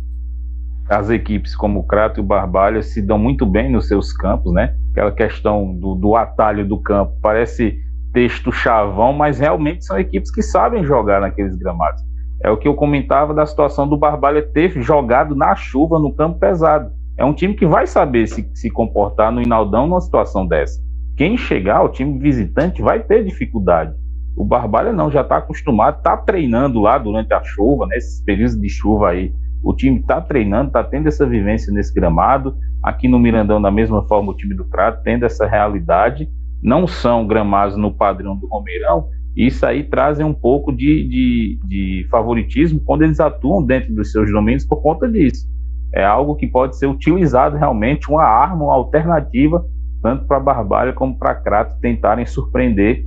as equipes como o Crato e o Barbalha se dão muito bem nos seus campos, né? Aquela questão do atalho do campo parece texto chavão, mas realmente são equipes que sabem jogar naqueles gramados. É o que eu comentava da situação do Barbalha ter jogado na chuva no campo pesado. É um time que vai saber se comportar no Inaldão numa situação dessa. Quem chegar, o time visitante, vai ter dificuldade. O Barbalha não, já está acostumado, está treinando lá durante a chuva, nesses períodos de chuva aí. O time está treinando, está tendo essa vivência nesse gramado. Aqui no Mirandão, da mesma forma, o time do Crato tendo essa realidade. Não são gramados no padrão do Romeirão. Isso aí traz um pouco de favoritismo quando eles atuam dentro dos seus domínios por conta disso. É algo que pode ser utilizado realmente, uma arma, uma alternativa, tanto para Barbalha como para Crato tentarem surpreender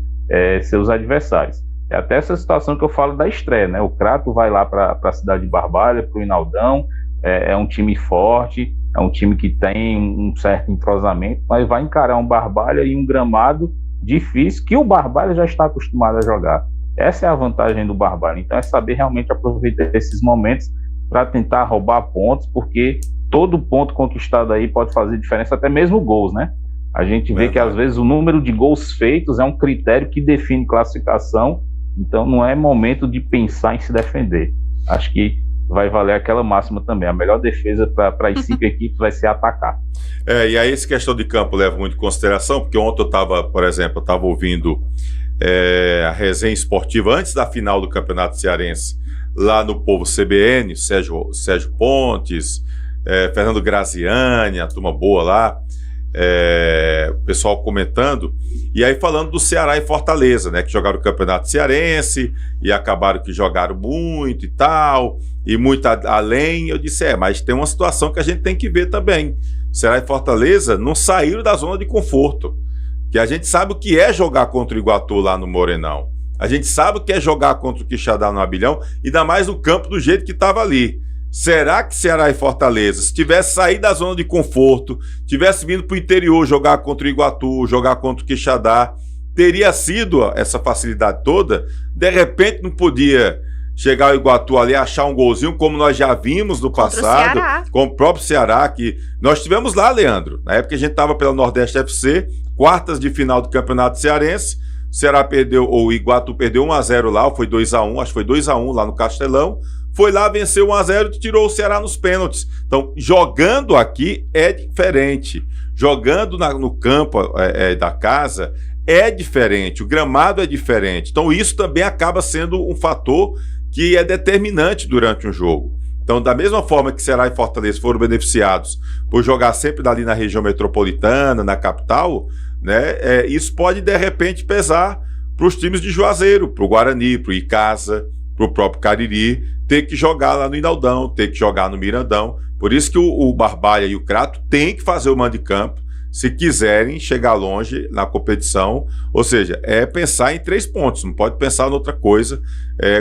seus adversários. É até essa situação que eu falo da estreia, né? O Crato vai lá para a cidade de Barbalha, para o Inaldão, é um time forte, é um time que tem um certo entrosamento, mas vai encarar um Barbalha e um gramado difícil, que o Barbalha já está acostumado a jogar. Essa é a vantagem do Barbalha. Então é saber realmente aproveitar esses momentos para tentar roubar pontos, porque todo ponto conquistado aí pode fazer diferença, até mesmo gols, né? A gente vê que às vezes o número de gols feitos é um critério que define classificação, então não é momento de pensar em se defender. Acho que vai valer aquela máxima também. A melhor defesa para as 5 equipes vai ser atacar. E aí essa questão de campo leva muito em consideração, porque ontem eu estava, por exemplo, ouvindo a resenha esportiva antes da final do Campeonato Cearense, lá no Povo CBN, Sérgio Pontes, Fernando Graziani, a turma boa lá, o pessoal comentando, e aí falando do Ceará e Fortaleza, né, que jogaram o Campeonato Cearense e acabaram que jogaram muito e tal, e muito além. Eu disse, mas tem uma situação que a gente tem que ver também. Ceará e Fortaleza não saíram da zona de conforto, que a gente sabe o que é jogar contra o Iguatu lá no Morenão, a gente sabe o que é jogar contra o Quixadá no Abelhão, ainda mais no campo do jeito que estava ali. Será que Ceará e Fortaleza, se tivesse saído da zona de conforto, tivesse vindo para o interior jogar contra o Iguatu, jogar contra o Quixadá, teria sido essa facilidade toda? De repente não podia chegar ao Iguatu ali, achar um golzinho, como nós já vimos no passado, com o próprio Ceará, que nós tivemos lá, Leandro. Na época a gente estava pela Nordeste FC, quartas de final do Campeonato Cearense, o Ceará perdeu, ou o Iguatu perdeu 1-0 lá, ou foi 2-1, acho que foi 2-1 lá no Castelão. Foi lá, venceu 1-0 e tirou o Ceará nos pênaltis. Então, jogando aqui é diferente. Jogando no campo da casa é diferente. O gramado é diferente. Então, isso também acaba sendo um fator que é determinante durante um jogo. Então, da mesma forma que Ceará e Fortaleza foram beneficiados por jogar sempre dali na região metropolitana, na capital, né, isso pode, de repente, pesar para os times de Juazeiro, para o Guarani, para o Icasa, para o próprio Cariri, ter que jogar lá no Inaldão, ter que jogar no Mirandão. Por isso que o Barbalha e o Crato têm que fazer o mando de campo se quiserem chegar longe na competição. Ou seja, pensar em 3 pontos, não pode pensar em outra coisa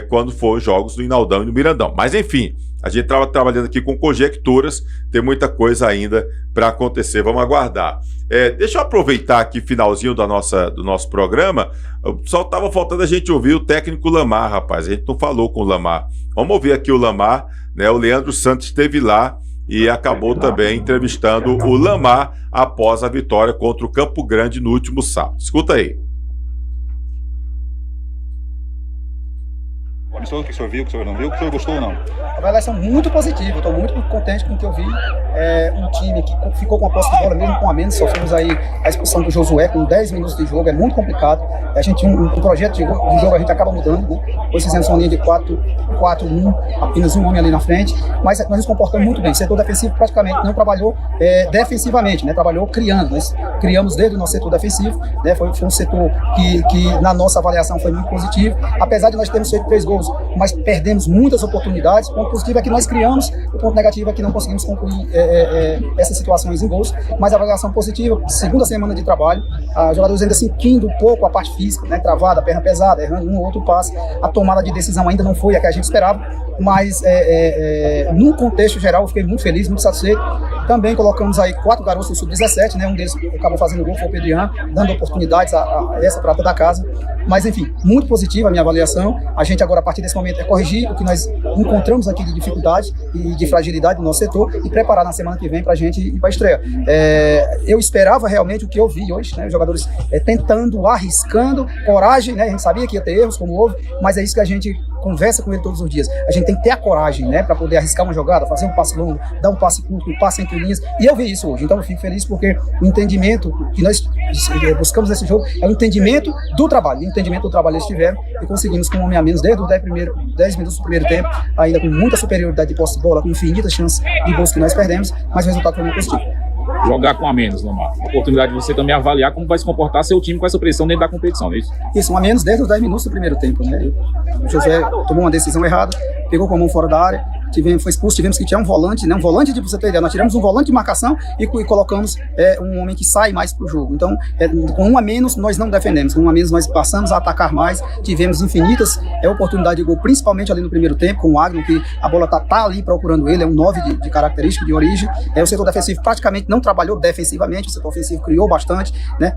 quando for jogos no Inaldão e no Mirandão. Mas enfim, a gente estava trabalhando aqui com conjecturas, tem muita coisa ainda para acontecer, vamos aguardar. Deixa eu aproveitar aqui finalzinho do nosso programa. Só estava faltando a gente ouvir o técnico Lamar, rapaz, a gente não falou com o Lamar. Vamos ouvir aqui o Lamar, né? O Leandro Santos esteve lá e acabou também entrevistando o Lamar após a vitória contra o Campo Grande no último sábado. Escuta aí. O amistoso, o que o senhor viu, o que o senhor não viu, o que o senhor gostou ou não? A avaliação muito positiva, eu estou muito contente com o que eu vi. Um time que ficou com a posse de bola, mesmo com a menos, sofremos aí a expulsão do Josué com 10 minutos de jogo, é muito complicado. A gente, um projeto de jogo a gente acaba mudando, né? Hoje fizemos uma linha de 4-1, apenas um homem ali na frente, mas nós nos comportamos muito bem. O setor defensivo praticamente não trabalhou defensivamente, né? Trabalhou criando. Nós criamos desde o nosso setor defensivo, né? Foi um setor que na nossa avaliação foi muito positivo, apesar de nós termos feito 3 gols, mas perdemos muitas oportunidades. O ponto positivo é que nós criamos, o ponto negativo é que não conseguimos concluir essas situações em gols, mas a avaliação positiva, segunda semana de trabalho, os jogadores ainda sentindo um pouco a parte física, né, travada, a perna pesada, errando um ou outro passe, a tomada de decisão ainda não foi a que a gente esperava, mas num contexto geral eu fiquei muito feliz, muito satisfeito. Também colocamos aí 4 garotos do Sub-17, né, um deles acabou fazendo gol, foi o Pedrian, dando oportunidades a essa prata da casa, mas enfim, muito positiva a minha avaliação. A gente agora, a partir desse momento, corrigir o que nós encontramos aqui de dificuldade e de fragilidade no nosso setor e preparar na semana que vem para a gente ir para a estreia. Eu esperava realmente o que eu vi hoje, né, os jogadores tentando, arriscando, coragem, né, a gente sabia que ia ter erros, como houve, mas é isso que a gente conversa com ele todos os dias. A gente tem que ter a coragem, né, para poder arriscar uma jogada, fazer um passe longo, dar um passe curto, um passe entre linhas. E eu vi isso hoje. Então eu fico feliz porque o entendimento que nós buscamos nesse jogo é o entendimento do trabalho. O entendimento do trabalho eles tiveram e conseguimos com um homem a menos desde os 10 minutos do primeiro tempo, ainda com muita superioridade de posse de bola, com infinitas chances de gols que nós perdemos, mas o resultado foi muito positivo. Jogar com a menos, Lamar. A oportunidade de você também avaliar como vai se comportar seu time com essa pressão dentro da competição, não é isso? Isso, um a menos desde os 10 minutos do primeiro tempo, né? O José tomou uma decisão errada, pegou com a mão fora da área, foi expulso, tivemos que tirar um volante, né? Um volante de você ter ideia, nós tiramos um volante de marcação e colocamos um homem que sai mais pro jogo. Então, com um a menos nós não defendemos, com um a menos nós passamos a atacar mais, tivemos infinitas oportunidades de gol, principalmente ali no primeiro tempo, com o Agno, que a bola tá ali procurando ele, é um 9 de característica, de origem. O setor defensivo praticamente não trabalhou defensivamente, o setor ofensivo criou bastante, né?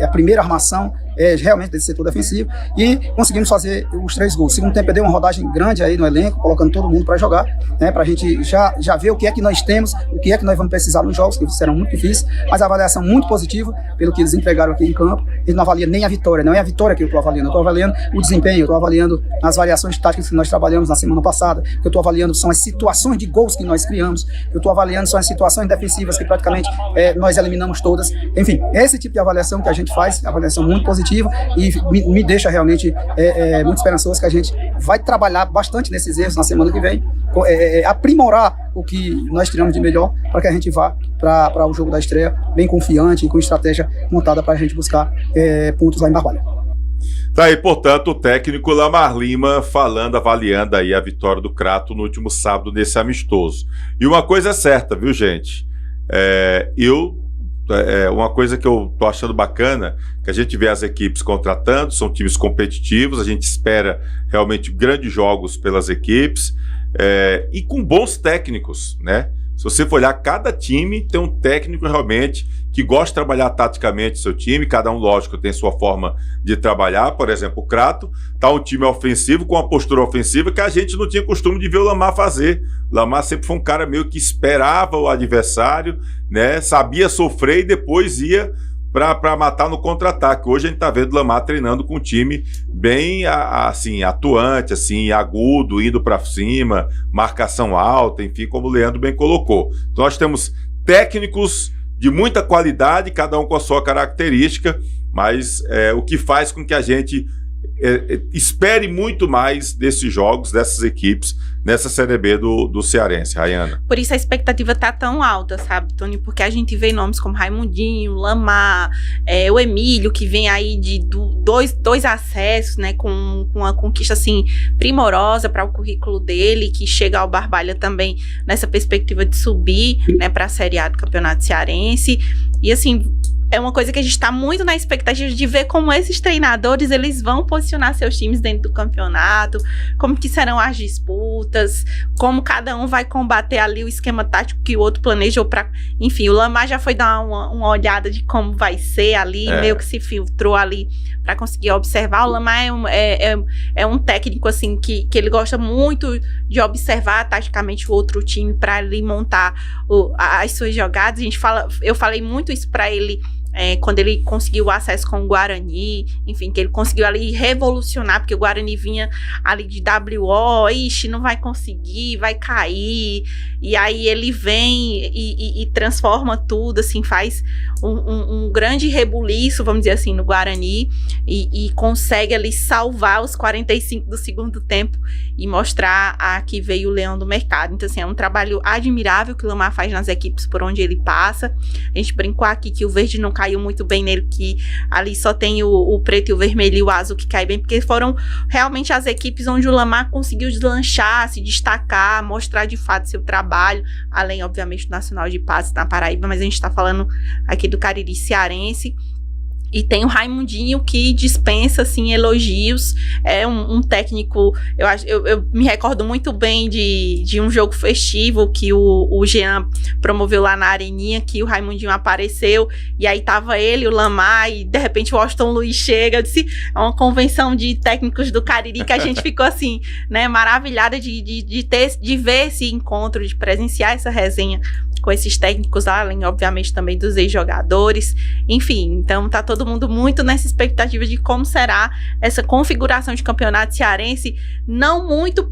A primeira armação realmente desse setor defensivo, e conseguimos fazer os 3 gols. Segundo tempo, deu uma rodagem grande aí no elenco, colocando todo mundo para jogar, né, para a gente já ver o que é que nós temos, o que é que nós vamos precisar nos jogos, que serão muito difíceis, mas a avaliação muito positiva pelo que eles entregaram aqui em campo. Ele não avalia nem a vitória, não é a vitória que eu estou avaliando, eu estou avaliando o desempenho, eu estou avaliando as variações táticas que nós trabalhamos na semana passada, que eu estou avaliando são as situações de gols que nós criamos, que eu estou avaliando são as situações defensivas que praticamente nós eliminamos todas. Enfim, esse tipo de avaliação que a gente faz, avaliação muito positiva, e me deixa realmente muito esperançoso que a gente vai trabalhar bastante nesses erros na semana que vem, aprimorar o que nós tiramos de melhor para que a gente vá para o jogo da estreia bem confiante e com estratégia montada para a gente buscar pontos lá em Barbalha. Tá aí, portanto, o técnico Lamar Lima avaliando aí a vitória do Crato no último sábado nesse amistoso. E uma coisa é certa, viu, gente? Uma coisa que eu tô achando bacana, que a gente vê as equipes contratando, são times competitivos, a gente espera realmente grandes jogos pelas equipes, e com bons técnicos, né? Se você for olhar, cada time tem um técnico realmente que gosta de trabalhar taticamente seu time, cada um, lógico, tem sua forma de trabalhar. Por exemplo, o Crato tá um time ofensivo, com uma postura ofensiva que a gente não tinha costume de ver o Lamar fazer. O Lamar sempre foi um cara meio que esperava o adversário, né? Sabia sofrer e depois ia para matar no contra-ataque. Hoje a gente tá vendo o Lamar treinando com um time bem assim, atuante, assim, agudo, indo para cima, marcação alta, enfim, como o Leandro bem colocou. Então nós temos técnicos de muita qualidade, cada um com a sua característica, mas o que faz com que a gente espere muito mais desses jogos, dessas equipes, nessa Série B do Cearense, Rayana. Por isso a expectativa tá tão alta, sabe, Tony? Porque a gente vê nomes como Raimundinho, Lamar, o Emílio, que vem aí de dois acessos, né, com uma conquista, assim, primorosa para o currículo dele, que chega ao Barbalha também nessa perspectiva de subir, né, para a Série A do Campeonato Cearense. E, assim, é uma coisa que a gente está muito na expectativa de ver como esses treinadores eles vão posicionar seus times dentro do campeonato, como que serão as disputas, como cada um vai combater ali o esquema tático que o outro planejou para... Enfim, o Lamar já foi dar uma olhada de como vai ser ali, meio que se filtrou ali para conseguir observar. O Lamar é um técnico assim que ele gosta muito de observar taticamente o outro time para ele montar as suas jogadas. Eu falei muito isso para ele quando ele conseguiu o acesso com o Guarani, enfim, que ele conseguiu ali revolucionar, porque o Guarani vinha ali de WO, não vai conseguir, vai cair, e aí ele vem e transforma tudo, assim, faz um grande rebuliço, vamos dizer assim, no Guarani, e consegue ali salvar os 45 do segundo tempo e mostrar a que veio o leão do mercado. Então, assim, é um trabalho admirável que o Lamar faz nas equipes por onde ele passa. A gente brincou aqui que o verde não caiu muito bem nele, que ali só tem o preto e o vermelho e o azul que cai bem, porque foram realmente as equipes onde o Lamar conseguiu deslanchar, se destacar, mostrar de fato seu trabalho, além, obviamente, do Nacional de Patos na Paraíba, mas a gente está falando aqui do Cariri cearense. E tem o Raimundinho, que dispensa, assim, elogios. É um técnico... Eu me recordo muito bem de um jogo festivo que o Jean promoveu lá na Areninha, que o Raimundinho apareceu, e aí tava ele, o Lamar, e de repente o Washington Luiz chega. Eu disse, é uma convenção de técnicos do Cariri que a gente ficou, assim, né, maravilhada de ver esse encontro, de presenciar essa resenha com esses técnicos, além, obviamente, também dos ex-jogadores. Enfim, então tá todo mundo muito nessa expectativa de como será essa configuração de campeonato cearense, não muito,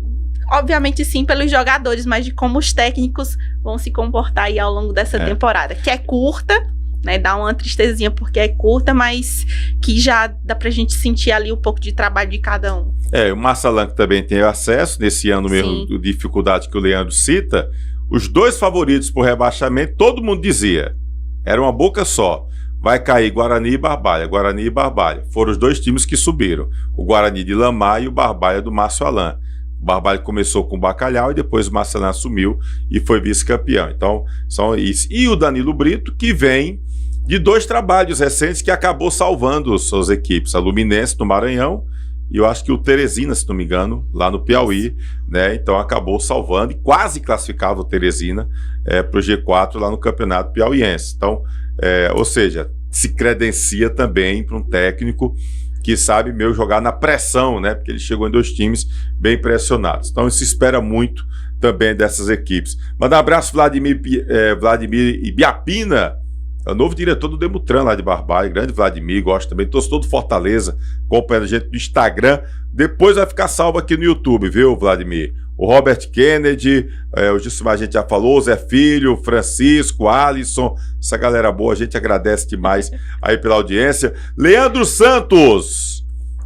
obviamente sim, pelos jogadores, mas de como os técnicos vão se comportar aí ao longo dessa temporada, que é curta, né, dá uma tristezinha porque é curta, mas que já dá pra gente sentir ali um pouco de trabalho de cada um. O Marçalan que também tem acesso, nesse ano mesmo, de dificuldade que o Leandro cita, os dois favoritos por rebaixamento, todo mundo dizia, era uma boca só, vai cair Guarani e Barbalha, Guarani e Barbalha, foram os dois times que subiram, o Guarani de Lamar e o Barbalha do Márcio Alan. O Barbalha começou com o Bacalhau e depois o Marçalan assumiu e foi vice-campeão. Então, são isso. E o Danilo Brito, que vem de 2 trabalhos recentes que acabou salvando suas equipes. A Luminense no Maranhão e eu acho que o Teresina, se não me engano, lá no Piauí, né? Então acabou salvando e quase classificava o Teresina para o G4 lá no Campeonato Piauiense. Então, ou seja, se credencia também para um técnico que sabe meio jogar na pressão, né? Porque ele chegou em 2 times bem pressionados. Então se espera muito também dessas equipes. Mandar um abraço, Vladimir Ibiapina, é o novo diretor do Demutran lá de Barbalha, grande Vladimir, gosto também, torcedor do Fortaleza, acompanhando a gente no Instagram, depois vai ficar salvo aqui no YouTube, viu, Vladimir? O Robert Kennedy, o Gilson, a gente já falou, o Zé Filho, Francisco, Alisson, essa galera boa, a gente agradece demais aí pela audiência. Leandro Santos,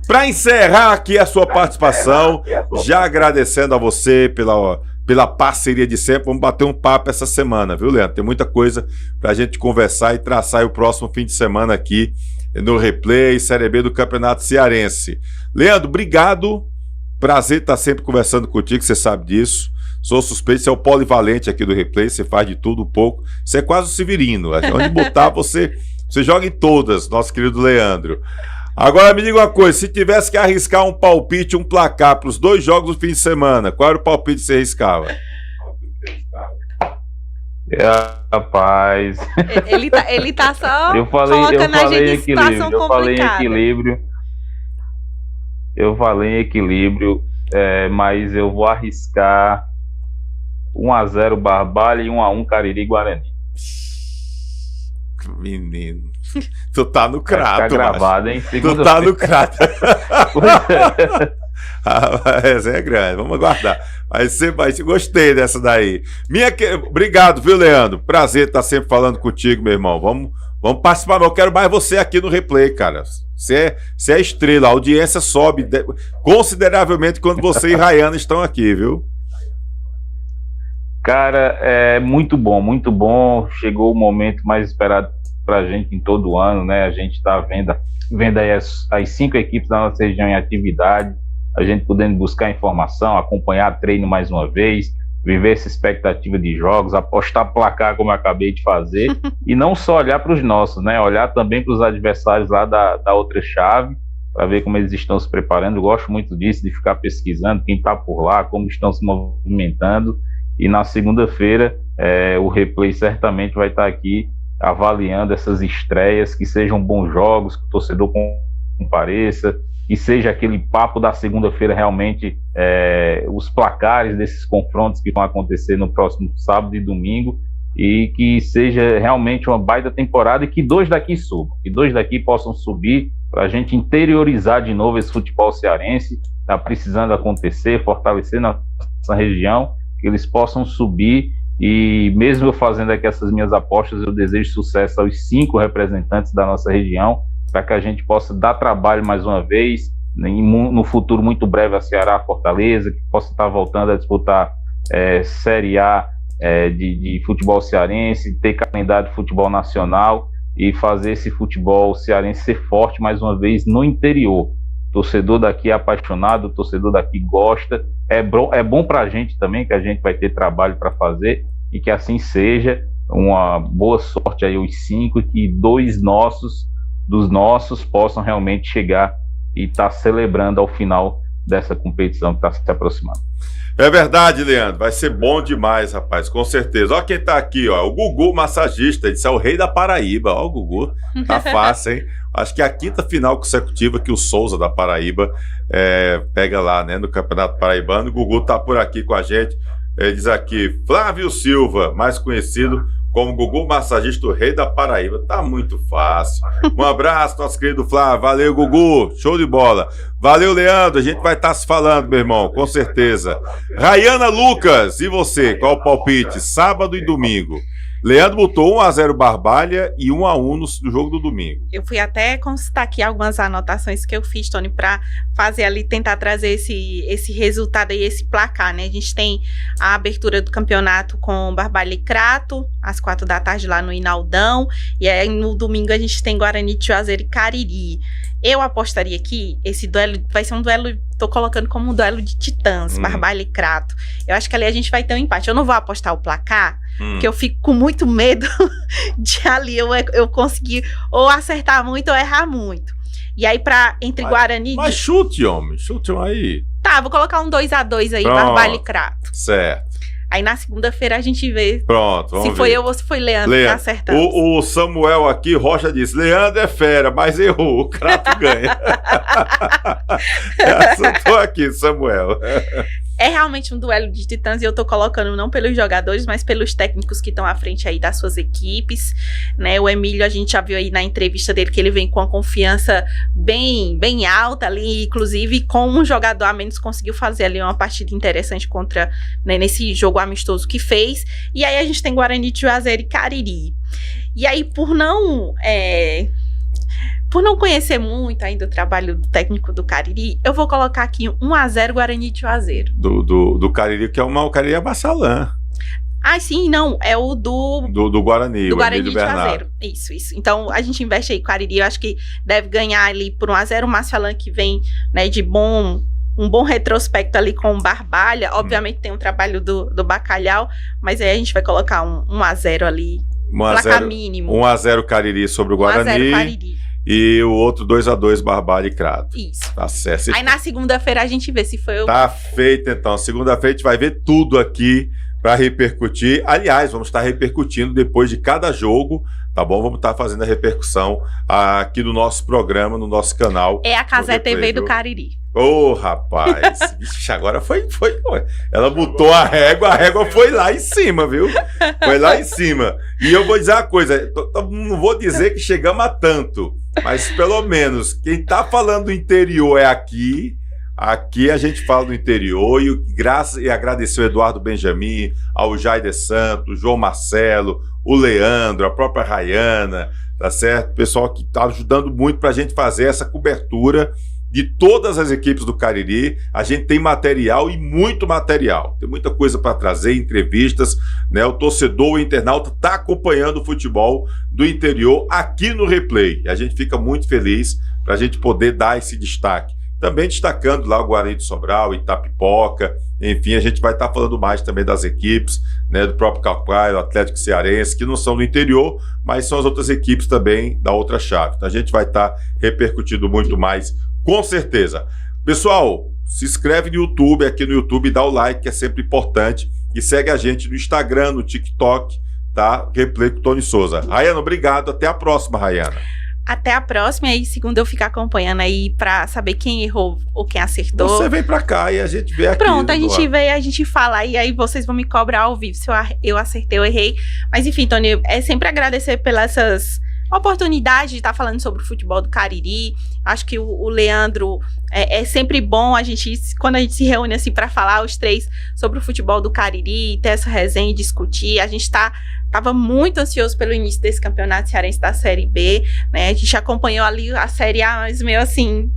para encerrar aqui a sua participação, já agradecendo a você pela parceria de sempre, vamos bater um papo essa semana, viu, Leandro? Tem muita coisa pra gente conversar e traçar aí o próximo fim de semana aqui no Replay, Série B do Campeonato Cearense. Leandro, obrigado, prazer estar sempre conversando contigo, você sabe disso. Sou suspeito, você é o polivalente aqui do Replay, você faz de tudo um pouco, você é quase o Severino, onde botar você joga em todas, nosso querido Leandro. Agora me diga uma coisa, se tivesse que arriscar um palpite, um placar para os 2 jogos do fim de semana, qual era o palpite que você arriscava? Rapaz... Ele tá só colocando a gente em situação complicada. Eu falei em equilíbrio, mas eu vou arriscar 1-0 Barbalha e 1-1 Cariri Guarani. Menino, tu tá no crato, tá gravado, hein? Tu tá no crato. Essa é grande, vamos aguardar. Mas gostei dessa daí. Obrigado, viu, Leandro? Prazer estar sempre falando contigo, meu irmão. Vamos participar, mas eu quero mais você aqui no Replay, cara. Você é estrela, a audiência sobe consideravelmente quando você e Rayana estão aqui, viu? Cara, é muito bom. Chegou o momento mais esperado pra gente em todo o ano, né? A gente tá vendo aí as 5 equipes da nossa região em atividade, a gente podendo buscar informação, acompanhar treino mais uma vez, viver essa expectativa de jogos, apostar placar como eu acabei de fazer, e não só olhar para os nossos, né? Olhar também para os adversários lá da outra chave, para ver como eles estão se preparando. Eu gosto muito disso, de ficar pesquisando quem está por lá, como estão se movimentando. E na segunda-feira o Replay certamente vai estar aqui avaliando essas estreias, que sejam bons jogos, que o torcedor compareça, que seja aquele papo da segunda-feira realmente, os placares desses confrontos que vão acontecer no próximo sábado e domingo, e que seja realmente uma baita temporada e que 2 daqui subam, que 2 daqui possam subir para a gente interiorizar de novo esse futebol cearense, está precisando acontecer, fortalecer nossa região, que eles possam subir. E mesmo eu fazendo aqui essas minhas apostas, eu desejo sucesso aos 5 representantes da nossa região, para que a gente possa dar trabalho mais uma vez, no futuro muito breve a Ceará, Fortaleza, que possa estar voltando a disputar Série A de futebol cearense, ter calendário de futebol nacional e fazer esse futebol cearense ser forte mais uma vez no interior. O torcedor daqui é apaixonado, o torcedor daqui gosta, é bom para a gente também, que a gente vai ter trabalho para fazer, e que assim seja. Uma boa sorte aí aos 5, e que 2 dos nossos possam realmente chegar e estar celebrando ao final dessa competição que está se aproximando. É verdade, Leandro, vai ser bom demais, rapaz, com certeza. Olha quem tá aqui, ó, o Gugu massagista, ele disse, é o rei da Paraíba. Ó, o Gugu, tá fácil, hein? Acho que é a 5ª final consecutiva que o Souza da Paraíba pega lá, né, no Campeonato Paraibano. O Gugu tá por aqui com a gente. Diz aqui, Flávio Silva, mais conhecido como Gugu Massagista, o rei da Paraíba. Tá muito fácil. Um abraço, nosso querido Flávio. Valeu, Gugu. Show de bola. Valeu, Leandro. A gente vai estar se falando, meu irmão, com certeza. Rayana Lucas, e você? Qual o palpite? Sábado e domingo. Leandro botou 1-0 Barbalha e 1-1 no jogo do domingo. Eu fui até consultar aqui algumas anotações que eu fiz, Tony, para fazer ali, tentar trazer esse resultado e esse placar, né? A gente tem a abertura do campeonato com Barbalha e Crato, às 4 da tarde lá no Inaldão, e aí no domingo a gente tem Guarani de Juazeiro e Cariri. Eu apostaria aqui, esse duelo vai ser um duelo, tô colocando como um duelo de titãs, Barbalha e Crato. Eu acho que ali a gente vai ter um empate. Eu não vou apostar o placar, porque eu fico com muito medo de ali eu conseguir ou acertar muito ou errar muito. E aí, entre Guarani... Mas chute, homem. Chute aí. Tá, vou colocar um 2-2 aí, Barbalha e Crato. Certo. Aí na segunda-feira a gente vê vamos se foi ver. eu ou se foi Leandro que acertamos. O Samuel aqui, Rocha disse, Leandro é fera, mas errou, o Crato ganha. Acertou aqui, Samuel. É realmente um duelo de titãs e eu tô colocando não pelos jogadores, mas pelos técnicos que estão à frente aí das suas equipes, né? O Emílio, a gente já viu aí na entrevista dele que ele vem com a confiança bem alta ali, inclusive com um jogador a menos conseguiu fazer ali uma partida interessante contra, né, nesse jogo amistoso que fez. E aí a gente tem Guarani de Juazeiro e Cariri. E aí por não conhecer muito ainda o trabalho do técnico do Cariri, eu vou colocar aqui 1-0 Guarani de Juazeiro. Do Cariri, que é o Cariri é Bassalã. Ah, sim, não, é o do Guarani, do o Guarani Emílio de Bernardo. Juazeiro. Isso. Então a gente investe aí com o Cariri, eu acho que deve ganhar ali por 1-0 o Massalan, que vem, né, de um bom retrospecto ali com o Barbalha. Obviamente tem o trabalho do Bacalhau, mas aí a gente vai colocar 1-0 ali, placar mínimo. 1-0 Cariri sobre o Guarani. 1-0 Cariri. E o outro 2-2 Barbalha e Crato. Isso. Tá certo. Aí na segunda-feira a gente vê se foi o... Tá feito, então. Segunda-feira a gente vai ver tudo aqui para repercutir. Aliás, vamos estar repercutindo depois de cada jogo, tá bom? Vamos estar fazendo a repercussão aqui no nosso programa, no nosso canal. É a Casé TV do Cariri. Ô, rapaz. Vixe, agora foi. Ela botou a régua foi lá em cima, viu? Foi lá em cima. E eu vou dizer uma coisa, não vou dizer que chegamos a tanto, mas pelo menos quem tá falando do interior é aqui. Aqui a gente fala do interior e agradecer o Eduardo Benjamin, ao Jair Santos, João Marcelo, o Leandro, a própria Rayana, tá certo? Pessoal que tá ajudando muito pra gente fazer essa cobertura de todas as equipes do Cariri. A gente tem material e muito material. Tem muita coisa para trazer, entrevistas, né? O torcedor, o internauta tá acompanhando o futebol do interior aqui no Replay. E a gente fica muito feliz para a gente poder dar esse destaque. Também destacando lá o Guarani de Sobral, Itapipoca, enfim, a gente vai estar falando mais também das equipes, né, do próprio Calcaia, o Atlético Cearense, que não são do interior, mas são as outras equipes também da outra chave. Então a gente vai estar repercutindo muito mais, com certeza. Pessoal, se inscreve no YouTube, aqui no YouTube, dá o like, que é sempre importante, e segue a gente no Instagram, no TikTok, tá? Replay com Tony Souza. Rayana, obrigado, até a próxima, Rayana. Até a próxima, e aí segunda eu fico acompanhando aí pra saber quem errou ou quem acertou. Você vem pra cá e a gente vê aqui. Pronto, a gente vê, a gente fala, e aí vocês vão me cobrar ao vivo se eu acertei ou errei. Mas enfim, Tony, é sempre agradecer pelas oportunidades de estar falando sobre o futebol do Cariri. Acho que o Leandro é sempre bom quando a gente se reúne assim para falar os três sobre o futebol do Cariri, ter essa resenha e discutir. A gente tava muito ansioso pelo início desse campeonato cearense da Série B, né? A gente acompanhou ali a Série A, mas meio assim,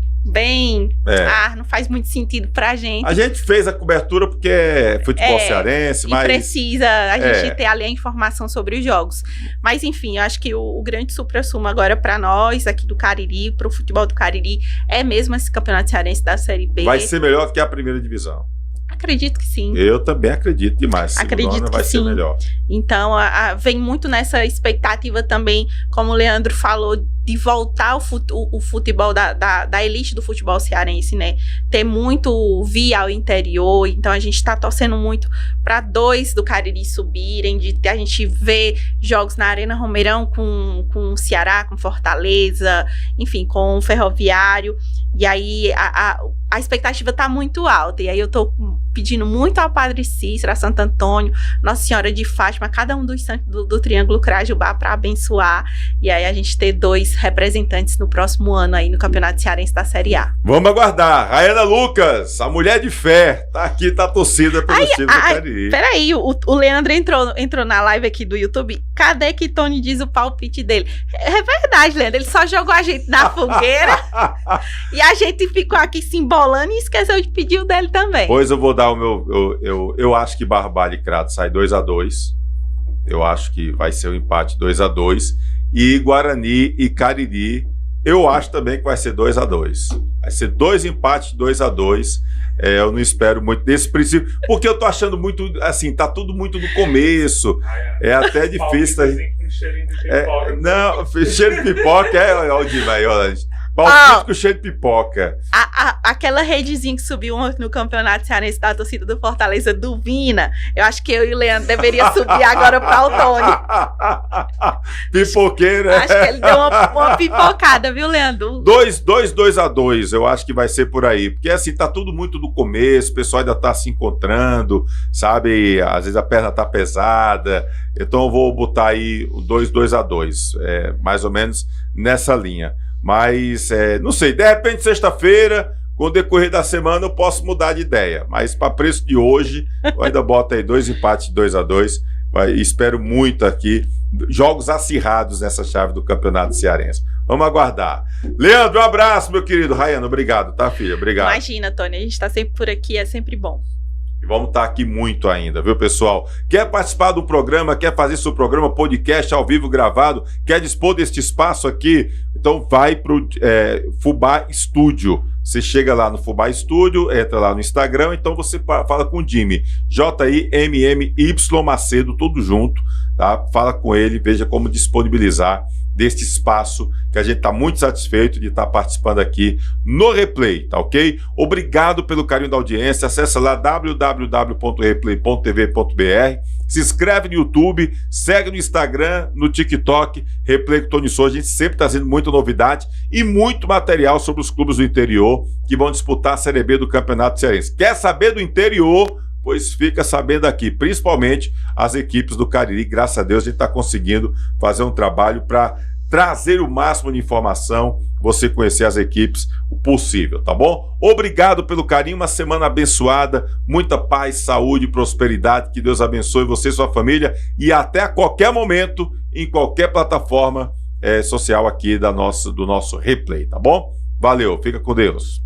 não faz muito sentido pra gente. A gente fez a cobertura porque é futebol cearense, mas... precisa a gente ter ali a informação sobre os jogos. Mas enfim, eu acho que o grande supra-sumo agora pra nós, aqui do Cariri, pro futebol do Cariri, é mesmo esse campeonato cearense da Série B. Vai ser melhor do que a primeira divisão. Acredito que sim. Eu também acredito demais. Acredito que vai ser melhor. Então, vem muito nessa expectativa também, como o Leandro falou, de voltar o futebol da elite do futebol cearense, né? Ter muito via ao interior. Então, a gente tá torcendo muito para 2 do Cariri subirem, de a gente ver jogos na Arena Romeirão com o Ceará, com Fortaleza, enfim, com o Ferroviário. E aí, a expectativa tá muito alta. E aí, eu tô pedindo muito ao Padre Cícero, a Santo Antônio, Nossa Senhora de Fátima, cada um dos santos do Triângulo Crajubá para abençoar. E aí a gente ter 2 representantes no próximo ano aí no Campeonato Cearense da Série A. Vamos aguardar. Rayana Lucas, a mulher de fé, tá aqui, tá torcida pelo time do Cariri. Peraí, o Leandro entrou na live aqui do YouTube. Cadê que Tony diz o palpite dele? É verdade, Leandro, ele só jogou a gente na fogueira e a gente ficou aqui se embolando e esqueceu de pedir o dele também. Pois eu vou dar o meu... Eu acho que Barbalha e Crato sai 2-2. Eu acho que vai ser um empate 2-2. E Guarani e Cariri, eu acho também que vai ser 2-2. Vai ser 2 empates, 2-2. Eu não espero muito desse princípio, porque eu tô achando muito, assim, tá tudo muito no começo. É até difícil. Não, cheiro de pipoca olha o Dima aí, olha. Palpite com cheiro de pipoca. Aquela redezinha que subiu ontem no Campeonato Cearense da torcida do Fortaleza, do Vina, eu acho que eu e o Leandro deveria subir agora para o Tony. Pipoqueira. Acho que ele deu uma pipocada, viu, Leandro? 2-2-2, eu acho que vai ser por aí. Porque assim, tá tudo muito do começo, o pessoal ainda tá se encontrando, sabe? Às vezes a perna tá pesada. Então eu vou botar aí o 2-2, mais ou menos nessa linha. Mas, não sei, de repente sexta-feira, com o decorrer da semana eu posso mudar de ideia. Mas para preço de hoje, eu ainda boto aí 2 empates 2-2. Espero muito aqui, jogos acirrados nessa chave do Campeonato Cearense. Vamos aguardar. Leandro, um abraço, meu querido. Rayana, obrigado, tá, filha? Obrigado. Imagina, Tony, a gente tá sempre por aqui, é sempre bom. E vamos estar aqui muito ainda, viu, pessoal? Quer participar do programa, quer fazer seu programa podcast ao vivo gravado, quer dispor deste espaço aqui? Então vai pro Fubá Estúdio. Você chega lá no Fubá Estúdio, entra lá no Instagram, então você fala com o Jimmy, JIMMY Macedo, tudo junto, tá? Fala com ele, veja como disponibilizar deste espaço, que a gente está muito satisfeito de estar participando aqui no Replay, tá ok? Obrigado pelo carinho da audiência, acessa lá www.replay.tv.br, se inscreve no YouTube, segue no Instagram, no TikTok, Replay com Tony Souza, a gente sempre trazendo muita novidade e muito material sobre os clubes do interior que vão disputar a Série B do Campeonato Cearense. Quer saber do interior? Pois fica sabendo aqui, principalmente as equipes do Cariri. Graças a Deus a gente está conseguindo fazer um trabalho para trazer o máximo de informação, você conhecer as equipes o possível, tá bom? Obrigado pelo carinho, uma semana abençoada, muita paz, saúde, prosperidade, que Deus abençoe você e sua família e até a qualquer momento, em qualquer plataforma social aqui do nosso Replay, tá bom? Valeu, fica com Deus.